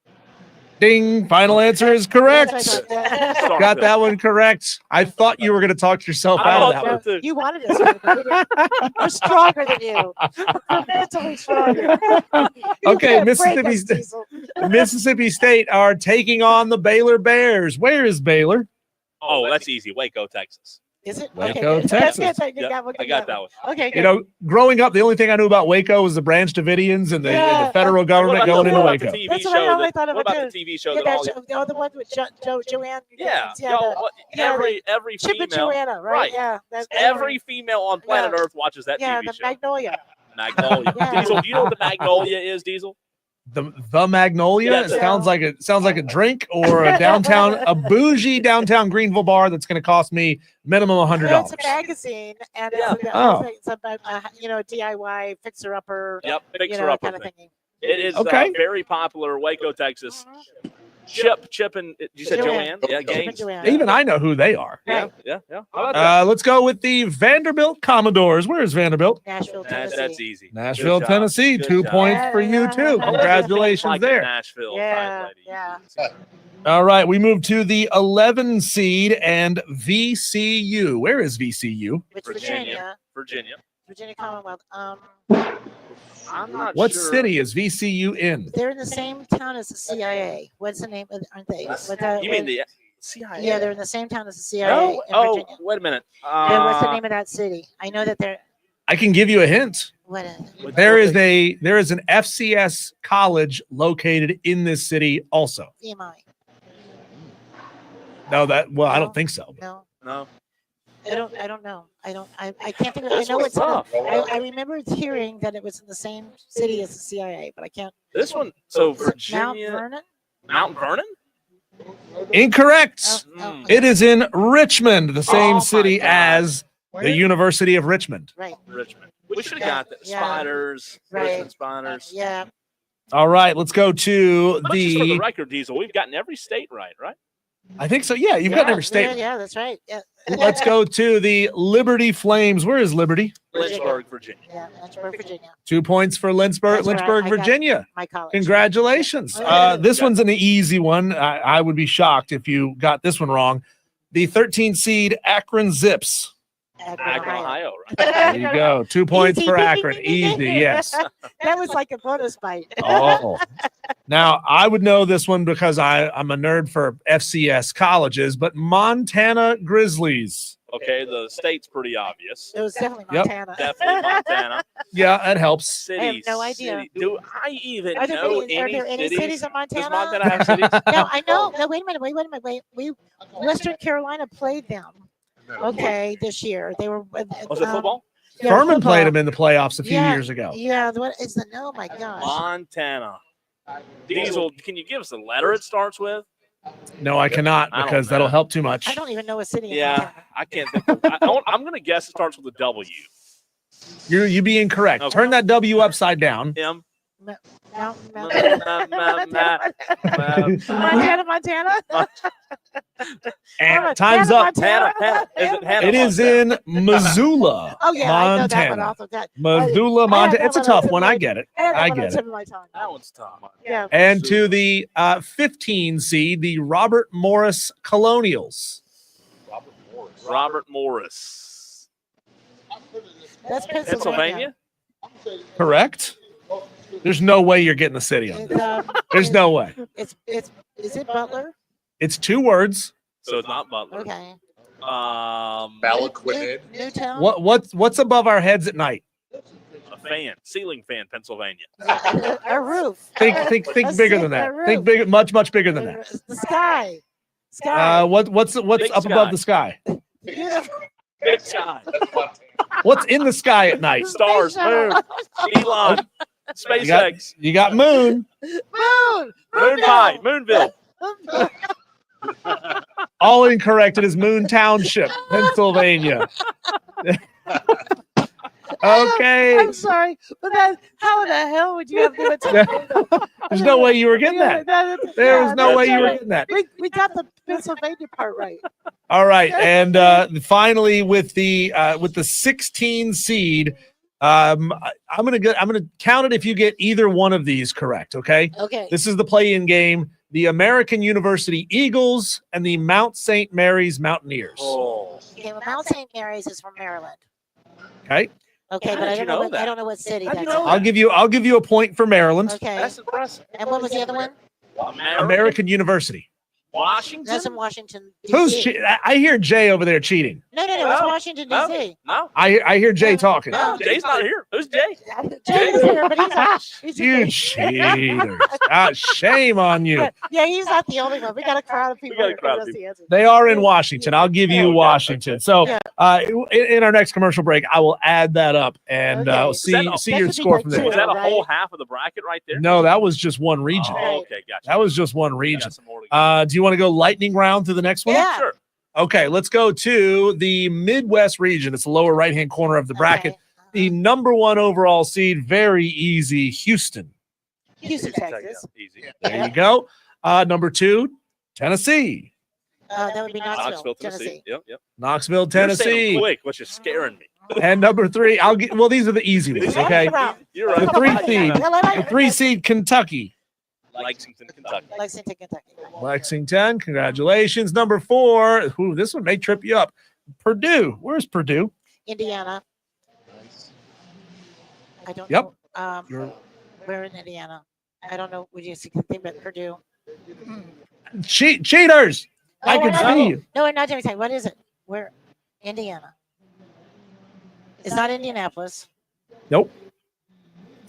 Ding. Final answer is correct. Starkville. Got that one correct. I thought you were going to talk yourself I out of thought that one. so too. You wanted us. We're stronger than you. Mentally stronger. Okay, can't break us, Mississippi State are taking on the Baylor Bears. Where is Baylor? Oh, that's easy. Waco, Texas. Is it? Waco, Okay. Texas. That's good. Yeah, I got that one. Okay. You know, growing up, the only thing I knew about Waco was the Branch Davidians and the federal government going into Waco. That's what I always thought What about about too. the TV show? Yeah, that all the one with Joanne. Yeah, Yeah, every Chip and female, Joanna, right? Yeah, that's every female on planet Earth watches that yeah, TV the show. Magnolia. Magnolia. Yeah. Diesel, do you know what the Magnolia is, Diesel? The Magnolia. Yeah, It sounds like a drink or a bougie downtown Greenville bar that's going to cost me minimum $100. It's a magazine, and it's about DIY fixer upper. Yep, you fixer know, upper kind of thing. thing. It is Okay. very popular, Waco, Texas. Mm-hmm. Chip, and you said Joanne? Yeah, Gaines. Even I know who they are. Yeah. How about that? Let's go with the Vanderbilt Commodores. Where is Vanderbilt? Nashville, Tennessee. That's easy. Nashville, Good job. Tennessee. Good 2 job. points for you too. Congratulations Like there. Nashville. Yeah, yeah. All right, we move to the 11 seed and VCU. Where is VCU? Virginia. Virginia. Commonwealth. I'm not What sure. city is VCU in? They're in the same town as the CIA. What's the name? Aren't they? You mean the CIA? Yeah, they're in the same town as the CIA. Oh, in Virginia. wait a minute. Then what's the name of that city? I know that they're. I can give you a hint. What? There is an FCS college located in this city also. VMI. No, I don't think so. No. No. I don't know. I can't think of it. I This know one's it's in tough. I remember hearing that it was in the same city as the CIA, but I can't. This one. So Is it Mount Virginia. Vernon? Mount Vernon? Incorrect. It is in Richmond, the same city as the University of Richmond. Right. Richmond. We should have got the Spiders. Right. Richmond Spiders. Yeah. All right, let's go to But just for the the. record, Diesel, we've gotten every state right? I think so. Yeah, you've got every state. Yeah, that's right. Yeah. Let's go to the Liberty Flames. Where is Liberty? Lynchburg, Virginia. Yeah, Lynchburg, Virginia. 2 points for Lynchburg, That's where I got Virginia. my college. Congratulations. This one's an easy one. I would be shocked if you got this one wrong. The 13 seed Akron Zips. Akron, Ohio, right? There you go. 2 points Easy. for Akron. Easy, yes. That was like a bonus bite. Oh. Now, I would know this one because I'm a nerd for FCS colleges, but Montana Grizzlies. Okay, the state's pretty obvious. It was definitely Yep. Montana. Definitely Montana. Yeah, that helps. City, I have no idea. city. Do I even Are there know any cities in Montana? Does Montana have cities? No, I know. No, wait a minute. Wait. Western Carolina played them. Okay, this year they were. Was it football? Yeah, Furman football. played them in the playoffs a few Yeah, years ago. Yeah, what is the? Oh my gosh. Montana. Diesel, can you give us the letter it starts with? No, I cannot I don't because know. that'll help too much. I don't even know a city. In Yeah, Montana. I can't think. I'm going to guess it starts with a W. You be incorrect. Okay. Turn that W upside down. M. Montana. And time's up. Hannah. Is it Hannah? It is in Missoula, Oh yeah, I know that one Montana. off of that. Missoula, I had Montana. that It's a one on tough the one. tip I of get it. I had that I one on get the it. tip of my tongue. That one's tough. Yeah. And to the 15 seed, the Robert Morris Colonials. Robert Morris. That's Pennsylvania? Correct? There's no way you're getting the city on this. There's no way. Is it Butler? It's 2 words. So it's not Butler. Okay. Newtown. What's above our heads at night? A fan, ceiling fan, Pennsylvania. A roof. Think A bigger than that. roof. Think bigger, much bigger than that. The sky. Sky. What's Big up sky. above the sky? Big sky. What's in the sky at night? Stars, moon, Elon, SpaceX. You got moon. Moon. Moon Pie, Moonville. All incorrect. It is Moon Township, Pennsylvania. Okay. I'm sorry, but how in the hell would you have Newtown? There's no way you were getting that. There was no way you were getting that. We got the Pennsylvania part right. All right, and finally with the 16 seed, I'm gonna count it if you get either one of these correct. Okay. Okay. This is the play-in game. The American University Eagles and the Mount St. Mary's Mountaineers. Oh. Okay, well, Mount St. Mary's is from Maryland. Okay. Okay, How but did I you don't know know what that? I don't know what city How'd you that's know in. that? I'll give you a point for Maryland. Okay. That's impressive. And what was the other one? American University. Washington? That's in Washington, Who's D.C. I hear Jay over there cheating. No, it's No. Washington, No. D.C. No. I hear Jay talking. No. Jay's not here. Who's Jay? Jay's here, but he's You cheaters. Shame on you. Yeah, he's not the only one. We got a crowd of people. got a that crowd give of us the answers. They are in Washington. I'll give you Washington. So in our next commercial break, I will add that up and Okay. see That your should be score like from two. there. Was that a Right. whole half of the bracket right there? No, that was just one region. Oh, okay, gotcha. That was just one region. Got some more to go. Do you want to go lightning round to the next one? Yeah. Sure. Okay, let's go to the Midwest region. It's the lower right-hand corner of the bracket. Okay. The number 1 overall seed, very easy, Houston. Houston, Texas. Easy. There you go. Number 2, Tennessee. That would be Knoxville, Knoxville, Tennessee. Tennessee. Yep. Knoxville, You're saying them Tennessee. quick, which is scaring me. And number 3, well, these are the easy ones, okay? You're right. The 3 seed, Yeah, the 3 seed, Kentucky. Lexington, Kentucky. Lexington, Kentucky. Lexington, congratulations. Number 4, this one may trip you up. Purdue. Where's Purdue? Indiana. I don't Yep. know. Where in Indiana? I don't know. Would you see anything but Purdue? Cheaters. I can see you. No, we're not doing anything. What is it? Where? Indiana. It's not Indianapolis. Nope.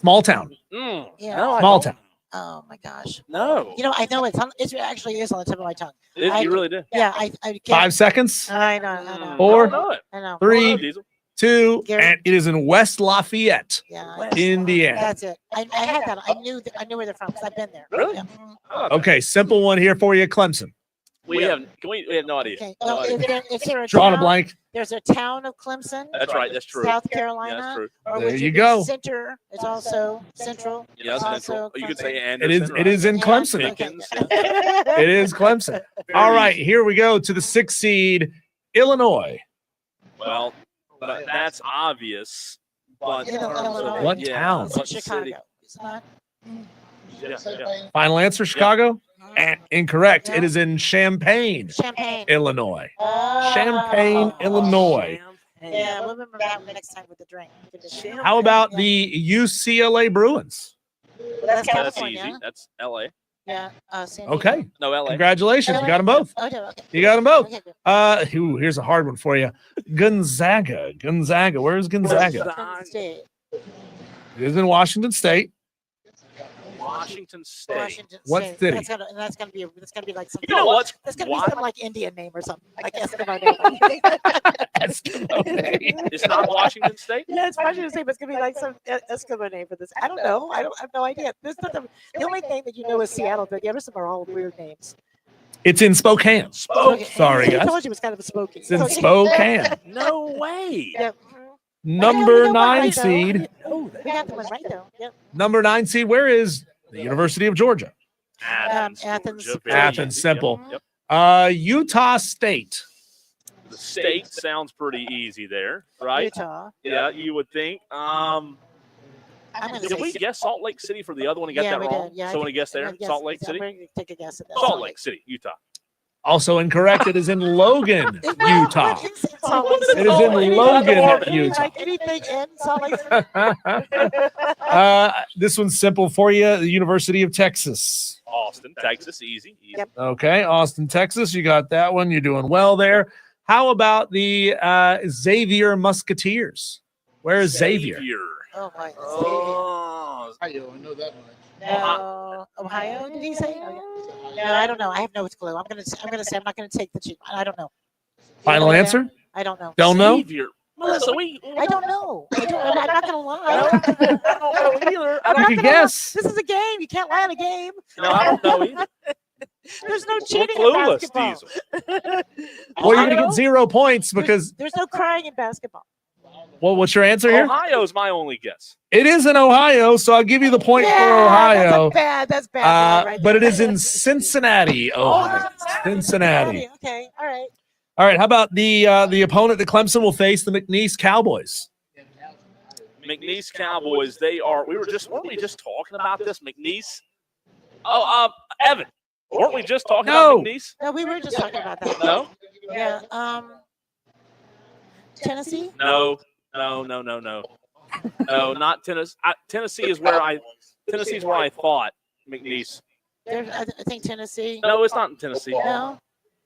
Small town. Mm. Yeah. No, I Small don't. town. Oh my gosh. No. You know, I know it actually is on the tip of my tongue. You really did. Yeah, I can't. 5 seconds. I know. 4, I know it. I know. 3, Diesel. 2, Gary. and it is in West Lafayette, Yeah, Indiana. that's it. I had that. I knew where they're from because I've been there. Really? Yeah. Oh, Okay, simple one here for you, Clemson. We have no idea. Okay. No Well, idea. is there a Drawing a town- blank. There's a town of Clemson. That's right. That's true. South Yeah, Carolina. that's true. Or There would you be go. Center is also Central. Yeah, is also Central. You could say Clemson. Anderson. It is in Clemson. Pickens. It is Clemson. All right, here we go to the 6th seed, Illinois. Well, but that's obvious. But Illinois. What yeah, town? It's in what city? Chicago. It's not. Yeah. Final answer, Chicago? Incorrect. It is in Champaign, Champaign. Illinois. Oh. Champaign, Illinois. Yeah, we'll remember that one next time with the drink. How about the UCLA Bruins? That's That's California. easy. That's L.A. Yeah. San Diego. Okay. No, L.A. Congratulations. You got them both. Okay, okay. You got them both. Okay, good. Here's a hard one for you. Gonzaga. Gonzaga. Where's Gonzaga? Washington State. It is in Washington State. Washington State. Washington What State. city? That's gonna be like some. You know what? That's gonna be Why- some like Indian name or something. Like Eskimo name. It's not Washington State. Yeah, it's Washington State, but it's gonna be like some Eskimo name for this. I don't know. I have no idea. There's not the only thing that you know is Seattle, but the others are all weird names. It's in Spokane. Sorry, I guys. told you it was kind of a Spokane. It's in Spokane. No way. Yeah. Number 9 right, though. seed. We got the one right though. Yep. Number 9 seed. Where is the University of Georgia? Athens. Athens. Georgia. Very Athens. easy. Simple. Yep. Utah State. The state sounds pretty easy there, right? Utah. Yeah, you would think. I'm gonna Did say we guess Salt Lake City for the other one? He got yeah, that we wrong. did. Yeah, I Someone think- guessed there. yes, Salt Lake yeah, City. we're gonna take a guess at that. Salt Lake City, Utah. Also incorrect. It is in Logan, Utah. It's in Salt Lake City. It is in Logan, You Utah. Like anything in Salt Lake City. This one's simple for you. The University of Texas. Austin, Texas, easy. Yep. Okay, Austin, Texas. You got that one. You're doing well there. How about the Xavier Musketeers? Where is Xavier? Oh my. Oh, I know that much. No, Ohio? Did he say? Oh, yeah. No, I don't know. I have no clue. I'm gonna say I'm not gonna take the cheat. I don't know. Final answer? I don't know. Don't know? Xavier. Melissa, I don't know. I'm not gonna lie. I don't know either. I'm You not can gonna guess. Lie. This is a game. You can't lie in a game. No, I don't know either. There's no We're cheating in clueless, basketball. Diesel. Well, you're going to get 0 points because, There's no crying in basketball. well, what's your answer here? Ohio's my only guess. It is in Ohio, so I'll give you the point for Yeah, Ohio. That's bad. Right But there. it is in Cincinnati, Ohio. Cincinnati. Okay. All right. All right. How about the opponent that Clemson will face, the McNeese Cowboys? McNeese Cowboys, weren't we just talking about this? McNeese? Evan, weren't we just talking No. about McNeese? No, we were just talking about that. No? Yeah. Tennessee. No, not Tennessee. Tennessee is where I thought McNeese. I think Tennessee. No, it's not in Tennessee. No.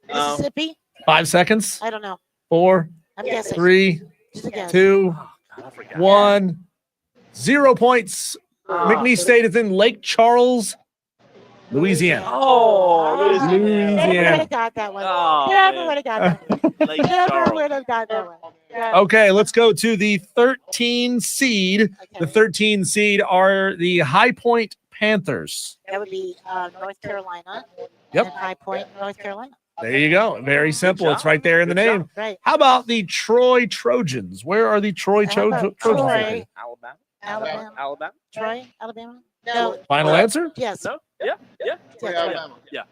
No. Mississippi. 5 seconds. I don't know. 4, I'm guessing. 3, Just a guess. 2, God, I forgot. 1. 0 points. McNeese State is in Lake Charles, Louisiana. Oh, Never would Louisiana. have got that one. Oh, Never man. would have got that one. Lake Never Charles. would have got that one. Yeah. Okay, let's go to the 13 seed. The 13 seed are the High Point Panthers. That would be North Carolina. Yep. And High Point, North Carolina. There you go. Very simple. It's right there in the name. Right. How about the Troy Trojans? Where are the Troy Trojans? Troy. Alabama. Alabama. Alabama. Troy, Alabama. No. Final answer? Yes. No. Yeah. Troy, Alabama. Yeah.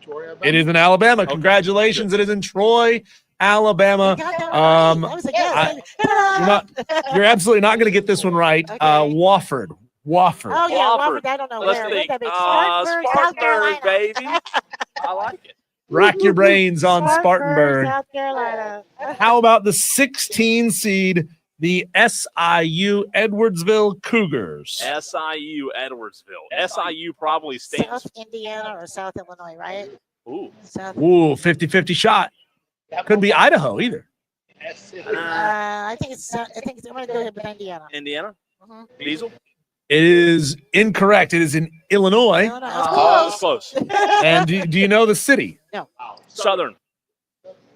Troy, Alabama. It is in Alabama. Congratulations. It is in Troy, Alabama. You got that one right. That was a guess. You're absolutely not going to get this one right. Okay. Wofford. Wofford. Oh, yeah. Wofford. Wofford. I don't know Let's where. think. Where'd that be? Spartanburg, South Carolina. baby. I like it. Rack your brains on Spartanburg. South Carolina. How about the 16 seed, the SIU Edwardsville Cougars? SIU Edwardsville. SIU probably stands. South Indiana or South Illinois, right? Ooh. South. Ooh, 50-50 shot. Could be Idaho either. I think it's. I'm going to go ahead with Indiana. Indiana. Mhm. Diesel. It is incorrect. It is in Illinois. No, that's Oh, close. close. And do you know the city? No. Southern.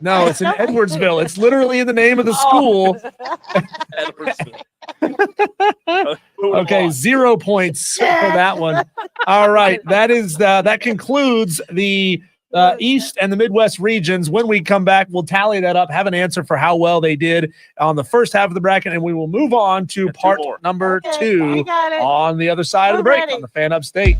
No, it's in Edwardsville. It's literally in the name of the school. Edwardsville. Okay, 0 points for that one. All right, that concludes the East and the Midwest regions. When we come back, we'll tally that up, have an answer for how well they did on the first half of the bracket, and we will move on to part number 2 on the other side of the break on the Fan Upstate.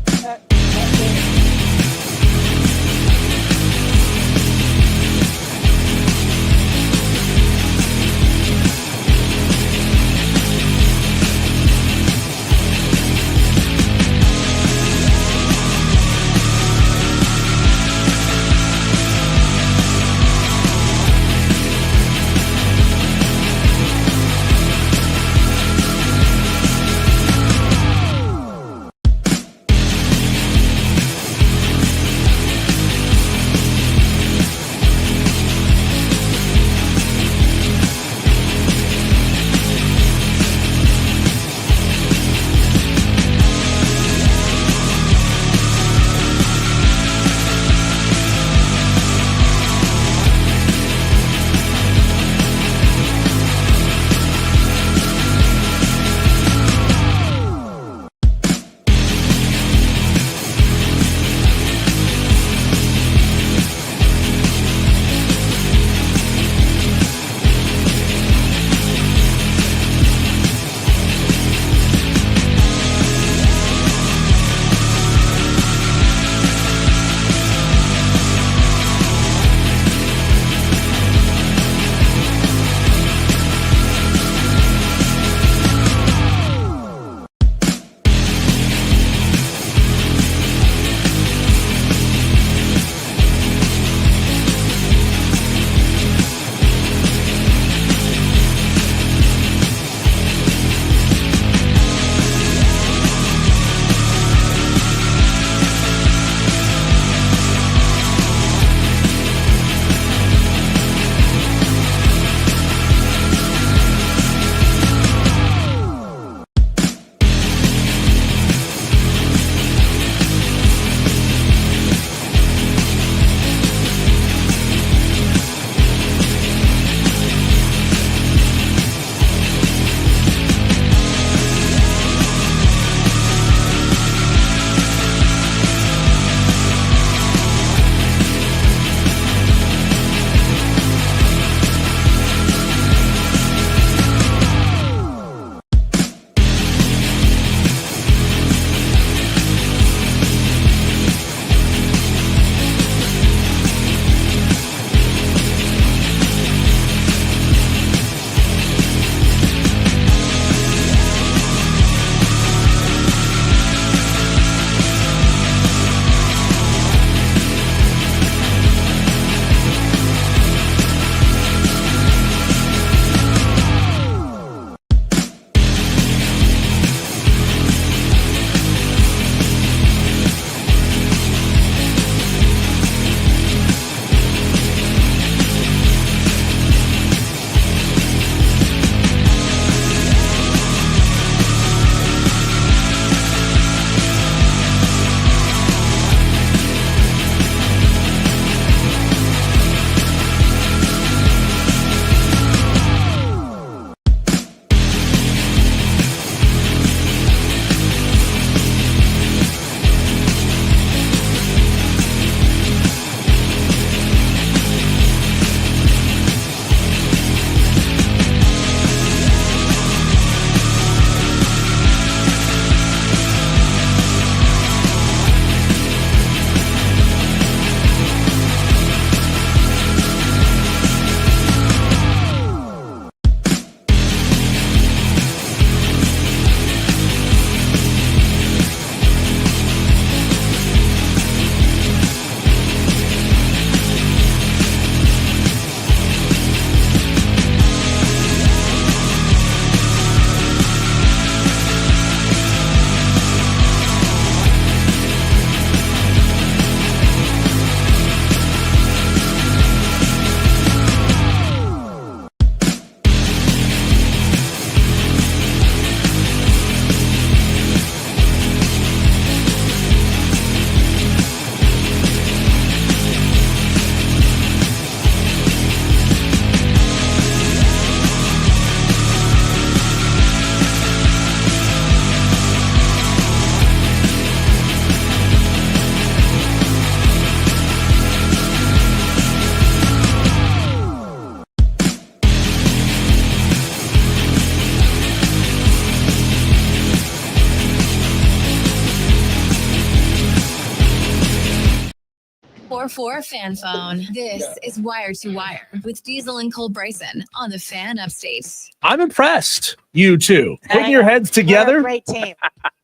844 Fan Phone. This is Wire to Wire with Diesel and Cole Bryson on the Fan Upstate. I'm impressed, you two. Putting your heads together Great team.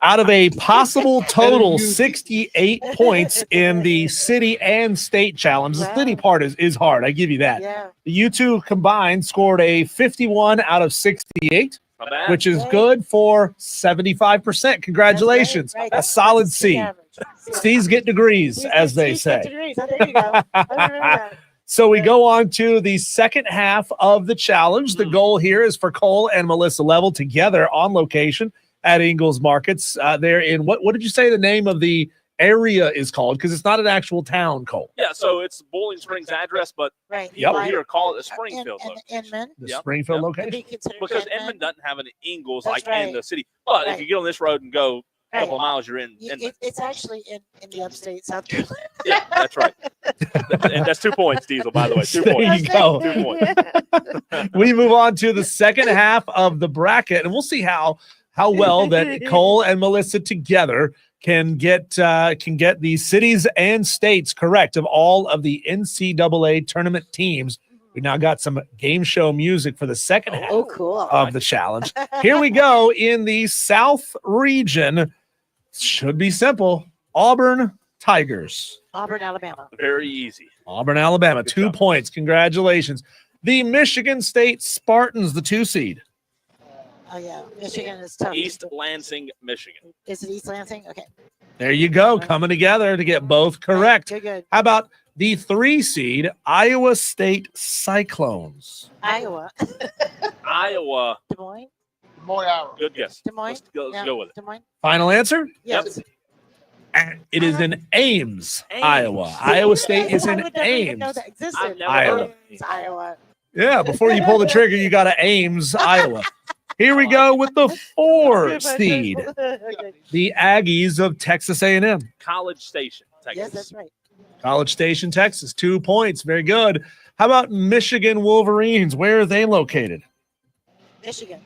out of a possible total 68 points in the city and state challenge. The city part is hard. I give you that. Yeah. You two combined scored a 51 out of 68, which is good for 75%. Congratulations. Right. A solid C. C's get degrees, as they say. Degrees. Oh, there you go. I remember that. So we go on to the second half of the challenge. The goal here is for Cole and Melissa Level together on location at Ingalls Markets. They're in what did you say the name of the area is called? Because it's not an actual town, Cole. Yeah, so it's Bowling Springs address, but people here call it the Springfield location. Inman. The Springfield location. Because Inman doesn't have an Ingalls That's like in right. the city. But if Right. you get on this road and go a couple Right. of miles, you're in Inman. It's actually in the upstate South Carolina. Yeah, that's right. And that's 2 points, Diesel, by the way. 2 There points. you go. 2 points. We move on to the second half of the bracket, and we'll see how well that Cole and Melissa together can get the cities and states correct of all of the NCAA tournament teams. We now got some game show music for the second half of the challenge. Here we go in the South region. Should be simple. Auburn Tigers. Auburn, Alabama. Very easy. Auburn, Alabama. 2 points. Congratulations. The Michigan State Spartans, the 2 seed. Oh, yeah. Michigan is tough. East Lansing, Michigan. Is it East Lansing? Okay. There you go, coming together to get both correct. Good. How about the 3 seed Iowa State Cyclones? Iowa. Iowa. Des Moines. Des Moines, Iowa. Good guess. Des Moines. Let's go with it. Des Moines. Final answer? Yes. It is in Ames, Iowa. Iowa State is in I would never even know Ames, that existed. Iowa. It's Iowa. Yeah, before you pull the trigger, you got to Ames, Iowa. Here we go with the 4 seed, the Aggies of Texas A&M. College Station, Texas. Yes, that's right. College Station, Texas, 2 points. Very good. How about Michigan Wolverines? Where are they located? Michigan.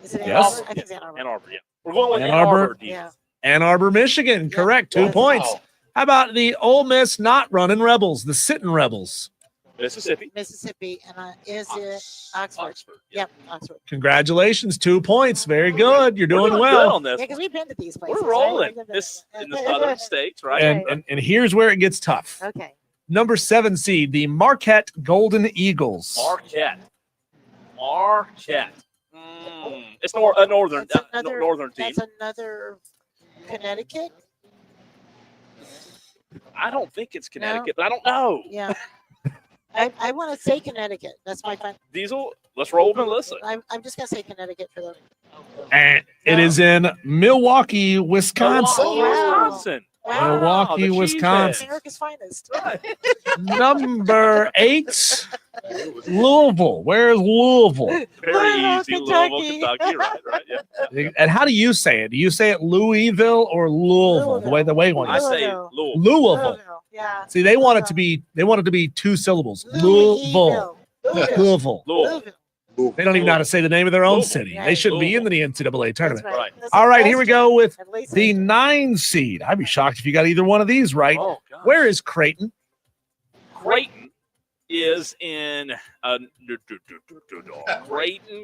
Is it Ann Yes. Arbor? I think it's Ann Arbor. Ann Arbor, yeah. We're going with Ann Ann Arbor. Arbor. Yeah. Ann Arbor, Michigan. Correct. 2 points. How about the Ole Miss not running Rebels, the sitting Rebels? Mississippi. Mississippi. And is it Oxford? Yep, Oxford. Congratulations. 2 points. Very good. You're doing We're doing well. good on this. Yeah, because we've been to these places. We're rolling. Right? This in the southern states, right? And here's where it gets tough. Okay. Number 7 seed, the Marquette Golden Eagles. Marquette. It's a northern northern team. That's another Connecticut. I don't think it's Connecticut, but I don't know. Yeah. I want to say Connecticut. That's my fun. Diesel, let's roll with Melissa. I'm just going to say Connecticut for them. And it is in Milwaukee, Wisconsin. Wisconsin. Milwaukee, the Wisconsin. America's finest. Number 8, Louisville. Where's Louisville? Very easy. Louisville, Kentucky. Right. Yeah. And how do you say it? Do you say it Louisville or Louisville? The way one I is. say Louisville. Louisville. Yeah. See, they want it to be 2 syllables. Louisville. Louisville. They don't even know how to say the name of their own city. They shouldn't be in the NCAA tournament. Right. All right, here we go with the 9 seed. I'd be shocked if you got either one of these right. Oh, gosh. Where is Creighton? Creighton is in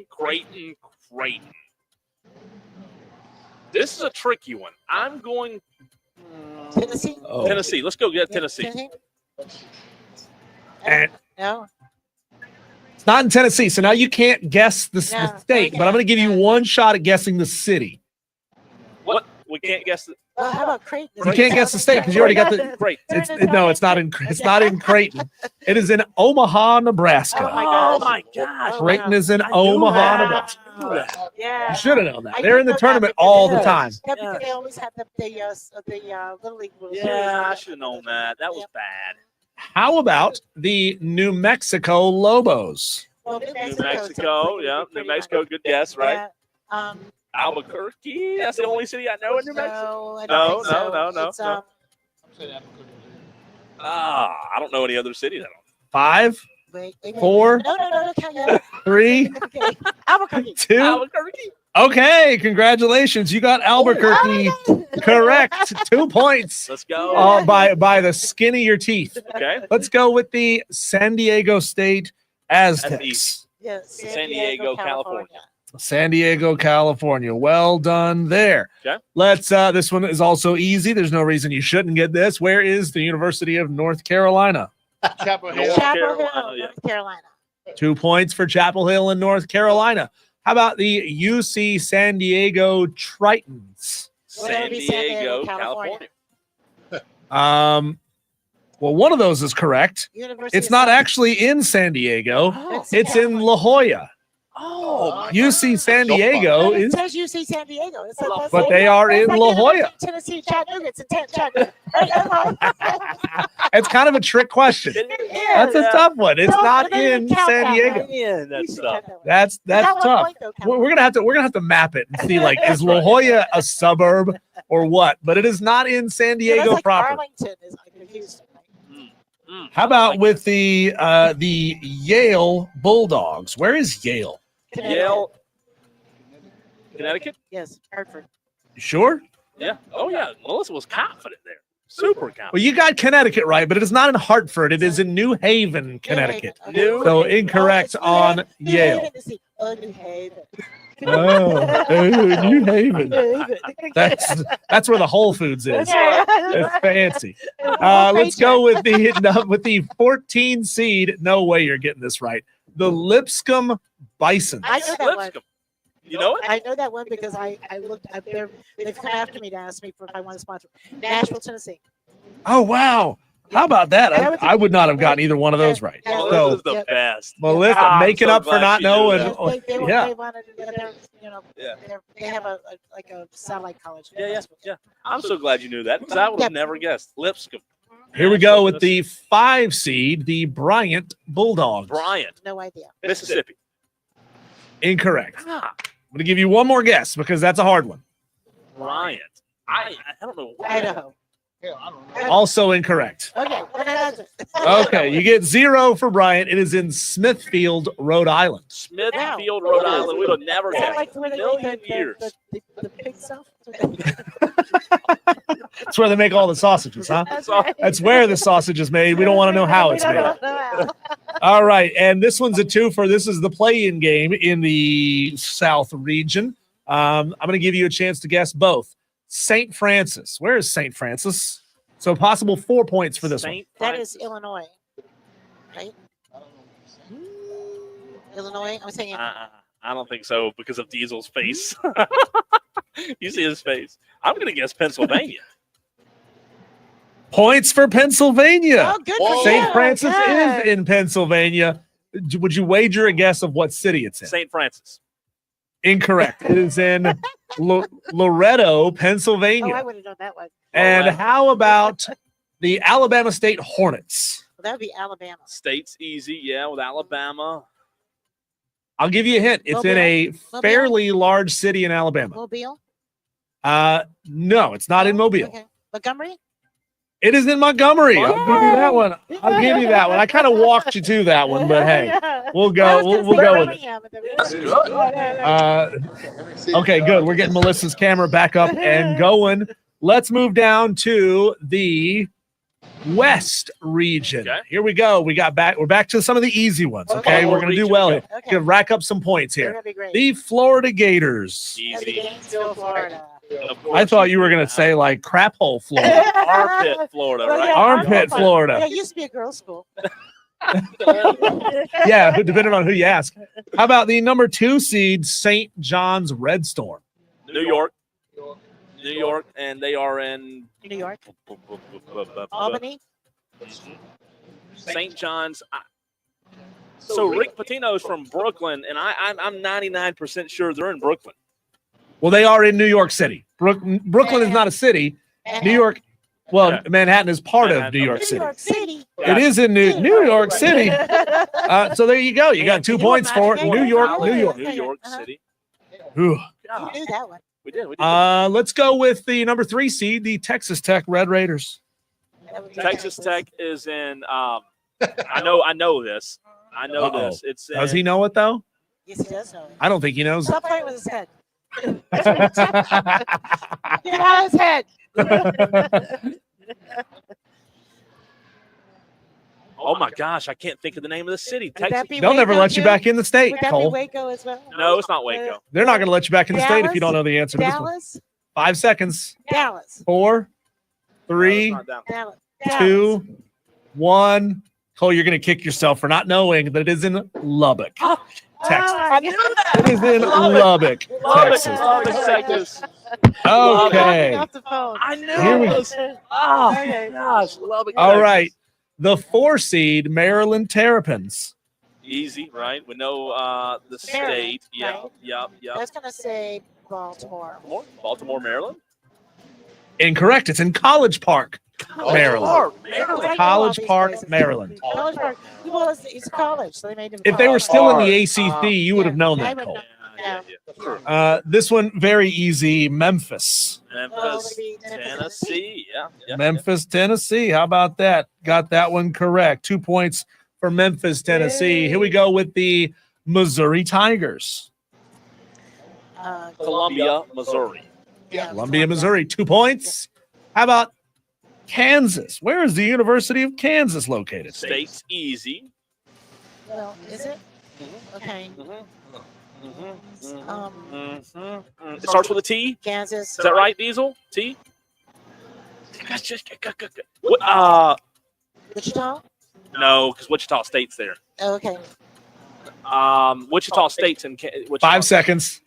Creighton. This is a tricky one. I'm going Tennessee. Oh. Tennessee. Let's go get Tennessee. And No. it's not in Tennessee, so now you can't guess the state, but I'm going to give you one shot at guessing the city. What? We can't guess it. Well, how about Creighton? You can't guess the state because you already got the. Great. No, it's not in. It's not in Creighton. It is in Omaha, Nebraska. Oh my gosh. Creighton is in Omaha, Nebraska. Yeah. You should have known that. They're in the tournament all the time. Yeah, because they always have the Little League rules. Yeah, I should have known that. That was bad. How about the New Mexico Lobos? Well, New Mexico, yeah. New Mexico, good guess, right? Albuquerque. That's the only city I know in New Mexico. No. I don't know any other cities. 5, Wait. 4, No, count yet. 3, Okay. Albuquerque. 2, Albuquerque. Okay, congratulations. You got Albuquerque correct. 2 points. Let's go. By the skin of your teeth. Okay. Let's go with the San Diego State Aztecs. Yes, San Diego, California. San Diego, California. Well done there. Okay. Let's this one is also easy. There's no reason you shouldn't get this. Where is the University of North Carolina? Chapel Hill. Chapel Hill, North Carolina. 2 points for Chapel Hill in North Carolina. How about the UC San Diego Tritons? San Diego, California. Well, one of those is correct. University It's of not San- actually in San Diego. Oh. It's in La Jolla. Oh, UC San Diego It is, says UC San Diego. It's like, but they are in La Jolla. Tennessee, Chattanooga. It's in Chattanooga. It's kind of a trick question. That's a tough one. It's not in San Diego. Yeah, that's tough. That's tough. We're gonna have to map it and see, like, is La Jolla a suburb or what? But it is not in San Diego proper. Arlington is confused. How about with the Yale Bulldogs? Where is Yale? Yale, Connecticut? Yes, Hartford. You sure? Yeah. Oh, yeah. Melissa was confident there. Super confident. Well, you got Connecticut right, but it is not in Hartford. It is in New Haven, Connecticut. Okay. So incorrect on Yale. New Haven. Oh, New Haven. That's where the Whole Foods is. It's fancy. Let's go with the 14 seed. No way you're getting this right. The Lipscomb Bisons. I know that one. Lipscomb. You know it? I know that one because I looked up there. They've come after me to ask me if I want to sponsor Nashville, Tennessee. Oh, wow. How about that? I would not have gotten either one of those right. Melissa is So, the best. Melissa, making so up for glad not she knew knowing. that. They Yeah. wanted to, they have a satellite college. Yeah. I'm so glad you knew that because I would have never guessed. Lipscomb. Here we go with the 5 seed, the Bryant Bulldogs. Bryant. No idea. Mississippi. Incorrect. I'm going to give you one more guess because that's a hard one. Bryant. I don't know. Idaho. Also incorrect. Okay. Okay, you get 0 for Bryant. It is in Smithfield, Rhode Island. Smithfield, Rhode Island. We would have never Is that guessed. like where they Million make years. the pig stuff? That's where they make all the sausages, huh? right. That's where the sausage is made. We don't want to know how it's made. All right, and this one's a twofer. This is the play-in game in the South region. I'm going to give you a chance to guess both. St. Francis. Where is St. Francis? So possible 4 points for this one. That is Illinois, right? Illinois. I'm saying. I don't think so because of Diesel's face. You see his face. I'm going to guess Pennsylvania. Points for Pennsylvania. Oh, good for St. you. Francis Good. is in Pennsylvania. Would you wager a guess of what city it's in? St. Francis. Incorrect. It is in Loretto, Oh, I Pennsylvania. would have known that one. And wow. how about the Alabama State Hornets? Well, that would be Alabama. State's easy, yeah, with Alabama. I'll give you a hint. It's in a Mobile? fairly large city in Alabama. Mobile. No, it's not in Mobile. Okay. Montgomery. It is in Montgomery. I'll give you that one. I'll give you that one. I kind of walked you to that one, but hey, we'll go. We'll go with it. Okay, good. We're getting Melissa's camera back up and going. Let's move down to the West region. Okay. Here we go. We're back to some of the easy ones. Okay, we're gonna do well here. Okay. Gonna rack up some points They're here. gonna be great. The Florida Gators. Easy. Gainesville, Florida. Of course. I thought you were gonna say like crap hole Florida. Armpit, Florida, Well, right? yeah, Armpit, Florida. Yeah, it used to be a girls' school. Yeah, depending on who you ask. How about the number 2 seed St. John's Red Storm? New York. New York, and they are in New York. Albany. St. John's. So Rick Pitino's from Brooklyn, and I'm 99% sure they're in Brooklyn. Well, they are in New York City. Brooklyn is not a city. New York, well, Manhattan is part of New York New City. York City. It is in New York City. So there you go. You got 2 points for it. New York, New York. New York City. Ooh. You knew that one. We did. Let's go with the number 3 seed, the Texas Tech Red Raiders. Texas Tech is in. I know this. I know Uh-oh. this. It's in, Does he know it though? Yes, he does know it. I don't think he knows. Stop playing with his head. Get out of his head. Oh my gosh, I can't think of the name of the city. Would that be They'll never Waco let you too? back in the state, Would that Cole. be Waco as well? No, it's not Waco. They're not going to let you back in the state if you Dallas? don't know the answer to this one. Dallas? 5 seconds. Dallas. 4, 3, Dallas. 2, 1. Cole, you're going to kick yourself for not knowing that it is in Lubbock, Texas. I knew that. It is in Lubbock, Texas. Lubbock, Texas. Okay. Off the phone. I knew Here we it go. was. Oh, gosh. Lubbock, All Texas. right. The 4 seed Maryland Terrapins. Easy, right? We know the state. Maryland, Yep. I was going to say Baltimore. Baltimore, Maryland. Incorrect. It's in College Park, Maryland. Maryland. College Park, Maryland. College Park. Well, it's college, so they made him. If they were still in the college. ACC, you would have known I that, would Cole. know. Yeah. This one, very easy. Memphis. Memphis, Tennessee. Yeah. Memphis, Tennessee. How about that? Got that one correct. 2 points for Memphis, Tennessee. Here we go with the Missouri Tigers. Columbia, Missouri. Columbia, Missouri. 2 points. How about Kansas? Where is the University of Kansas located? State's easy. Well, is it? Okay. It starts with a T. Kansas. Is that right, Diesel? T. Wichita? No, because Wichita State's there. Oh, okay. Wichita State's in Wichita. 5 seconds.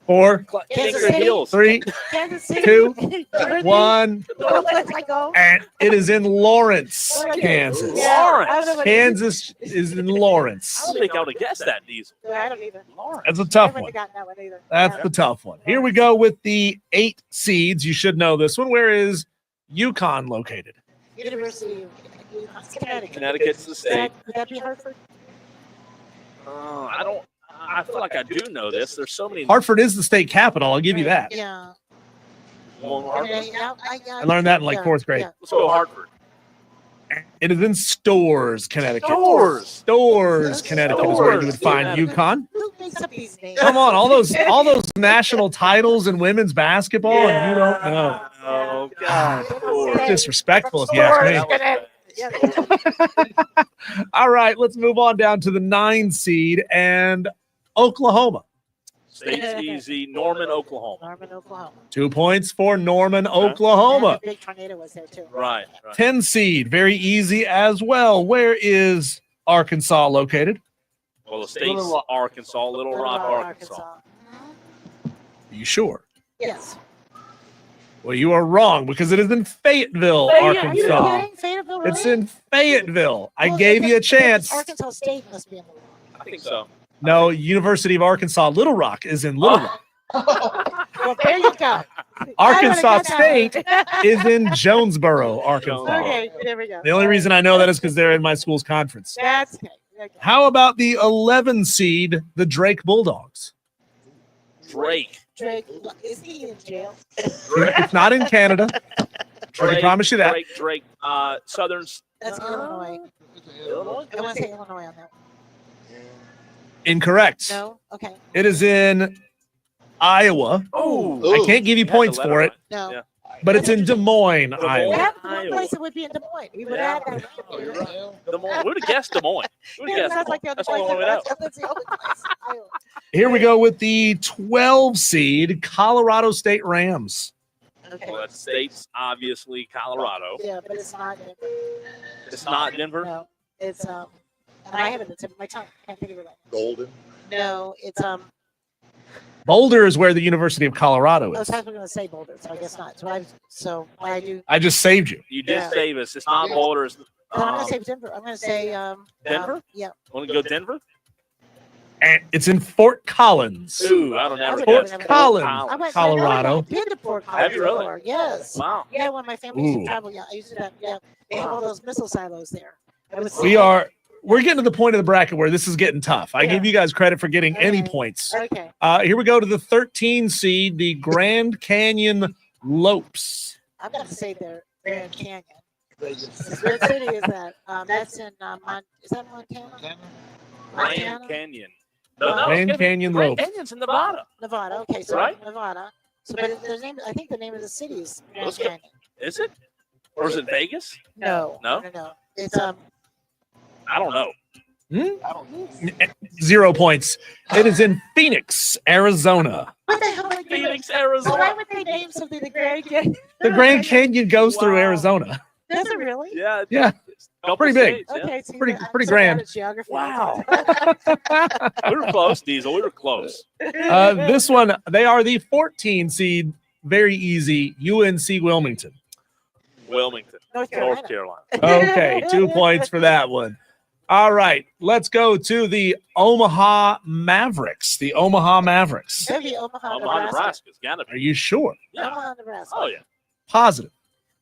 4, Kansas Tinker City? Hills. 3, Kansas City. 2, Where 1. I go? And it is in Lawrence, Kansas. Lawrence. Kansas is in Lawrence. I don't think I would have guessed that, Diesel. I don't either. That's a tough I one. wouldn't have gotten that one either. That's the tough one. Here we go with the 8 seeds. You should know this one. Where is UConn located? University of Connecticut. Connecticut's the state. Would that be Hartford? I don't. I feel like I do know this. There's so many. Hartford is the state capital. I'll give you that. Yeah. I learned that in like 4th grade. Let's go Hartford. It is in Stores, Connecticut. Stores, Connecticut is where you would find Connecticut. UConn. Who makes up these names? Come on, all those national titles in women's basketball, and you don't know. Oh God. Disrespectful, if you ask me. All right, let's move on down to the 9 seed and Oklahoma. State's easy. Norman, Oklahoma. Norman, Oklahoma. 2 points for Norman, Oklahoma. Big tornado was there too. Right. 10 seed, very easy as well. Where is Arkansas located? Well, the state's Arkansas, Little Rock, Arkansas. Are you sure? Yes. Well, you are wrong because it is in Fayetteville, Arkansas. Fayetteville, really? It's in Fayetteville. I Well, gave if you a it's chance. Arkansas State must be in the I think so. No, University of Arkansas Little Rock is in Little Rock. Well, there you go. Arkansas State is in Jonesboro, Arkansas. Okay, there we go. The only reason I know that is because they're in my school's conference. That's okay. How about the 11 seed, the Drake Bulldogs? Drake. Drake, is he in jail? It's not in Canada. I can promise you that. Drake. Southern. That's Illinois. Illinois. I want to say Illinois on that one. Incorrect. No? Okay. It is in Iowa. Oh, I can't give you points for it, No. Yeah. but it's in Des Moines, Iowa. That's one place it would be in Des Moines. We would add that. Des Moines. We would have guessed Des Moines. We would Yeah, have guessed that's like the other That's the only place. one we know. That's the only place. Iowa. Here we go with the 12 seed, Colorado State Rams. Okay. Well, that state's obviously Colorado. Yeah, but it's not Denver. It's not Denver. No. It's and I have it at the tip of my tongue. I can't think of it right now. Golden. No, it's Boulder is where the University of Colorado I was is. going to say Boulder, so I guess not. So I do. I just saved you. You did Yeah. save us. It's not Boulder. It's, Then I'm going to say Denver. I'm going to say Denver? yeah. Want to go Denver? And it's in Fort Collins. Ooh, I don't ever Fort guess. Collins, I went, Colorado. I've been to Fort Collins Have you really? before. Yes. Wow. Yeah, when my family used Ooh. to travel, yeah, I used to. Yeah, they have all those missile silos there. I would We're getting to the point of the bracket where this is getting tough. I Yeah. give you guys credit for getting any points. Okay. Here we go to the 13 seed, the Grand Canyon Lopes. I'm going to say they're Grand Canyon. What city is that? That's in is that Montana? Grand Canyon. No, Grand Canyon Grand Loaf. Canyon's in Nevada. Nevada. Okay, so Right. Nevada. So, but there's name. I think the name of the city is Grand Let's go. Canyon. Is it? Or is it Vegas? No. No? No. It's I don't know. 0 points. It is in Phoenix, Arizona. What the hell? Like Phoenix, Why Arizona. would they name something the Grand Canyon? The Grand Canyon goes through Wow. Arizona. Does it really? Yeah. Yeah. Couple Pretty big. states, yeah. Okay. See, Pretty- I'm pretty so grand. bad at geography. Wow. We were close, Diesel. We were close. This one, they are the 14 seed. Very easy. UNC Wilmington. Wilmington, North North Carolina. Carolina. Okay, 2 points for that one. All right, let's go to the Omaha Mavericks. The Omaha Mavericks. Maybe Omaha, Omaha, Nebraska. Nebraska's got to Are be. you sure? Yeah. Omaha, Nebraska. Oh, yeah. Positive.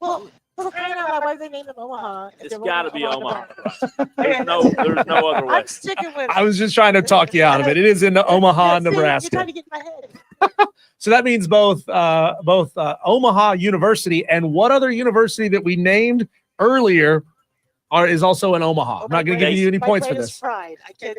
Well, crying out loud, why did they name them Omaha? if It's they're got to be Omaha, Nebraska? Nebraska. There's no other way. I'm sticking with I was just trying to talk you out of it. It is in Omaha, See, You're Nebraska. trying to get in my head. So that means both Omaha University and what other university that we named earlier is also in Omaha. I'm not going to give you any My points for greatest this. pride. I can't.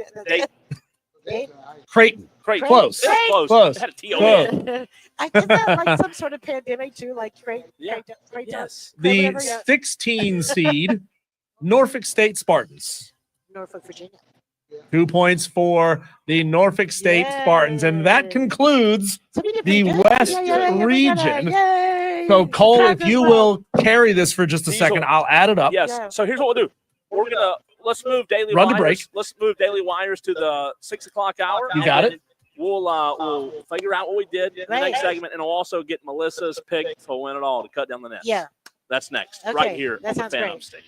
They- Creighton. Creighton. Close. It's close. Close. It had a T on Close. it. Isn't that like some sort of pandemic too? Like great, Yeah. great. Yes. The whatever, yeah. 16 seed Norfolk State Spartans. Norfolk, Virginia. 2 points for the Norfolk State Spartans. And that concludes the West region. Yay! So, Cole, if Packers you won. will carry this for just a Diesel. second, I'll add it up. Yes. Yeah. So here's what we'll do. We're gonna let's move daily Run the wires. break. Let's move daily wires to the 6 o'clock hour. You and got then it. We'll figure out what we did in the next Right. segment, and we'll also get Melissa's pick to win it all to cut down the nets. Yeah. That's next, Okay, right here that on the sounds Fan great. Upstate.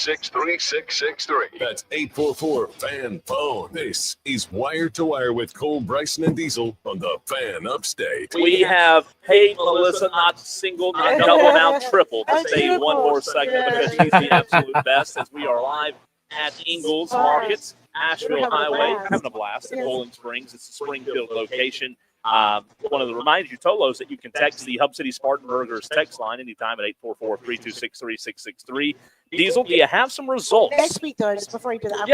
844-636-3663. That's 844-FAN-PHONE. This is Wire to Wire with Cole, Bryson, and Diesel on the Fan Upstate. We have paid Melissa not single, not double, now triple to stay one more segment because she's the absolute best as we are live at Ingalls Markets, Asheville Highway. Having a blast at Bowling Springs. It's a Springfield location. One of the reminders you, Tolos, that you can text the Hub City Spartanburgers text line anytime at 844-326-3663. Diesel, do you have some results? Next week, though, just before you do that, I'm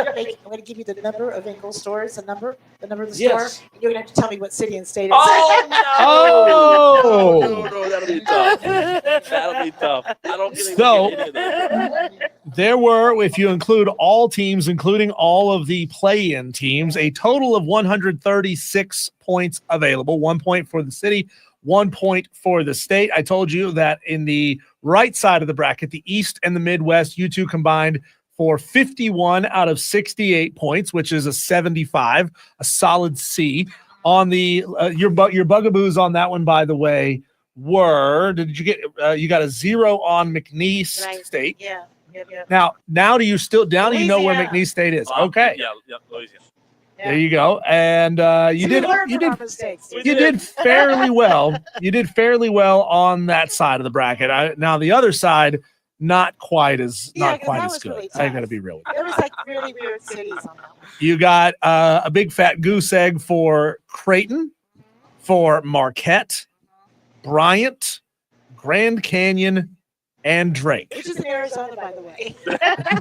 going to give you the number of Ingalls stores, the number of the store. And you're going to have to tell me what city and state it's in. No, that'll be tough. That'll be tough. I don't get any of that. There were, if you include all teams, including all of the play-in teams, a total of 136 points available. 1 point for the city, 1 point for the state. I told you that in the right side of the bracket, the East and the Midwest, you two combined for 51 out of 68 points, which is a 75, a solid C. On the your bugaboos on that one, by the way, were you got a 0 on McNeese State? Yeah. Now do you know where McNeese State is? Okay. Yeah, Louisiana. There you go. And you did fairly well. You did fairly well on that side of the bracket. Now the other side, not quite as good. Really I got to be real. There was like really weird cities on that one. You got a big fat goose egg for Creighton, for Marquette, Bryant, Grand Canyon, and Drake. Which is in Arizona, by the way.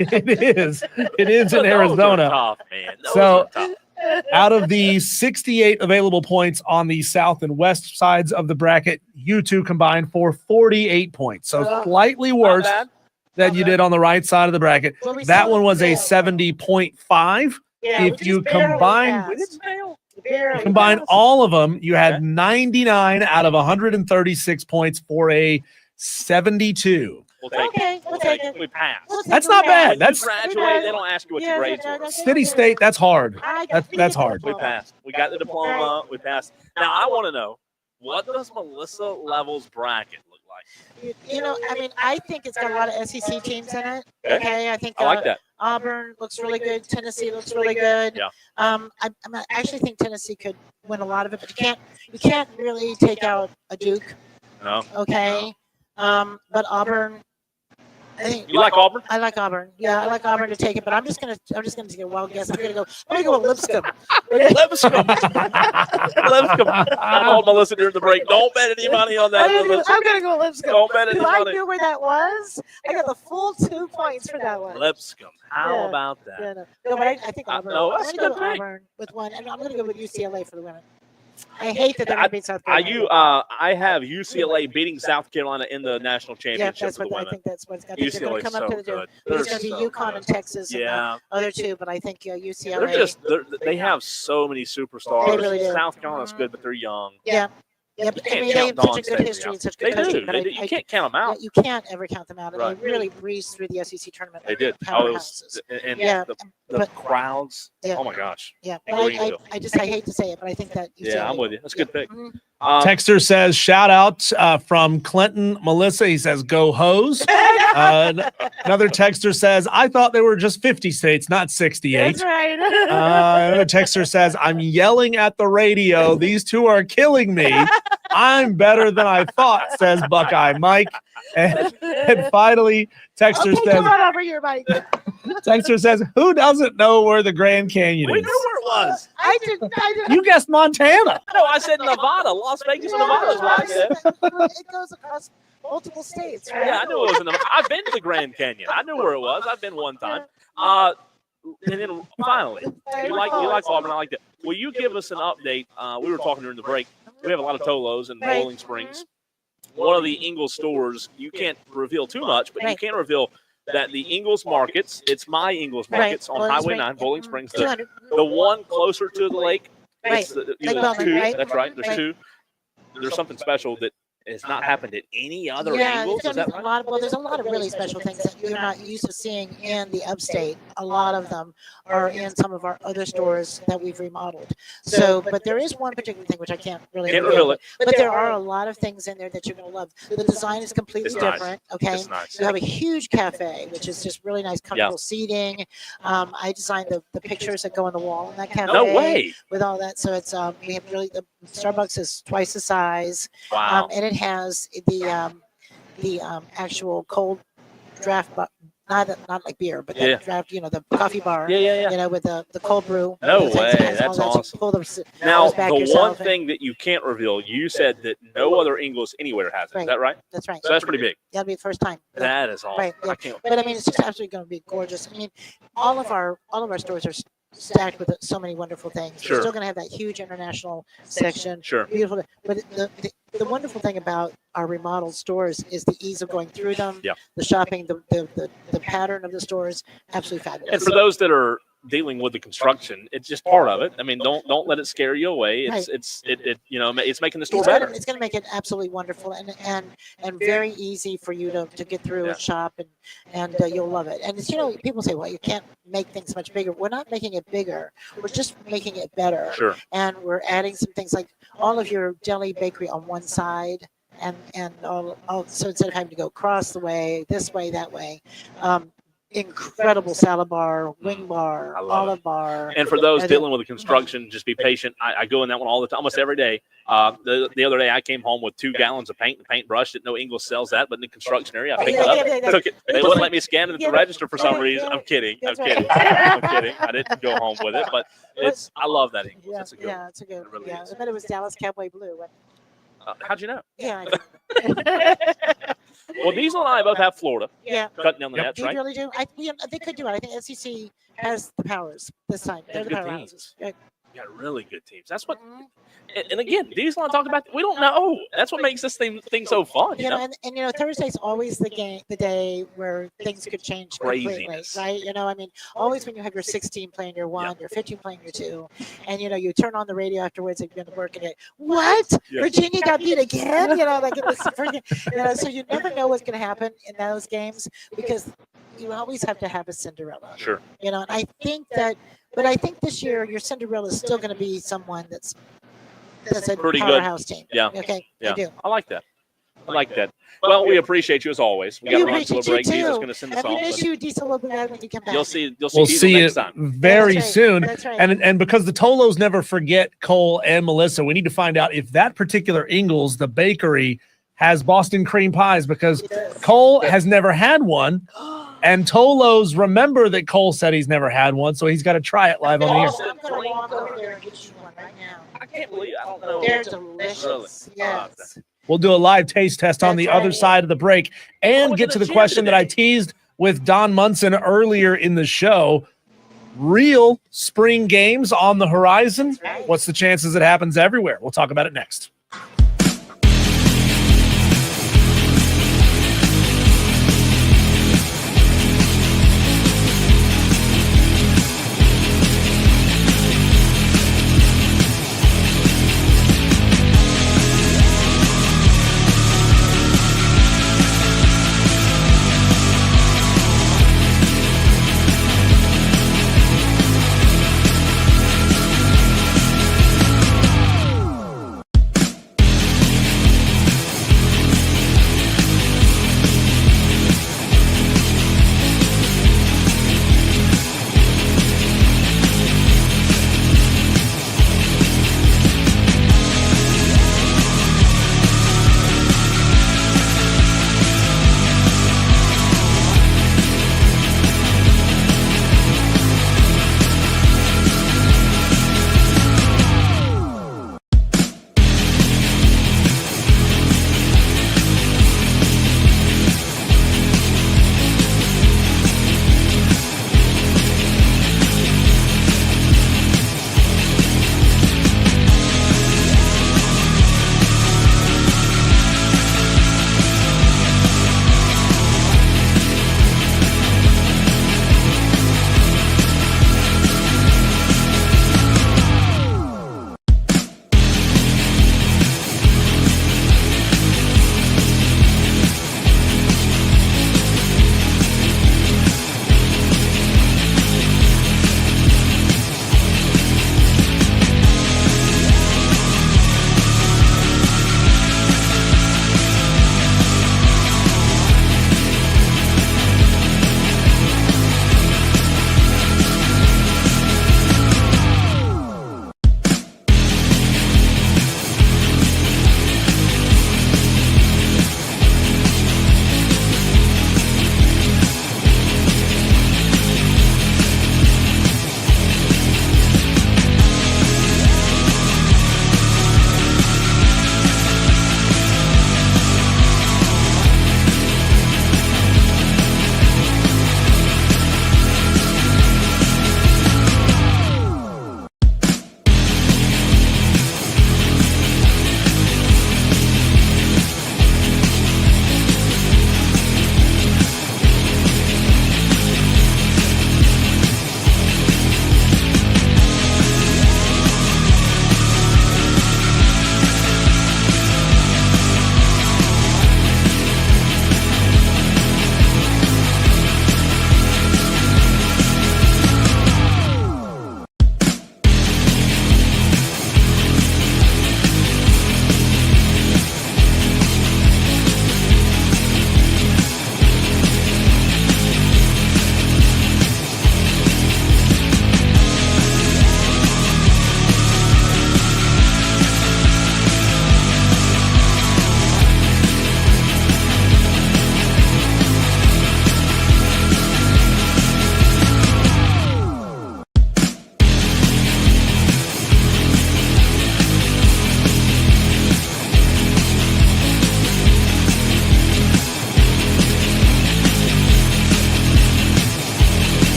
It is. It is in Arizona. Tough, man. So out of the 68 available points on the south and west sides of the bracket, you two combined for 48 points. So slightly worse than you did on the right side of the bracket. That one was a 70.5. If you combine all of them, you had 99 out of 136 points for a 72. We'll take it. We passed. That's not bad. That's graduate. They don't ask you what your grades were. City State. That's hard. That's hard. We passed. We got the diploma. We passed. Now I want to know, what does Melissa Level's bracket look like? I think it's got a lot of SEC teams in it. Okay. I think I like that. Auburn looks really good. Tennessee looks really good. Yeah. I actually think Tennessee could win a lot of it, but you can't really take out a Duke. No. Okay. But Auburn. You like Auburn? I like Auburn. Yeah, I like Auburn to take it, but I'm just gonna take a wild guess. I'm gonna go with Lipscomb. Lipscomb. I told Melissa during the break, don't bet any money on that. I'm gonna go with Lipscomb. Don't bet any money. I knew where that was. I got the full 2 points for that one. Lipscomb. How about that? Yeah, no, but I think Auburn. No, I'm gonna go with Auburn with one, and I'm gonna go with UCLA for the women. I hate that they're going to beat South Carolina. I have UCLA beating South Carolina in the national championship. Yeah, that's what I think. That's what's going to. They're going to come up to the good. There's going to be UConn and Texas. Yeah, and other two, but I think UCLA. They have so many superstars. They really do. South Carolina's good, but they're young. Yeah. Yeah, but they have such a good history and such good coaching. They do. You can't count them out. You can't ever count them out. And they really breezed through the SEC tournament. They did. The crowds. Yeah. Oh my gosh. Yeah. I hate to say it, but I think that. Yeah, I'm with you. That's a good pick. Texter says, shout out from Clinton Melissa. He says, go Hoes. Another texter says, I thought there were just 50 states, not 68. That's right. Another texter says, I'm yelling at the radio. These two are killing me. I'm better than I thought, says Buckeye Mike. And finally, texter says, come on over here, buddy. Texter says, who doesn't know where the Grand Canyon is? We knew where it was. I didn't. You guessed Montana. No, I said Nevada. Las Vegas, Nevada is what I said. It goes across multiple states, right? Yeah, I knew it was in Nevada. I've been to the Grand Canyon. I knew where it was. I've been one time. And then finally, you like Auburn. I like that. Will you give us an update? We were talking during the break. We have a lot of Tolos in Bowling Springs. One of the Ingalls stores, you can't reveal too much, but you can reveal that the Ingalls Markets, it's my Ingalls Markets on Highway 9, Bowling Springs, the one closer to the lake. It's two. That's right. There's two. There's something special that has not happened at any other Ingalls. Is that right? There's a lot of really special things that you're not used to seeing in the upstate. a lot of them are in some of our other stores that we've remodeled. So, but there is one particular thing which I can't really reveal it. But there are a lot of things in there that you're going to love. The design is completely different. Okay, it's nice. You have a huge cafe, which is just really nice, comfortable seating. I designed the pictures that go on the wall in that cafe. No way. With all that, so it's we have really the Starbucks is twice the size. Wow. And it has the actual cold draft, not like beer, but the draft, the coffee bar. Yeah. With the cold brew. No way. That's awesome. Now, the yourself one thing that you can't reveal, you said that no other Ingles anywhere has it. Is that right? That's right. So that's pretty big. That'll be the first time. That is awesome. Right. Yeah. I can't. But I mean, it's just absolutely going to be gorgeous. I mean, all of our stores are stacked with so many wonderful things. Sure. We're still going to have that huge international section. Sure. Beautiful. But the wonderful thing about our remodeled stores is the ease of going through them. Yeah. The shopping, the pattern of the stores, absolutely fabulous. And for those that are dealing with the construction, it's just part of it. I mean, don't let it scare you away. It's making the store better. It's going to make it absolutely wonderful and very easy for you to get through and shop and you'll love it. And it's, people say, well, you can't make things much bigger. We're not making it bigger. We're just making it better. Sure. And we're adding some things like all of your deli bakery on one side. And all, so instead of having to go across the way, this way, that way, incredible salad bar, wing bar, olive bar. And for those dealing with the construction, just be patient. I go in that one all the time, almost every day. The other day I came home with 2 gallons of paint and paintbrush. Didn't know Ingles sells that, but in the construction area, I picked it up, took it. They wouldn't let me scan it at the register for some reason. I'm kidding. I'm kidding. I didn't go home with it, but I love that Ingles. It's a good one. It's a good. It really is. I bet it was Dallas Cowboy Blue. How'd you know? Yeah. Well, Diesel and I both have Florida. Yeah. Cutting down the nets, They right? really do. They could do it. I think SEC has the powers this time. They're the Good powerhouses. teams. You got really good teams. That's what. And again, Diesel and I talked about. We don't know. That's what makes this thing so fun. You know? And Thursday's always the day where things could change completely, Craziness. right? I mean, always when you have your 16 playing your 1, your 15 playing your 2, and you turn on the radio afterwards and you're going to work and what? Yeah. Virginia got beat again? Like in this freaking, so you never know what's going to happen in those games because you always have to have a Cinderella. Sure. And I think that. But I think this year your Cinderella is still going to be someone that's a Pretty good. powerhouse team. Yeah. Okay. Yeah. I do. I like that. Well, we appreciate you as always. We got to run to a appreciate you break. Diesel's too. going to send us And we off. miss but you, Diesel, when you come back. You'll see. We'll Diesel see next it time. very That's right. soon. That's right. And because the Tolos never forget Cole and Melissa, we need to find out if that particular Ingles, the bakery, has Boston cream pies because Cole has never had one. And Tolos remember that Cole said he's never had one, so he's got to try it live on the air. I'm going to walk over there and get you one right now. I can't believe I don't know. They're delicious. Really? Yes. We'll do a live taste test on the other side of the break and get to the question that I teased with Don Munson earlier in the show. Real spring games on the horizon. What's the chances it happens everywhere? We'll talk about it next.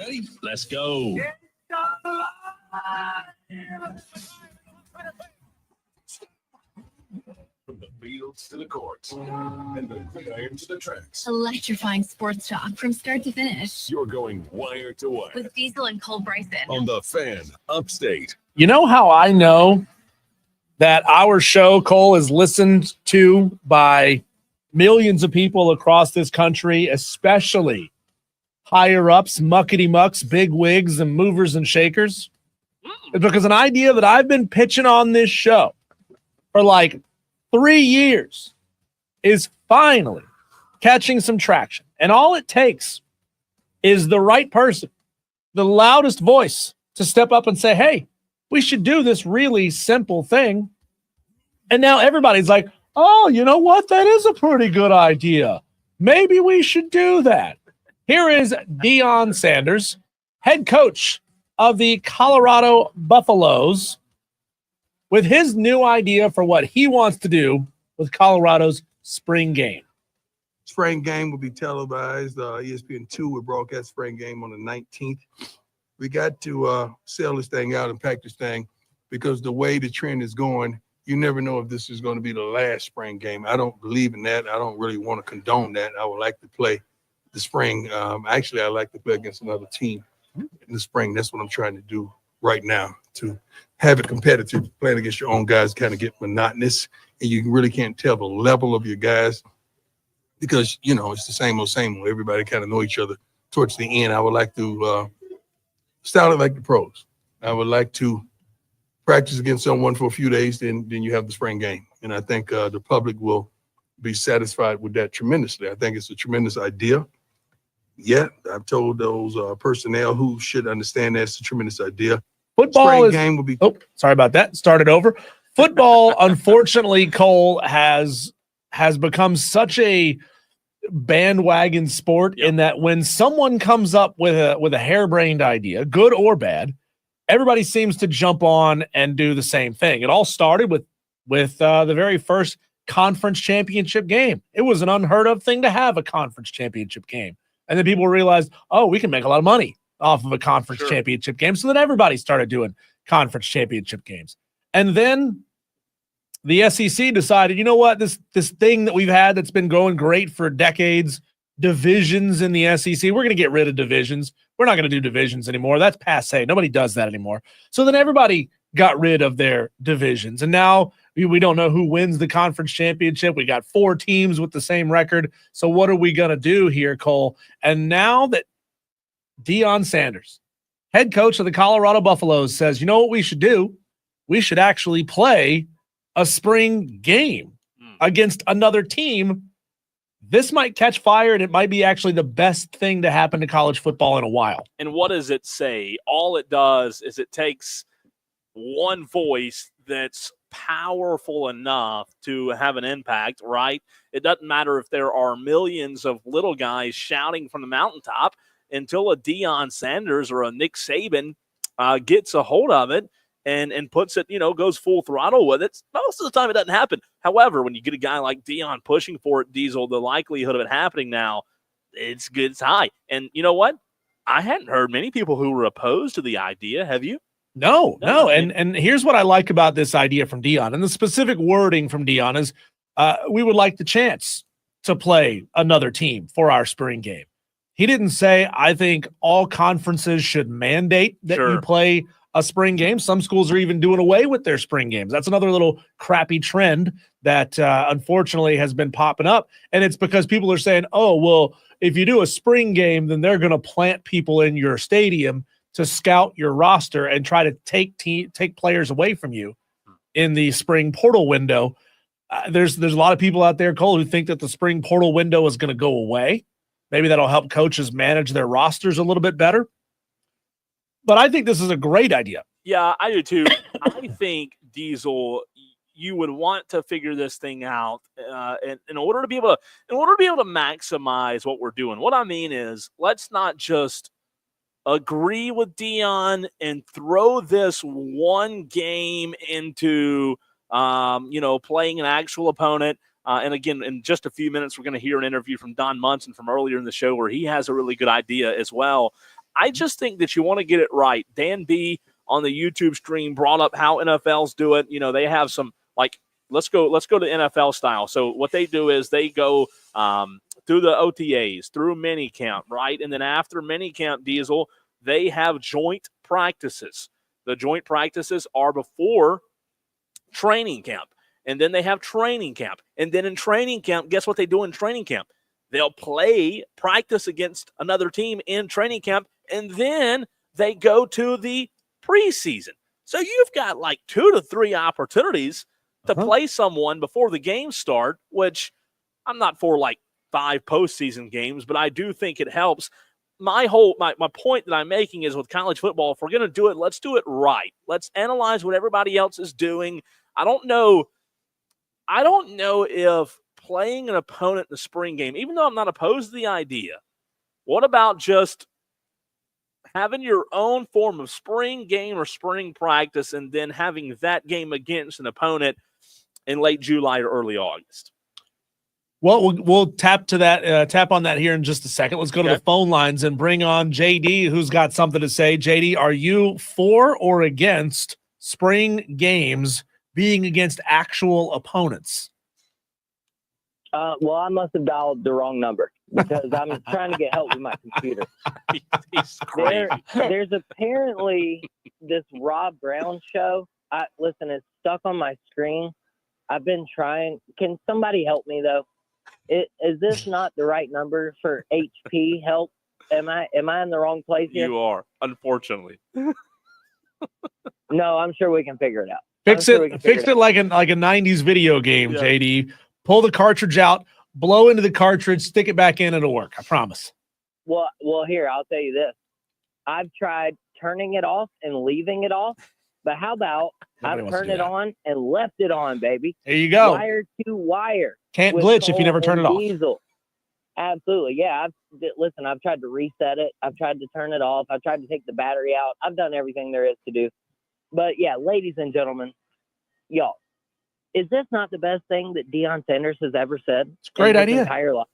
Ready? Let's go. From the fields to the courts and the gridiron to the tracks. Electrifying sports talk from start to finish. You're going wire to wire With Diesel and Cole Bryson. on the Fan Upstate. You know how I know that our show, Cole, is listened to by millions of people across this country, especially higher ups, muckety mucks, big wigs, and movers and shakers? It's because an idea that I've been pitching on this show for like 3 years is finally catching some traction. And all it takes is the right person, the loudest voice, to step up and say, hey, we should do this really simple thing. And now everybody's like, oh, you know what? That is a pretty good idea. Maybe we should do that. Here is Deion Sanders, head coach of the Colorado Buffaloes, with his new idea for what he wants to do with Colorado's spring game. Spring game will be televised. ESPN2 will broadcast spring game on the 19th. We got to sell this thing out and pack this thing because the way the trend is going, you never know if this is going to be the last spring game. I don't believe in that. I don't really want to condone that. I would like to play the spring. Actually, I like to play against another team in the spring. That's what I'm trying to do right now, to have it competitive. Playing against your own guys kind of get monotonous, and you really can't tell the level of your guys because, you know, it's the same old. Everybody kind of know each other towards the end. I would like to style it like the pros. I would like to practice against someone for a few days, then you have the spring game. And I think the public will be satisfied with that tremendously. I think it's a tremendous idea. Yeah, I've told those personnel who should understand that it's a tremendous idea. Football game will be. Oh, sorry about that. Started over. Football, unfortunately, Cole, has become such a bandwagon sport in that when someone comes up with a harebrained idea, good or bad, everybody seems to jump on and do the same thing. It all started with the very first conference championship game. It was an unheard of thing to have a conference championship game. And then people realized, oh, we can make a lot of money off of a conference championship game. So then everybody started doing conference championship games. And then the SEC decided, you know what, this thing that we've had that's been going great for decades, divisions in the SEC, we're going to get rid of divisions. We're not going to do divisions anymore. That's passé. Nobody does that anymore. So then everybody got rid of their divisions. And now we don't know who wins the conference championship. We got 4 teams with the same record. So what are we going to do here, Cole? And now that Deion Sanders, head coach of the Colorado Buffaloes, says, you know what we should do? We should actually play a spring game against another team. This might catch fire, and it might be actually the best thing to happen to college football in a while. And what does it say? All it does is it takes one voice that's powerful enough to have an impact, right? It doesn't matter if there are millions of little guys shouting from the mountaintop until a Deion Sanders or a Nick Saban gets a hold of it and puts it, goes full throttle with it. Most of the time it doesn't happen. However, when you get a guy like Deion pushing for it, Diesel, the likelihood of it happening now, it's good, it's high. And you know what? I hadn't heard many people who were opposed to the idea. Have you? No. And here's what I like about this idea from Deion. And the specific wording from Deion is we would like the chance to play another team for our spring game. He didn't say, I think all conferences should mandate that you play a spring game. Some schools are even doing away with their spring games. That's another little crappy trend that unfortunately has been popping up. And it's because people are saying, oh, well, if you do a spring game, then they're going to plant people in your stadium to scout your roster and try to take players away from you in the spring portal window. There's a lot of people out there, Cole, who think that the spring portal window is going to go away. Maybe that'll help coaches manage their rosters a little bit better. But I think this is a great idea. Yeah, I do too. I think, Diesel, you would want to figure this thing out in order to be able to maximize what we're doing. What I mean is, let's not just agree with Deion and throw this one game into playing an actual opponent. And again, in just a few minutes, we're going to hear an interview from Don Munson from earlier in the show where he has a really good idea as well. I just think that you want to get it right. Dan B on the YouTube stream brought up how NFLs do it. They have some let's go to NFL style. So what they do is they go through the OTAs, through minicamp, right? And then after minicamp, Diesel, they have joint practices. The joint practices are before training camp. And then they have training camp. And then in training camp, guess what they do in training camp? They'll practice against another team in training camp, and then they go to the preseason. So you've got 2 to 3 opportunities to play someone before the games start, which I'm not for 5 postseason games, but I do think it helps. My point that I'm making is with college football, if we're going to do it, let's do it right. Let's analyze what everybody else is doing. I don't know if playing an opponent in the spring game, even though I'm not opposed to the idea, what about just having your own form of spring game or spring practice and then having that game against an opponent in late July or early August? Well, we'll tap on that here in just a second. Let's go to the phone lines and bring on JD, who's got something to say. JD, are you for or against spring games being against actual opponents? Well, I must have dialed the wrong number because I'm trying to get help with my computer. There's apparently this Rob Brown show. Listen, it's stuck on my screen. I've been trying. Can somebody help me, though? Is this not the right number for HP help? Am I in the wrong place here? You are, unfortunately. No, I'm sure we can figure it out. Fix it like a 90s video game, JD. Pull the cartridge out, blow into the cartridge, stick it back in, it'll work. I promise. Well, here, I'll tell you this. I've tried turning it off and leaving it off, but how about I've turned it on and left it on, baby? There you go. Wire to wire. Can't glitch if you never turn it off. Diesel. Absolutely. Yeah. I've tried to reset it. I've tried to turn it off. I've tried to take the battery out. I've done everything there is to do. But yeah, ladies and gentlemen, y'all, is this not the best thing that Deion Sanders has ever said? It's a great in his idea. Entire life?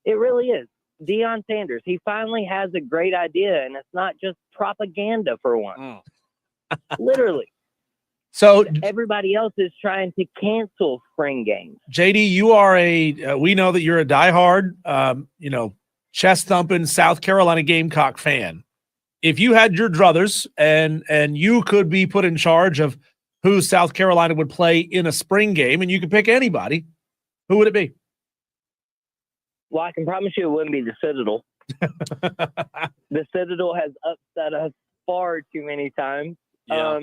It really is. Deion Sanders, he finally has a great idea, and it's not just propaganda for one. Literally. So everybody else is trying to cancel spring games. JD, you are we know that you're a diehard, chest thumping South Carolina Gamecock fan. If you had your druthers and you could be put in charge of who South Carolina would play in a spring game, and you could pick anybody, who would it be? Well, I can promise you it wouldn't be the Citadel. The Citadel has upset us far too many times. Yeah.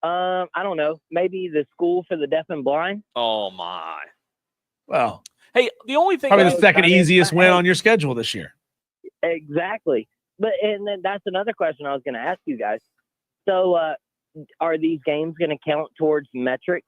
I don't know. Maybe the School for the Deaf and Blind. Oh my. Well, hey, the only thing probably the second easiest win on your schedule this year. Exactly. And then that's another question I was going to ask you guys. So, are these games going to count towards metrics?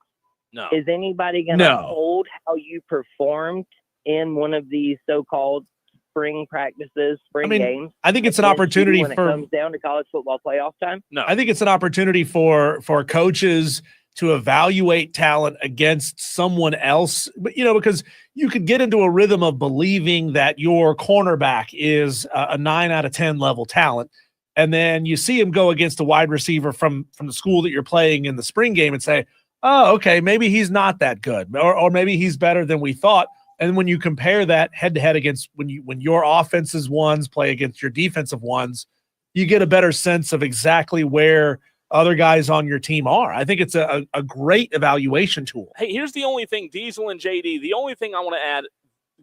No. Is anybody going to hold how you performed in one of these so-called spring practices, games? I think it's an opportunity when it comes down to college football playoff time. No, I think it's an opportunity for coaches to evaluate talent against someone else. But because you could get into a rhythm of believing that your cornerback is a 9 out of 10 level talent, and then you see him go against a wide receiver from the school that you're playing in the spring game and say, oh, okay, maybe he's not that good, or maybe he's better than we thought. And when you compare that head-to-head against when your offensive ones play against your defensive ones, you get a better sense of exactly where other guys on your team are. I think it's a great evaluation tool. Hey, here's the only thing, Diesel and JD, the only thing I want to add,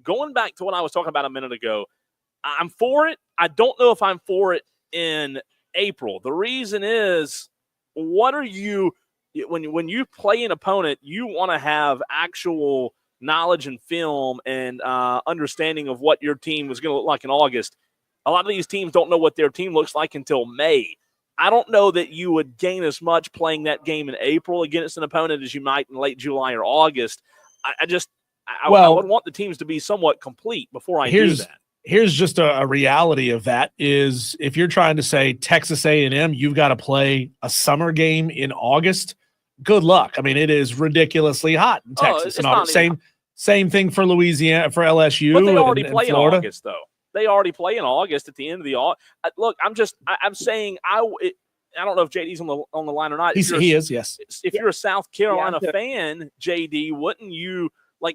going back to what I was talking about a minute ago, I'm for it. I don't know if I'm for it in April. The reason is, what are you when you play an opponent, you want to have actual knowledge and film and understanding of what your team was going to look like in August. A lot of these teams don't know what their team looks like until May. I don't know that you would gain as much playing that game in April against an opponent as you might in late July or August. I would want the teams to be somewhat complete before I do that. Here's just a reality of that is if you're trying to say Texas A&M, you've got to play a summer game in August. Good luck. I mean, it is ridiculously hot in Texas. It's not same thing for Louisiana, for LSU. But they already and play in Florida. August, though. They already play in August at the end of the look. I'm saying I don't know if JD's on the line or not. He is, yes. If you're a South Carolina fan, JD, wouldn't you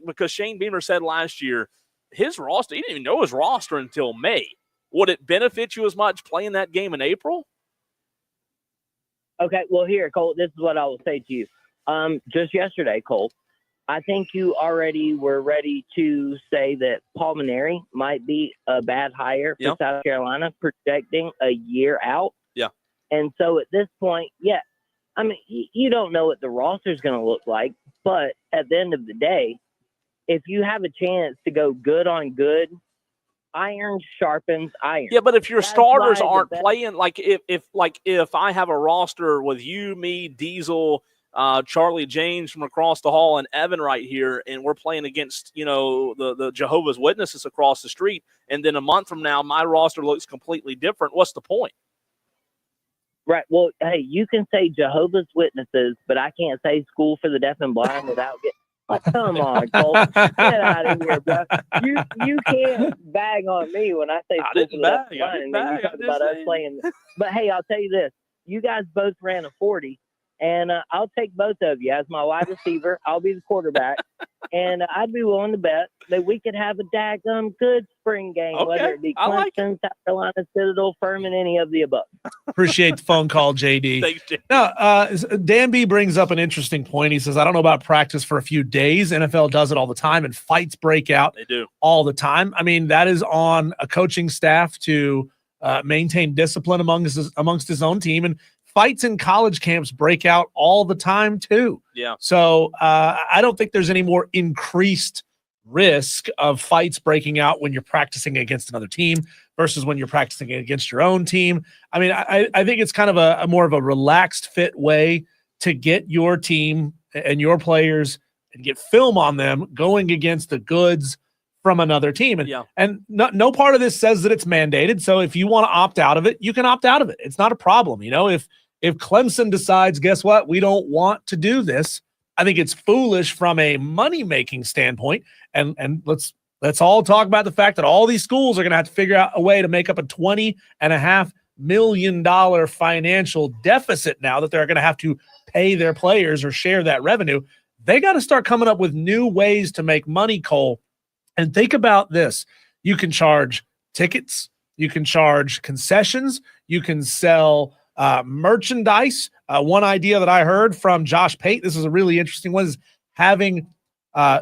because Shane Beamer said last year his roster, he didn't even know his roster until May. Would it benefit you as much playing that game in April? Okay, well, here, Cole, this is what I will say to you. Just yesterday, Cole, I think you already were ready to say that Paul Maneri might be a bad hire for South Carolina, projecting a year out. Yeah. And so at this point, I mean, you don't know what the roster is going to look like, but at the end of the day, if you have a chance to go good on good, iron sharpens iron. Yeah, but if your starters aren't playing, if I have a roster with you, me, Diesel, Charlie James from across the hall, and Evan right here, and we're playing against the Jehovah's Witnesses across the street, and then a month from now my roster looks completely different, what's the point? Right. Well, hey, you can say Jehovah's Witnesses, but I can't say School for the Deaf and Blind without getting. Come on, Cole. Get out of here, bro. You can't bag on me when I say School for the Deaf and Blind, and you talk about us playing. But hey, I'll tell you this: you guys both ran a 40. And I'll take both of you as my wide receiver. I'll be the quarterback. And I'd be willing to bet that we could have a daggum good spring game, whether it be Clemson, South Carolina, Citadel, Furman, any of the above. Appreciate the phone call, JD. Thanks, JD. Now, Dan B brings up an interesting point. He says, I don't know about practice for a few days. NFL does it all the time, and fights break out They do. all the time. I mean, that is on a coaching staff to maintain discipline amongst his own team. And fights in college camps break out all the time too. Yeah. So I don't think there's any more increased risk of fights breaking out when you're practicing against another team versus when you're practicing against your own team. I mean, I think it's kind of a more of a relaxed fit way to get your team and your players and get film on them going against the goods from another team. And no part of this says that it's mandated. So if you want to opt out of it, you can opt out of it. It's not a problem. If Clemson decides, guess what, we don't want to do this, I think it's foolish from a money-making standpoint. And let's all talk about the fact that all these schools are going to have to figure out a way to make up a $20.5 million financial deficit now that they're going to have to pay their players or share that revenue. They got to start coming up with new ways to make money, Cole. And think about this. You can charge tickets. You can charge concessions. You can sell merchandise. One idea that I heard from Josh Pate, this is a really interesting one, is having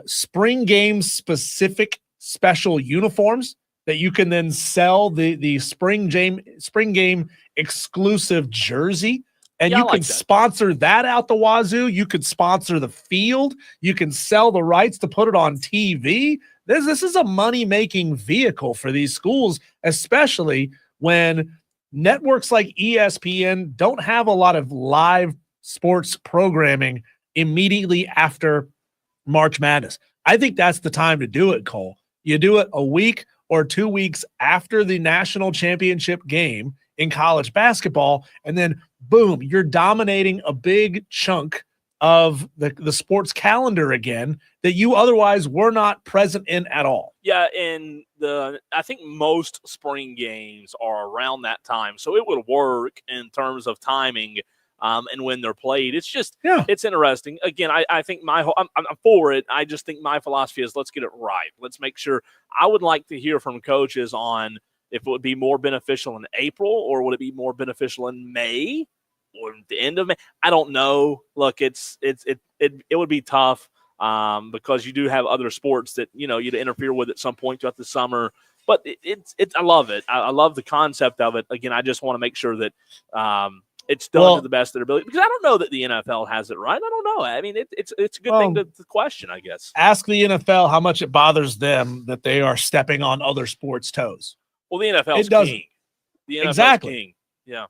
spring game specific special uniforms that you can then sell the spring game exclusive jersey. And you can sponsor that out the wazoo. You could sponsor the field. You can sell the rights to put it on TV. This is a money-making vehicle for these schools, especially when networks like ESPN don't have a lot of live sports programming immediately after March Madness. I think that's the time to do it, Cole. You do it a week or 2 weeks after the national championship game in college basketball, and then boom, you're dominating a big chunk of the sports calendar again that you otherwise were not present in at all. Yeah, and I think most spring games are around that time, so it would work in terms of timing and when they're played. It's just it's interesting. Again, I think I'm for it. I just think my philosophy is let's get it right. Let's make sure. I would like to hear from coaches on if it would be more beneficial in April or would it be more beneficial in May or the end of May. I don't know. Look, it would be tough because you do have other sports that you'd interfere with at some point throughout the summer. But I love it. I love the concept of it. Again, I just want to make sure that it's done to the best of their ability, because I don't know that the NFL has it right. I don't know. I mean, it's a good thing to question, I guess. Ask the NFL how much it bothers them that they are stepping on other sports' toes. Well, the NFL is king. The NFL is king. Yeah.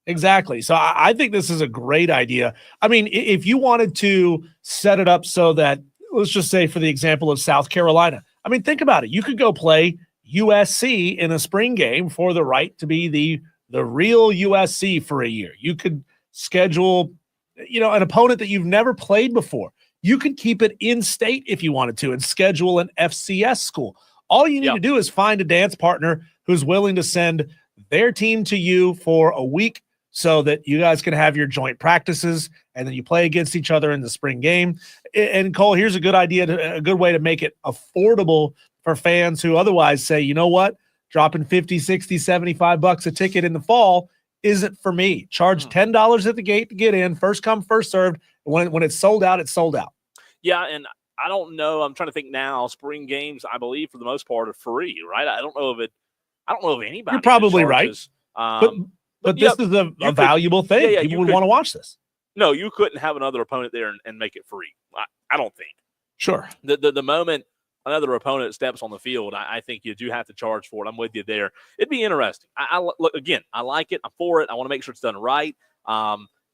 Exactly. So I think this is a great idea. I mean, if you wanted to set it up so that, let's just say for the example of South Carolina, I mean, think about it. You could go play USC in a spring game for the right to be the real USC for a year. You could schedule, an opponent that you've never played before. You could keep it in state if you wanted to and schedule an FCS school. All you need to do is find a dance partner who's willing to send their team to you for a week so that you guys can have your joint practices and then you play against each other in the spring game. And Cole, here's a good idea, a good way to make it affordable for fans who otherwise say, you know what, dropping 50, 60, 75 bucks a ticket in the fall isn't for me. Charge $10 at the gate to get in, first come, first served. When it's sold out, it's sold out. Yeah, and I don't know. I'm trying to think now. Spring games, I believe, for the most part, are free, right? I don't know if anybody. You're probably charges. Right. But this is a valuable thing. Yeah, people would want to watch this. No, you couldn't have another opponent there and make it free. I don't think. Sure. The moment another opponent steps on the field, I think you do have to charge for it. I'm with you there. It'd be interesting. Look, again, I like it. I'm for it. I want to make sure it's done right.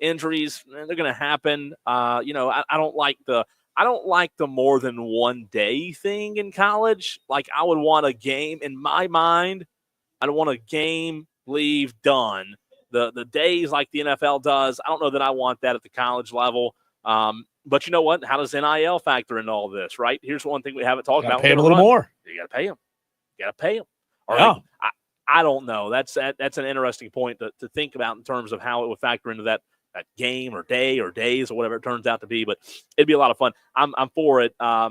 Injuries, they're going to happen. I don't like the more than one day thing in college. Like, I would want a game in my mind. I'd want a game, leave, done. The days like the NFL does, I don't know that I want that at the college level. But you know what? How does NIL factor into all this, right? Here's one thing we haven't talked about. Pay them a little more. You got to pay them. You got to pay them. All right. I don't know. That's an interesting point to think about in terms of how it would factor into that game or day or days or whatever it turns out to be. But it'd be a lot of fun. I'm for it. I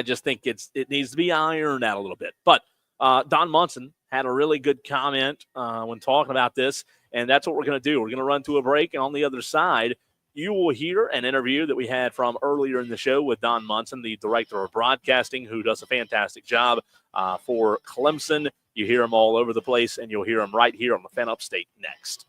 just think it needs to be ironed out a little bit. But Don Munson had a really good comment when talking about this, and that's what we're going to do. We're going to run to a break, and on the other side, you will hear an interview that we had from earlier in the show with Don Munson, the director of broadcasting, who does a fantastic job for Clemson. You hear him all over the place, and you'll hear him right here on the Fan Upstate next.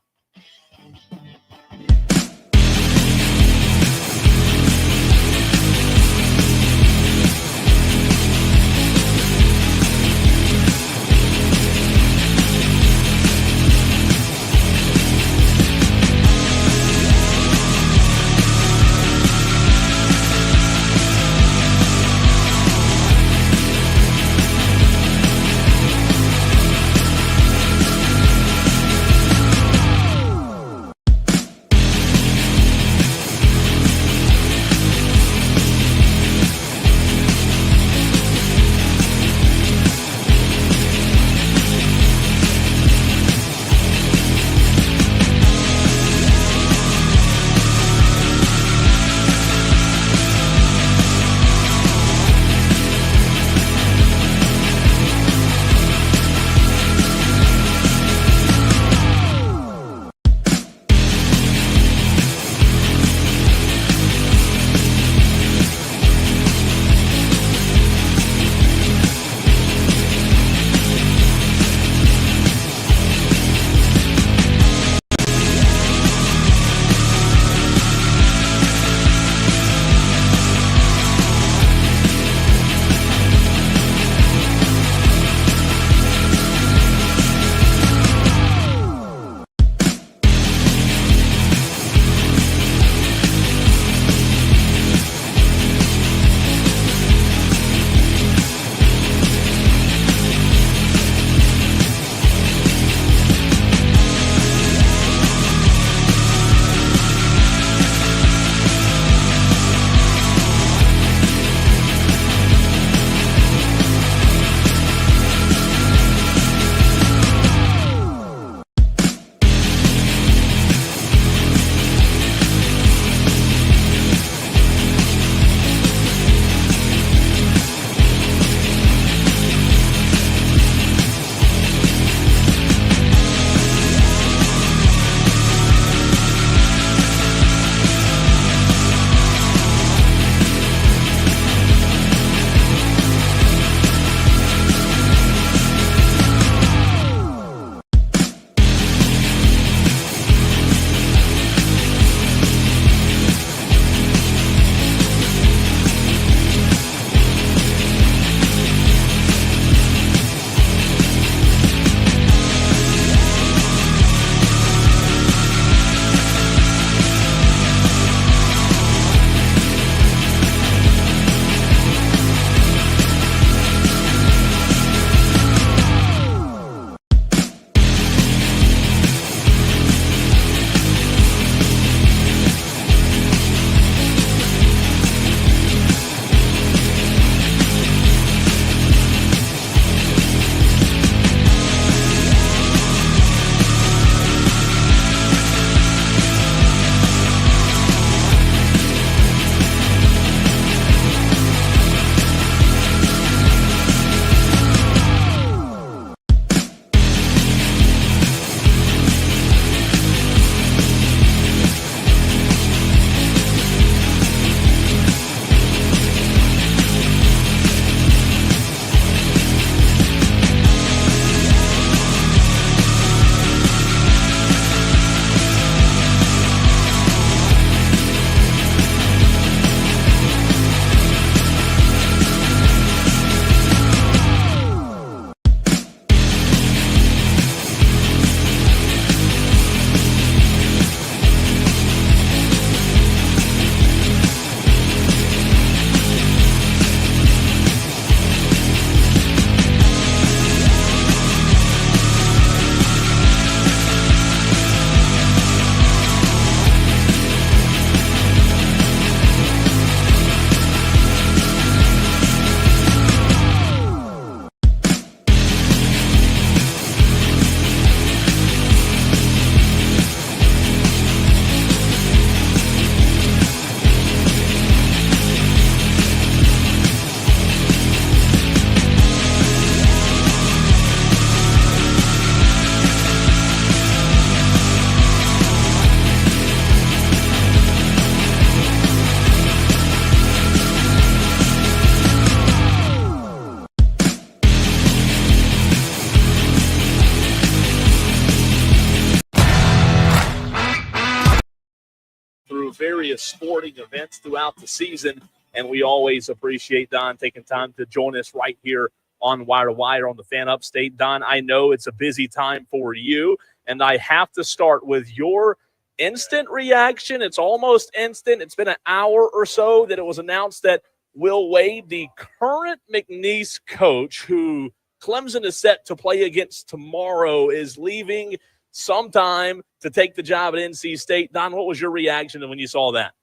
various sporting events throughout the season. And we always appreciate Don taking time to join us right here on Wire to Wire on the Fan Upstate. Don, I know it's a busy time for you, and I have to start with your instant reaction. It's almost instant. It's been an hour or so that it was announced that Will Wade, the current McNeese coach, who Clemson is set to play against tomorrow, is leaving sometime to take the job at NC State. Don, what was your reaction when you saw that?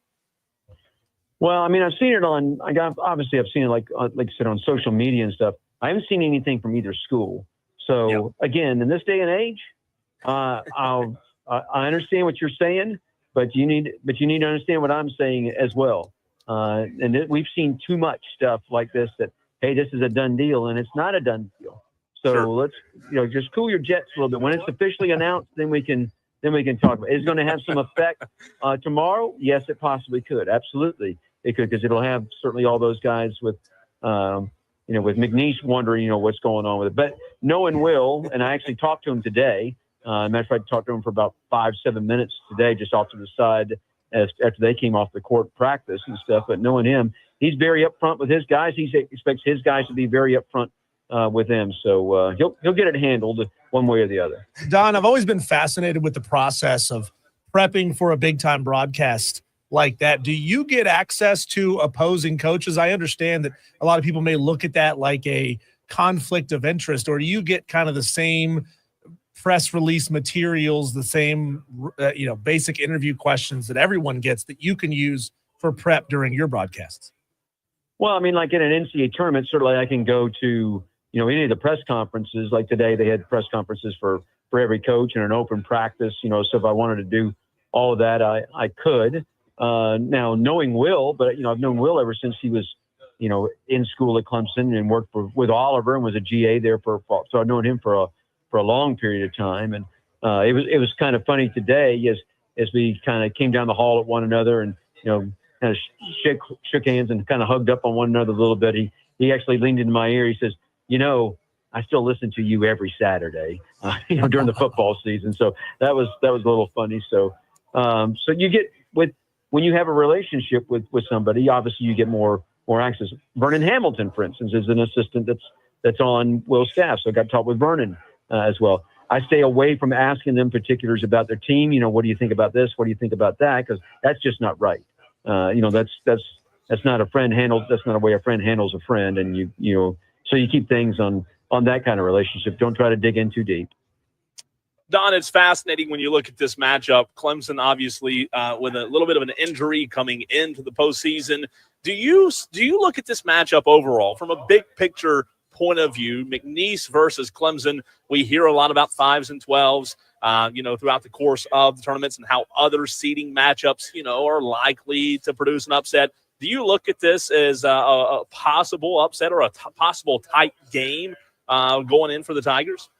Well, I mean, I've seen it obviously I've seen it like I said, on social media and stuff. I haven't seen anything from either school. So again, in this day and age, I understand what you're saying, but you need to understand what I'm saying as well. We've seen too much stuff like this that, hey, this is a done deal, and it's not a done deal. So let's just cool your jets a little bit. When it's officially announced, then we can talk about it. Is it going to have some effect tomorrow? Yes, it possibly could. Absolutely, it could, because it'll have certainly all those guys with with McNeese wondering what's going on with it. But knowing Will, and I actually talked to him today. Matter of fact, I talked to him for about 5-7 minutes today, just off to the side after they came off the court practice and stuff. But knowing him, he's very upfront with his guys. He expects his guys to be very upfront with him. So he'll get it handled one way or the other. Don, I've always been fascinated with the process of prepping for a big-time broadcast like that. Do you get access to opposing coaches? I understand that a lot of people may look at that like a conflict of interest, or do you get kind of the same press release materials, the same basic interview questions that everyone gets that you can use for prep during your broadcasts? Well, I mean, like in an NCAA tournament, certainly I can go to, any of the press conferences. Like today, they had press conferences for every coach and an open practice, so if I wanted to do all of that, I could. Now, knowing Will, but, I've known Will ever since he was, in school at Clemson and worked with Oliver and was a GA there so I've known him for a long period of time. And it was kind of funny today as we kind of came down the hall at one another and, kind of shook hands and kind of hugged up on one another a little bit. He actually leaned into my ear. He says, I still listen to you every Saturday, during the football season. So that was a little funny. So you get when you have a relationship with somebody, obviously you get more access. Vernon Hamilton, for instance, is an assistant that's on Will's staff. So I got to talk with Vernon as well. I stay away from asking them particulars about their team. What do you think about this? What do you think about that? Because that's just not right. That's not a friend handles. That's not a way a friend handles a friend. And so you keep things on that kind of relationship. Don't try to dig in too deep. Don, it's fascinating when you look at this matchup. Clemson, obviously, with a little bit of an injury coming into the postseason. Do you look at this matchup overall from a big picture point of view? McNeese versus Clemson. We hear a lot about 5s and 12s, throughout the course of the tournaments and how other seeding matchups, are likely to produce an upset. Do you look at this as a possible upset or a possible tight game going in for the Tigers?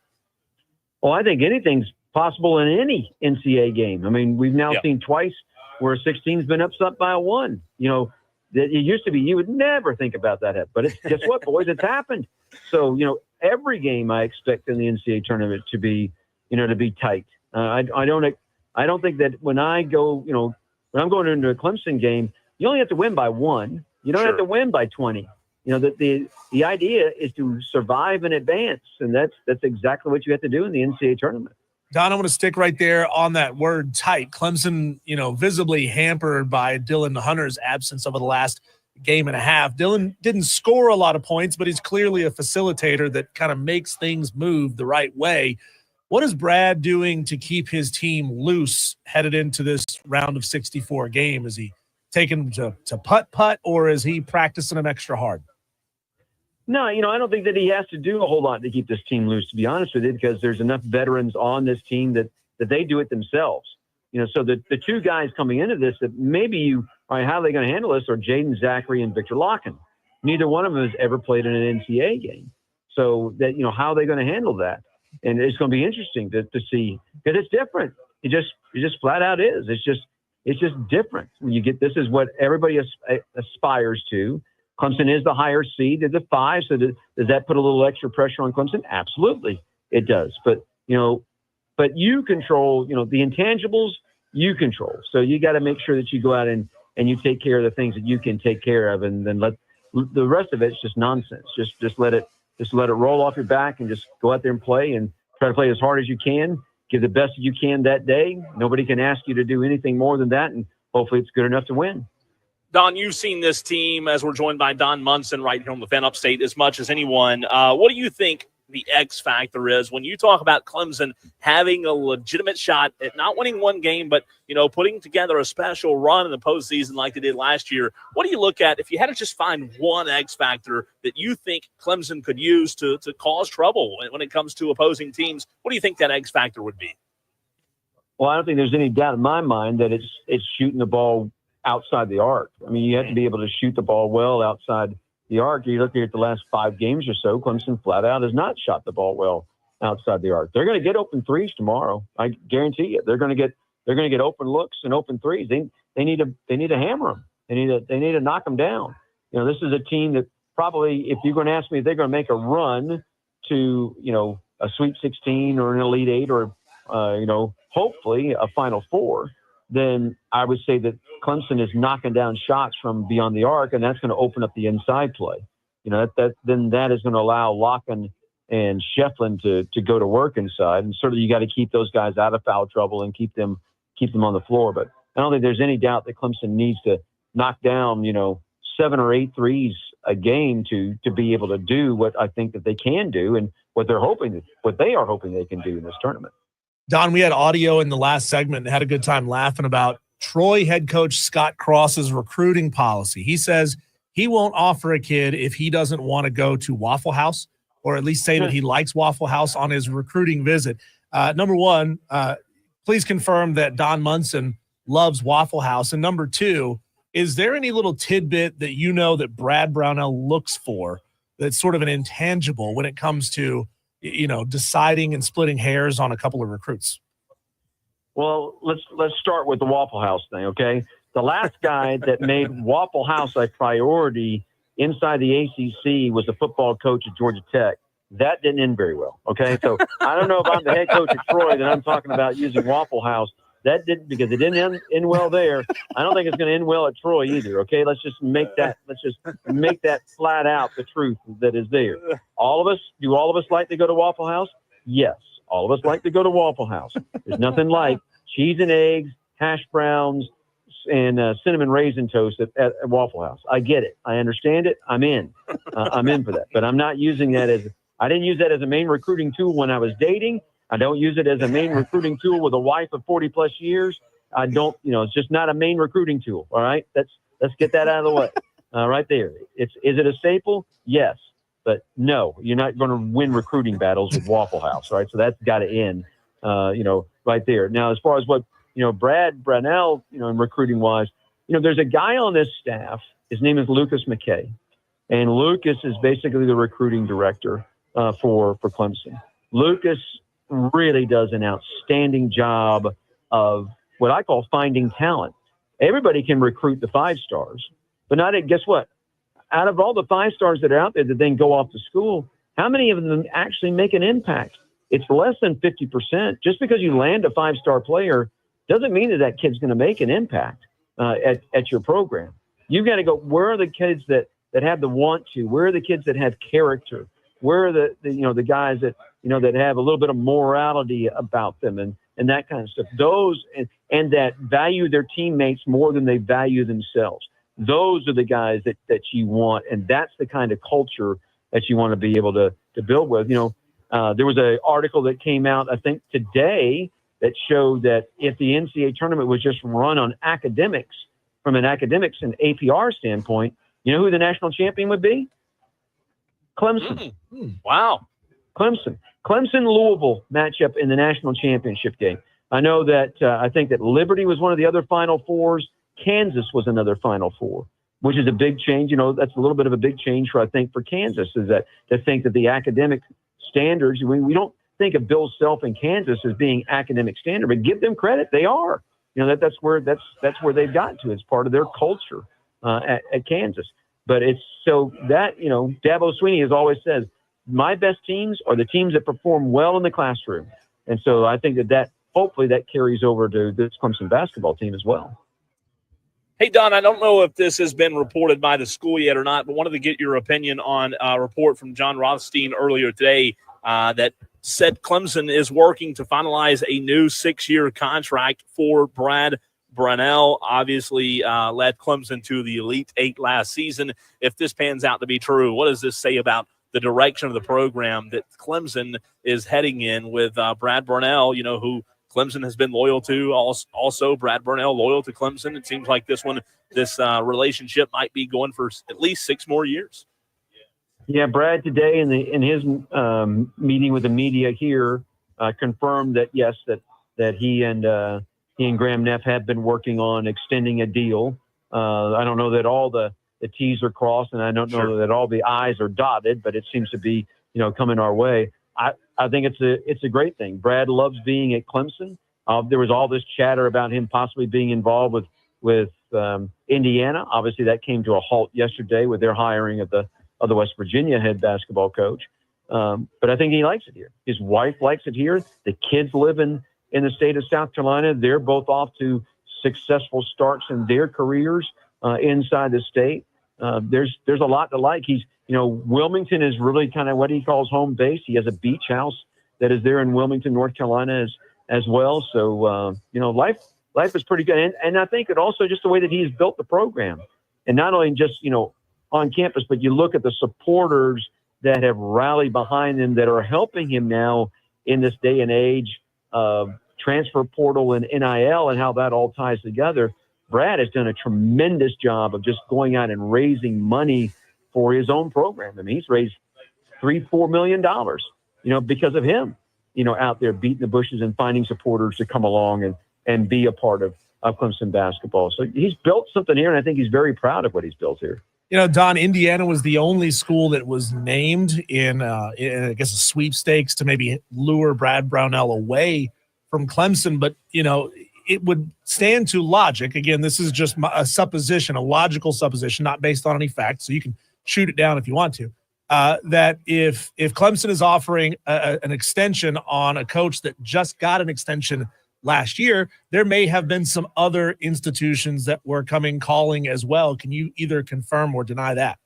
Well, I think anything's possible in any NCAA game. I mean, we've now seen twice where a 16's been upset by a 1. It used to be you would never think about that, but guess what, boys? It's happened. So every game I expect in the NCAA tournament to be tight. I don't think that when I go, when I'm going into a Clemson game, you only have to win by 1. You don't have to win by 20. That the idea is to survive and advance, and that's exactly what you have to do in the NCAA tournament. Don, I want to stick right there on that word tight. Clemson, visibly hampered by Dylan Hunter's absence over the last game and a half. Dylan didn't score a lot of points, but he's clearly a facilitator that kind of makes things move the right way. What is Brad doing to keep his team loose headed into this round of 64 game? Is he taking them to putt, or is he practicing them extra hard? No, I don't think that he has to do a whole lot to keep this team loose, to be honest with you, because there's enough veterans on this team that they do it themselves. So the two guys coming into this that maybe how are they going to handle this are Jaden Zachary and Victor Locken. Neither one of them has ever played in an NCAA game. So that, how are they going to handle that? And it's going to be interesting to see, because it's different. It just flat out is. It's just different. When you get, this is what everybody aspires to. Clemson is the higher seed. They're the 5. So does that put a little extra pressure on Clemson? Absolutely, it does. But you control, the intangibles you control. So you got to make sure that you go out and you take care of the things that you can take care of, and then let the rest of it's just nonsense. Just let it roll off your back and just go out there and play and try to play as hard as you can. Give the best that you can that day. Nobody can ask you to do anything more than that, and hopefully it's good enough to win. Don, you've seen this team, as we're joined by Don Munson right here on the Fan Upstate, as much as anyone. What do you think the X factor is when you talk about Clemson having a legitimate shot at not winning one game, but, putting together a special run in the postseason like they did last year? What do you look at if you had to just find one X factor that you think Clemson could use to cause trouble when it comes to opposing teams? What do you think that X factor would be? Well, I don't think there's any doubt in my mind that it's shooting the ball outside the arc. I mean, you have to be able to shoot the ball well outside the arc. You look at the last 5 games or so, Clemson flat out has not shot the ball well outside the arc. They're going to get open threes tomorrow. I guarantee you. They're going to get open looks and open threes. They need to hammer them. They need to knock them down. This is a team that probably, if you're going to ask me if they're going to make a run to, a Sweet 16 or an Elite 8 or hopefully a Final Four, then I would say that Clemson is knocking down shots from beyond the arc, and that's going to open up the inside play. Then that is going to allow Locken and Shefflin to go to work inside, and certainly you got to keep those guys out of foul trouble and keep them on the floor. But I don't think there's any doubt that Clemson needs to knock down 7 or 8 threes a game to be able to do what I think that they can do and what they are hoping they can do in this tournament. Don, we had audio in the last segment and had a good time laughing about Troy head coach Scott Cross's recruiting policy. He says he won't offer a kid if he doesn't want to go to Waffle House, or at least say that he likes Waffle House on his recruiting visit. Number one, please confirm that Don Munson loves Waffle House. And number two, is there any little tidbit that that Brad Brownell looks for that's sort of an intangible when it comes to deciding and splitting hairs on a couple of recruits? Well, let's start with the Waffle House thing, okay? The last guy that made Waffle House a priority inside the ACC was the football coach at Georgia Tech. That didn't end very well, okay? So I don't know if I'm the head coach at Troy that I'm talking about using Waffle House. That didn't, because it didn't end well there. I don't think it's going to end well at Troy either, okay? Let's just make that flat out the truth that is there. Do all of us like to go to Waffle House? Yes. All of us like to go to Waffle House. There's nothing like cheese and eggs, hash browns, and cinnamon raisin toast at Waffle House. I get it. I understand it. I'm in. I'm in for that. But I'm not using that I didn't use that as a main recruiting tool when I was dating. I don't use it as a main recruiting tool with a wife of 40 plus years. I don't, it's just not a main recruiting tool. All right. Let's get that out of the way. Right there. Is it a staple? Yes. But no, you're not going to win recruiting battles with Waffle House, right? So that's got to end, right there. Now, as far as what, Brad Brownell, in recruiting wise, there's a guy on this staff. His name is Lucas McKay. And Lucas is basically the recruiting director for Clemson. Lucas really does an outstanding job of what I call finding talent. Everybody can recruit the 5 stars, but guess what? Out of all the 5 stars that are out there that then go off to school, how many of them actually make an impact? It's less than 50%. Just because you land a 5-star player doesn't mean that kid's going to make an impact at your program. You've got to go, where are the kids that have the want to? Where are the kids that have character? Where are the guys that, that have a little bit of morality about them and that kind of stuff? Those and that value their teammates more than they value themselves. Those are the guys that you want, and that's the kind of culture that you want to be able to build with. There was an article that came out, I think today, that showed that if the NCAA tournament was just run on academics, from an academics and APR standpoint, you know who the national champion would be? Clemson. Wow. Clemson, Louisville matchup in the national championship game. I know that I think that Liberty was one of the other Final Fours. Kansas was another Final Four, which is a big change. That's a little bit of a big change for Kansas, is that to think that the academic standards, we don't think of Bill Self in Kansas as being academic standard, but give them credit. They are, that's where they've gotten to. It's part of their culture at Kansas. But it's so that, Dabo Swinney has always said, my best teams are the teams that perform well in the classroom. And so I think that hopefully that carries over to this Clemson basketball team as well. Hey, Don, I don't know if this has been reported by the school yet or not, but wanted to get your opinion on a report from John Rothstein earlier today that said Clemson is working to finalize a new 6-year contract for Brad Brownell. Obviously led Clemson to the Elite Eight last season. If this pans out to be true, what does this say about the direction of the program that Clemson is heading in with Brad Brownell, who Clemson has been loyal to, also Brad Brownell loyal to Clemson. It seems like this relationship might be going for at least 6 more years. Yeah, Brad today in his meeting with the media here confirmed that yes, that he and Graham Neff have been working on extending a deal. I don't know that all the T's are crossed, and I don't know that all the I's are dotted, but it seems to be coming our way. I think it's a great thing. Brad loves being at Clemson. There was all this chatter about him possibly being involved with Indiana. Obviously, that came to a halt yesterday with their hiring of the West Virginia head basketball coach. But I think he likes it here. His wife likes it here. The kids live in the state of South Carolina. They're both off to successful starts in their careers inside the state. There's a lot to like. Wilmington is really kind of what he calls home base. He has a beach house that is there in Wilmington, North Carolina as well. So, life is pretty good. And I think it also just the way that he's built the program, and not only just, on campus, but you look at the supporters that have rallied behind him that are helping him now in this day and age of transfer portal and NIL and how that all ties together. Brad has done a tremendous job of just going out and raising money for his own program. I mean, he's raised $3-4 million, because of him, out there beating the bushes and finding supporters to come along and be a part of Clemson basketball. So he's built something here, and I think he's very proud of what he's built here. Don, Indiana was the only school that was named in I guess, a sweepstakes to maybe lure Brad Brownell away from Clemson. But, it would stand to logic. Again, this is just a supposition, a logical supposition, not based on any facts. So you can shoot it down if you want to. That if Clemson is offering an extension on a coach that just got an extension last year, there may have been some other institutions that were calling as well. Can you either confirm or deny that?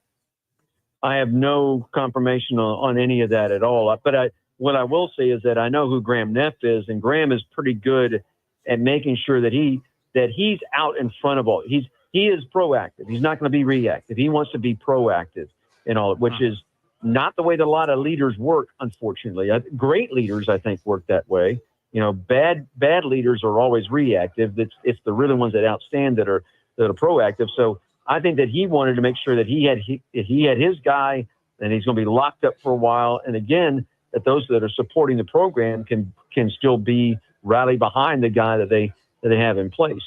I have no confirmation on any of that at all. But what I will say is that I know who Graham Neff is, and Graham is pretty good at making sure that he's out in front of all. He is proactive. He's not going to be reactive. He wants to be proactive in all, which is not the way that a lot of leaders work, unfortunately. Great leaders, I think, work that way. Bad leaders are always reactive. It's the really ones that outstand that are proactive. So I think that he wanted to make sure that he had his guy, and he's going to be locked up for a while. And again, that those that are supporting the program can still be rally behind the guy that they have in place.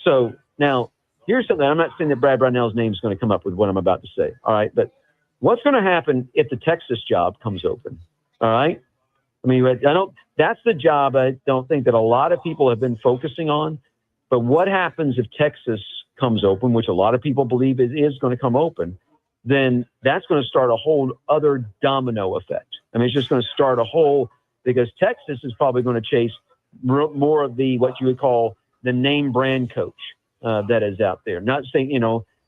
So now here's something. I'm not saying that Brad Brownell's name is going to come up with what I'm about to say. All right. But what's going to happen if the Texas job comes open? All right. I mean, that's the job I don't think that a lot of people have been focusing on. But what happens if Texas comes open, which a lot of people believe it is going to come open, then that's going to start a whole other domino effect. I mean, it's just going to start because Texas is probably going to chase more of what you would call the name brand coach that is out there. Not saying,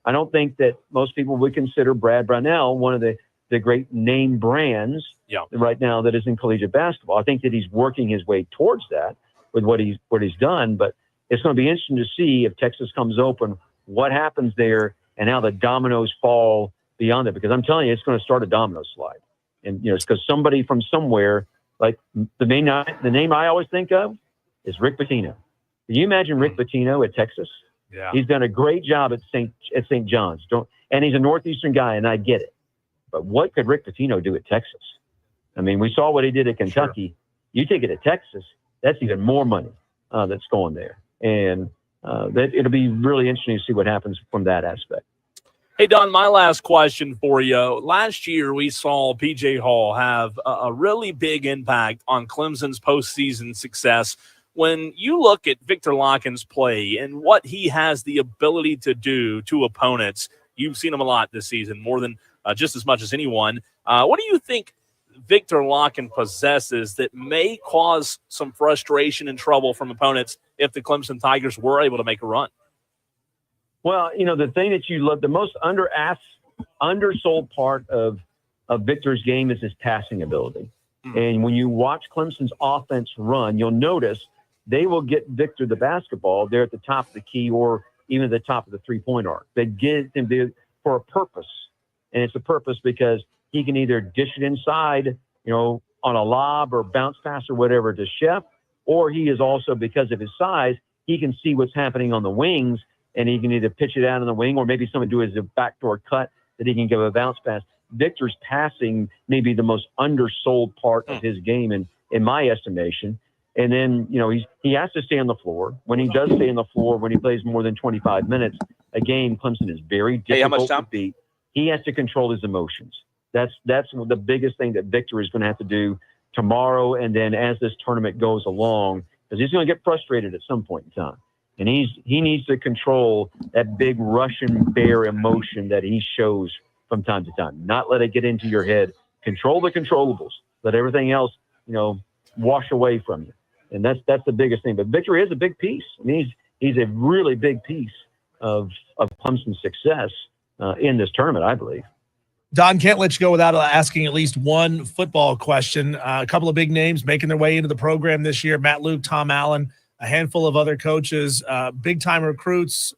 I don't think that most people would consider Brad Brownell one of the great name brands right now that is in collegiate basketball. I think that he's working his way towards that with what he's done, but it's going to be interesting to see if Texas comes open, what happens there and how the dominoes fall beyond it, because I'm telling you, it's going to start a domino slide. And, it's because somebody from somewhere, like the name I always think of is Rick Pitino. Can you imagine Rick Pitino at Texas? Yeah. He's done a great job at St. John's. And he's a Northeastern guy, and I get it. But what could Rick Pitino do at Texas? I mean, we saw what he did at Kentucky. Sure. You take it to Texas, that's even more money that's going there. And it'll be really interesting to see what happens from that aspect. Hey, Don, my last question for you. Last year, we saw P.J. Hall have a really big impact on Clemson's postseason success. When you look at Victor Locken's play and what he has the ability to do to opponents, you've seen him a lot this season, more than just as much as anyone. What do you think Victor Locken possesses that may cause some frustration and trouble from opponents if the Clemson Tigers were able to make a run? Well, the thing that you love, the most undersold part of Victor's game is his passing ability. And when you watch Clemson's offense run, you'll notice they will get Victor the basketball there at the top of the key or even at the top of the three-point arc. They get him there for a purpose. And it's a purpose because he can either dish it inside, on a lob or bounce pass or whatever to Chef, or he is also, because of his size, he can see what's happening on the wings, and he can either pitch it out on the wing or maybe someone do it as a backdoor cut that he can give a bounce pass. Victor's passing may be the most undersold part of his game in my estimation. And then, he has to stay on the floor. When he does stay on the floor, when he plays more than 25 minutes a game, Clemson is very difficult to beat. He has to control his emotions. That's the biggest thing that Victor is going to have to do tomorrow. And then as this tournament goes along, because he's going to get frustrated at some point in time. And he needs to control that big Russian bear emotion that he shows from time to time. Not let it get into your head. Control the controllables. Let everything else, wash away from you. And that's the biggest thing. But Victor is a big piece. I mean, he's a really big piece of Clemson's success in this tournament, I believe. Don, can't let you go without asking at least one football question. A couple of big names making their way into the program this year: Matt Luke, Tom Allen, a handful of other coaches, big-time recruits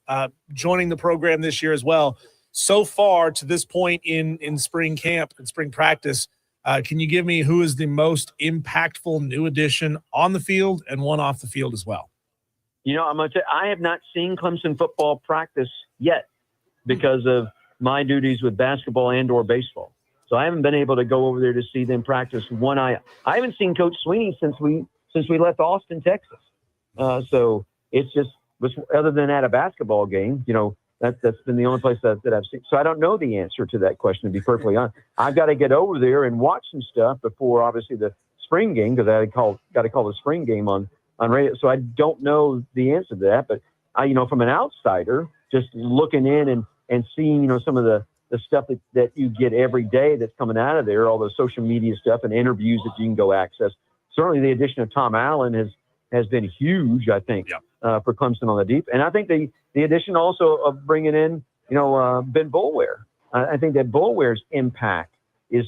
joining the program this year as well. So far to this point in spring camp and spring practice, can you give me who is the most impactful new addition on the field and one off the field as well? I'm going to say I have not seen Clemson football practice yet because of my duties with basketball and or baseball. So I haven't been able to go over there to see them practice. I haven't seen Coach Sweeney since we left Austin, Texas. So it's just, other than at a basketball game, that's been the only place that I've seen. So I don't know the answer to that question, to be perfectly honest. I've got to get over there and watch some stuff before, obviously, the spring game, because I got to call the spring game on radio. So I don't know the answer to that. But from an outsider, just looking in and seeing, some of the stuff that you get every day that's coming out of there, all the social media stuff and interviews that you can go access. Certainly the addition of Tom Allen has been huge, I think, for Clemson on the deep. And I think the addition also of bringing in, Ben Boulware. I think that Boulware's impact is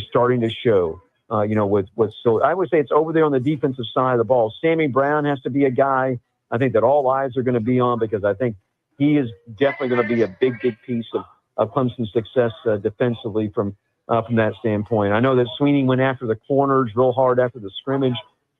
starting to show, so I would say it's over there on the defensive side of the ball. Sammy Brown has to be a guy I think that all eyes are going to be on, because I think he is definitely going to be a big piece of Clemson's success defensively from that standpoint. I know that Sweeney went after the corners real hard after the scrimmage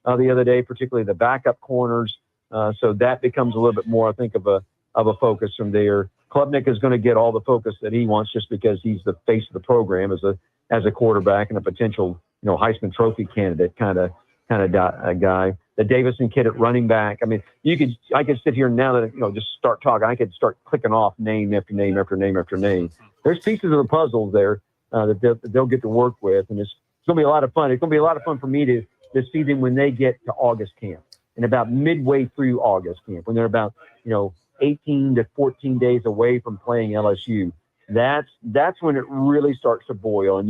the other day, particularly the backup corners. So that becomes a little bit more, I think, of a focus from there. Klubnik is going to get all the focus that he wants just because he's the face of the program as a quarterback and a potential, Heisman Trophy candidate kind of guy. The Davison kid at running back. I mean, I could sit here now that, just start talking. I could start clicking off name after name after name after name. There's pieces of the puzzle there that they'll get to work with, and it's going to be a lot of fun. It's going to be a lot of fun for me to see them when they get to August camp, and about midway through August camp, when they're about 18 to 14 days away from playing LSU. That's when it really starts to boil, and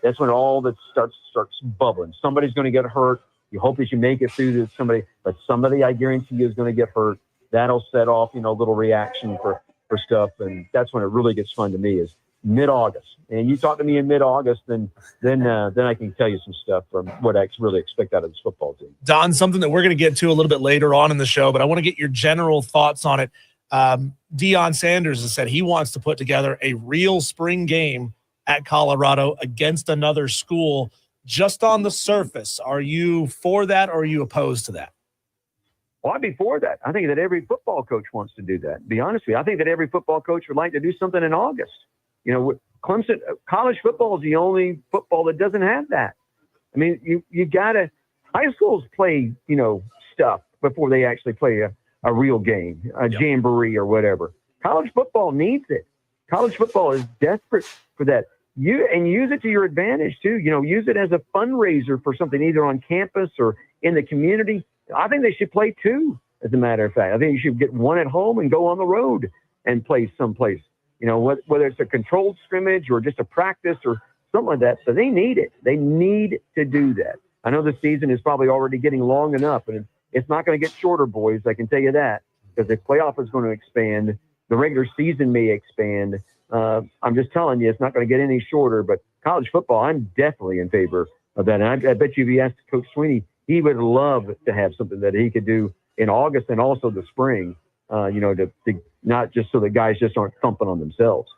that's when all that starts bubbling. Somebody's going to get hurt. You hope that you make it through to somebody, but somebody, I guarantee you, is going to get hurt. That'll set off, a little reaction for stuff, and that's when it really gets fun to me, is mid-August. And you talk to me in mid-August, then I can tell you some stuff from what I really expect out of this football team. Don, something that we're going to get to a little bit later on in the show, but I want to get your general thoughts on it. Deion Sanders has said he wants to put together a real spring game at Colorado against another school. Just on the surface, are you for that or are you opposed to that? Well, I'd be for that. I think that every football coach wants to do that. To be honest with you, I think that every football coach would like to do something in August. Clemson, college football is the only football that doesn't have that. I mean, you gotta, high schools play, stuff before they actually play a real game, a jamboree or whatever. College football needs it. College football is desperate for that. Use it to your advantage too. Use it as a fundraiser for something either on campus or in the community. I think they should play two, as a matter of fact. I think you should get one at home and go on the road and play someplace. Whether it's a controlled scrimmage or just a practice or something like that. So they need it. They need to do that. I know the season is probably already getting long enough, and it's not going to get shorter, boys. I can tell you that, because the playoff is going to expand. The regular season may expand. I'm just telling you, it's not going to get any shorter. But college football, I'm definitely in favor of that. And I bet you if you asked Coach Sweeney, he would love to have something that he could do in August and also the spring, to not just so the guys just aren't thumping on themselves.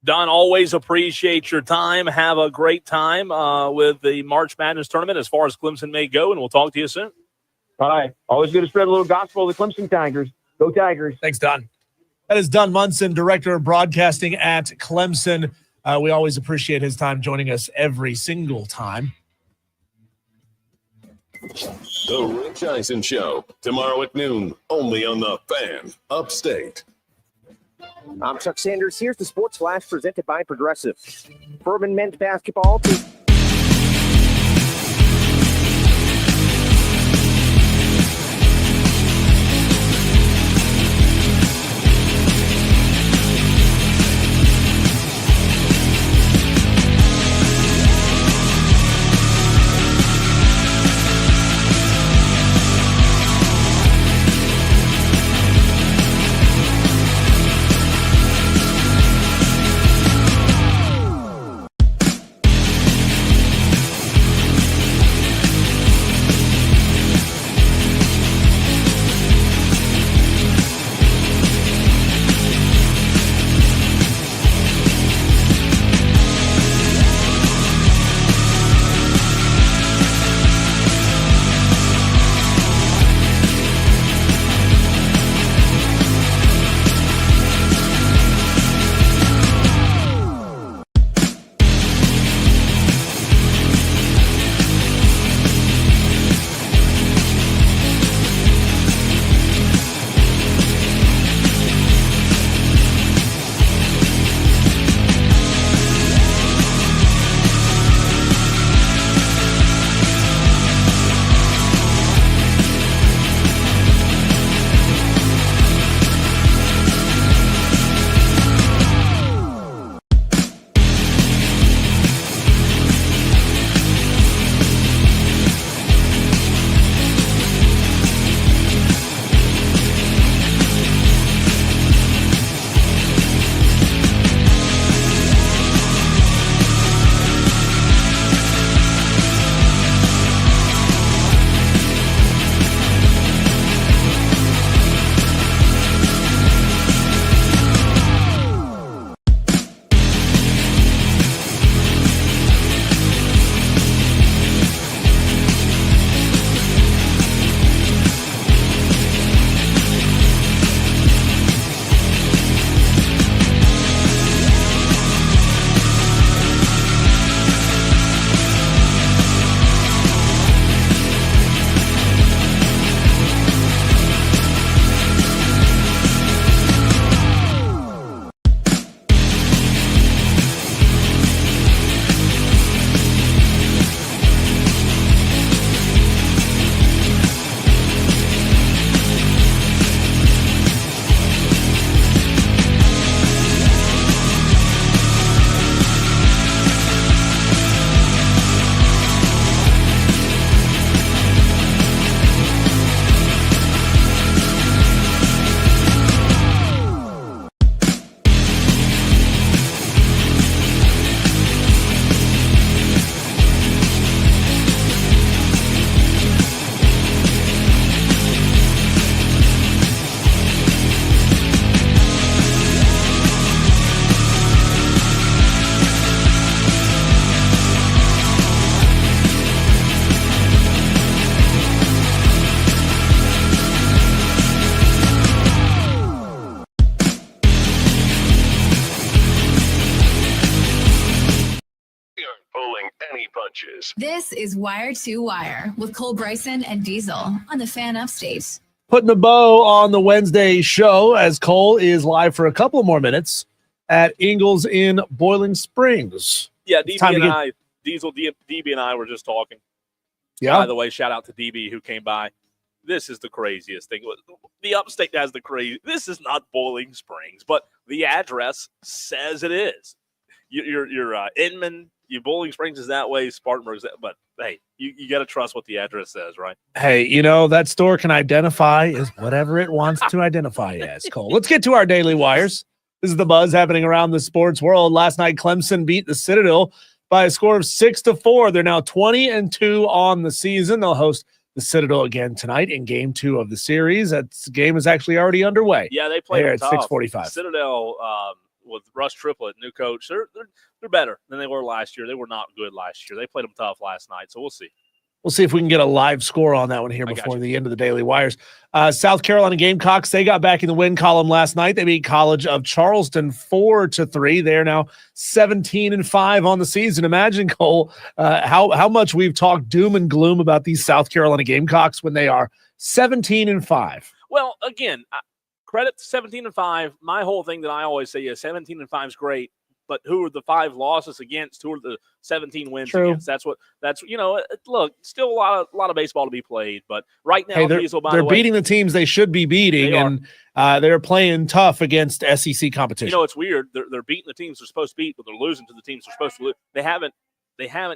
Don, always appreciate your time. Have a great time with the March Madness tournament as far as Clemson may go, and we'll talk to you soon. All right. Always good to spread a little gospel of the Clemson Tigers. Go Tigers. Thanks, Don. That is Don Munson, Director of Broadcasting at Clemson. We always appreciate his time joining us every single time. The Rich Eisen Show, tomorrow at noon, only on the Fan Upstate. I'm Chuck Sanders. Here's the Sports Flash presented by Progressive. Furman men's basketball. punches. This is Wire to Wire with Cole Bryson and Diesel on the Fan Upstate. Putting a bow on the Wednesday show as Cole is live for a couple more minutes at Ingalls in Boiling Springs. Yeah, DB and I were just talking. Yeah. By the way, shout out to DB who came by. This is the craziest thing. The Upstate has the crazy. This is not Boiling Springs, but the address says it is. You're Inman, Bowling Springs is that way, Spartanburg's that, but hey, you got to trust what the address says, right? Hey, that store can identify as whatever it wants to identify as, Cole. Let's get to our Daily Wires. This is the buzz happening around the sports world. Last night, Clemson beat the Citadel by a score of 6-4. They're now 20-2 on the season. They'll host the Citadel again tonight in Game 2 of the series. That game is actually already underway. Yeah, they played here them at tough. 6:45. Citadel with Russ Triplett, new coach, they're better than they were last year. They were not good last year. They played them tough last night, so we'll see. We'll see if we can get a live score on that one here before the end of the Daily Wires. South Carolina Gamecocks, they got back in the win column last night. They beat College of Charleston 4-3. They're now 17-5 on the season. Imagine, Cole, how much we've talked doom and gloom about these South Carolina Gamecocks when they are 17-5. Well, again, credit to 17-5. My whole thing that I always say is 17-5 is great. But who are the 5 losses against? Who are the 17 wins against? Look, still a lot of baseball to be played. But right now, they're beating the teams they should be beating, and they're playing tough against SEC competition. It's weird. They're beating the teams they're supposed to beat, but they're losing to the teams they're supposed to lose. They haven't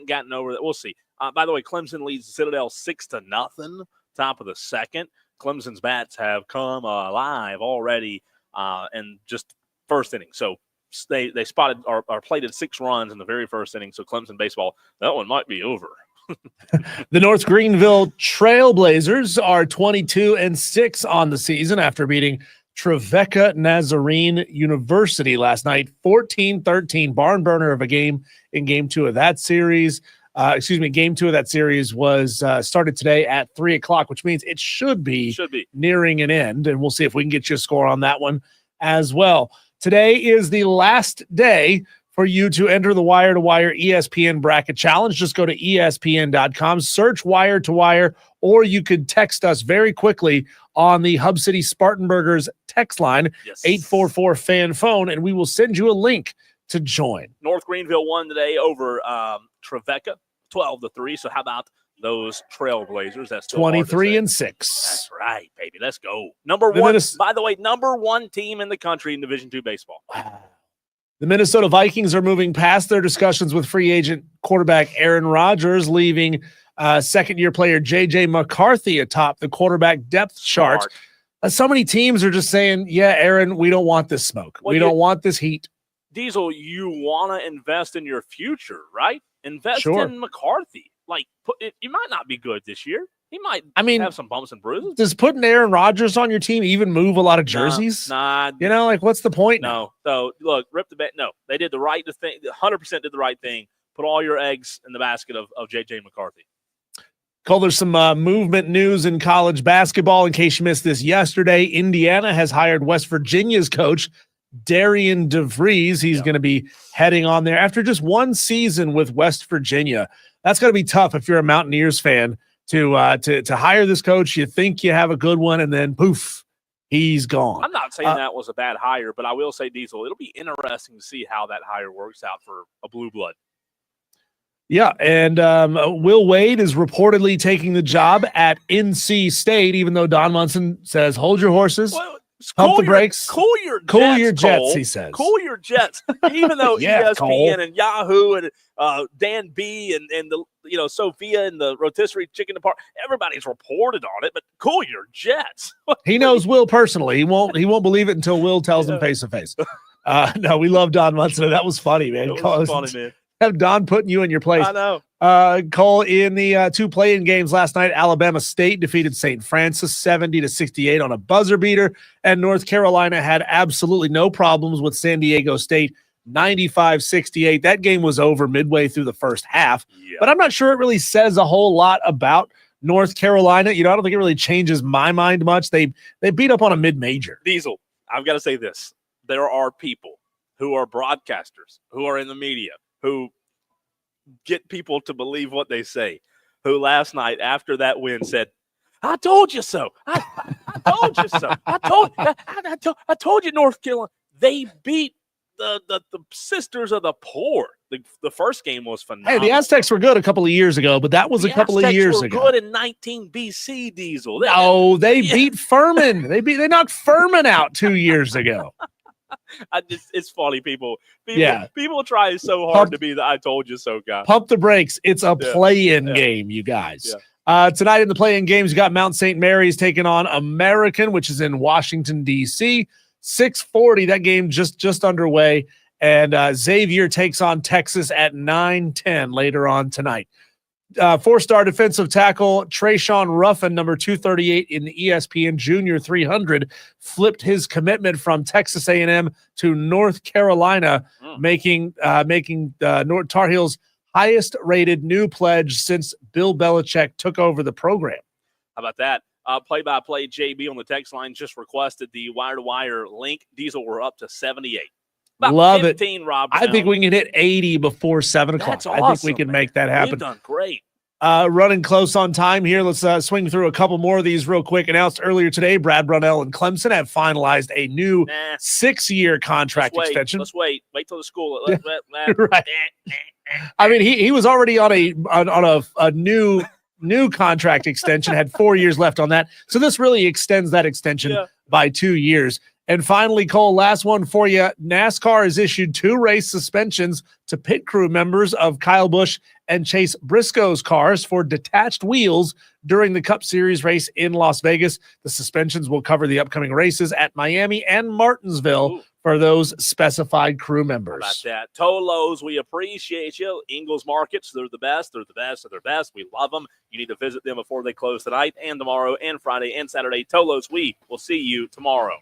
gotten over that. We'll see. By the way, Clemson leads the Citadel 6-0, top of the second. Clemson's bats have come alive already, and just first inning. So. They spotted or plated 6 runs in the very first inning. So Clemson baseball, that one might be over. The North Greenville Trailblazers are 22-6 on the season after beating Trevecca Nazarene University last night, 14-13, barn burner of a game in Game 2 of that series. Game 2 of that series was started today at 3:00, which means it should be nearing an end, and we'll see if we can get you a score on that one as well. Today is the last day for you to enter the Wire to Wire ESPN Bracket Challenge. Just go to ESPN.com, search Wire to Wire, or you could text us very quickly on the Hub City Spartanburgers text line, 844-FAN-PHONE, and we will send you a link to join. North Greenville won today over Trevecca, 12-3. So how about those Trailblazers? That's 23-6. That's right, baby. Let's go. Number one team in the country in Division II baseball. The Minnesota Vikings are moving past their discussions with free agent quarterback Aaron Rodgers, leaving second-year player J.J. McCarthy atop the quarterback depth chart. So many teams are just saying, yeah, Aaron, we don't want this smoke. We don't want this heat. Diesel, you want to invest in your future, right? Invest in McCarthy. He might not be good this year. He might have some bumps and bruises. Does putting Aaron Rodgers on your team even move a lot of jerseys? Nah. What's the point? No. So, look, rip the bet. No, they did the right thing. 100% did the right thing. Put all your eggs in the basket of J.J. McCarthy. Cole, there's some movement news in college basketball. In case you missed this yesterday, Indiana has hired West Virginia's coach, Darian DeVries. He's going to be heading on there after just one season with West Virginia. That's going to be tough if you're a Mountaineers fan to hire this coach. You think you have a good one, and then poof, he's gone. I'm not saying that was a bad hire, but I will say, Diesel, it'll be interesting to see how that hire works out for a blue blood. Yeah, and Will Wade is reportedly taking the job at NC State, even though Don Munson says, hold your horses. Well, pump the brakes. Cool your jets, Cole. He says. Cool your jets. Even though ESPN Cole. and Yahoo and Dan B and the Sophia and the rotisserie chicken department, everybody's reported on it, but cool your jets. He knows Will personally. He won't believe it until Will tells him face to face. No, we love Don Munson. That was funny, man. It was funny, man. Have Don putting you in your place. I know. Cole, in the 2 play-in games last night, Alabama State defeated St. Francis 70-68 on a buzzer beater, and North Carolina had absolutely no problems with San Diego State 95-68. That game was over midway through the first half, but I'm not sure it really says a whole lot about North Carolina. I don't think it really changes my mind much. They beat up on a mid-major. Diesel, I've got to say this. There are people who are broadcasters, who are in the media, who get people to believe what they say, who last night after that win said, I told you so. I told you so. I told you North Carolina. They beat the Sisters of the Poor. The first game was phenomenal. Hey, the Aztecs were good a couple of years ago, but that was a couple of years ago. Good in 19 BC, Diesel. They beat Furman. They knocked Furman out 2 years ago. It's funny, people Yeah. people try so hard to be the I told you so guy. Pump the brakes. It's a play-in game, you guys. Tonight in the play-in games, you got Mount St. Mary's taking on American, which is in Washington, D.C. 6:40, that game just underway. And Xavier takes on Texas at 9:10 later on tonight. Four-star defensive tackle Trayshawn Ruffin, number 238 in the ESPN Junior 300, flipped his commitment from Texas A&M to North Carolina, making North Tar Heels highest-rated new pledge since Bill Belichick took over the program. How about that? Play-by-play JB on the text line just requested the wire-to-wire link. Diesel, we're up to 78. About Love 15, it. Rob. I think we can hit 80 before 7 o'clock. That's awesome, I think we can make that happen. We've done great. Running close on time here. Let's swing through a couple more of these real quick. Announced earlier today, Brad Brunell and Clemson have finalized a new 6-year contract extension. Let's wait. Wait till the school. Right. I mean, he was already on a new contract extension, had 4 years left on that. So this really extends that extension by 2 years. And finally, Cole, last one for you. NASCAR has issued 2 race suspensions to pit crew members of Kyle Busch and Chase Briscoe's cars for detached wheels during the Cup Series race in Las Vegas. The suspensions will cover the upcoming races at Miami and Martinsville for those specified crew members. How about that? Tolos, we appreciate you. Ingles Markets, they're the best. They're the best. They're the best. We love them. You need to visit them before they close tonight and tomorrow and Friday and Saturday. Tolos, we will see you tomorrow.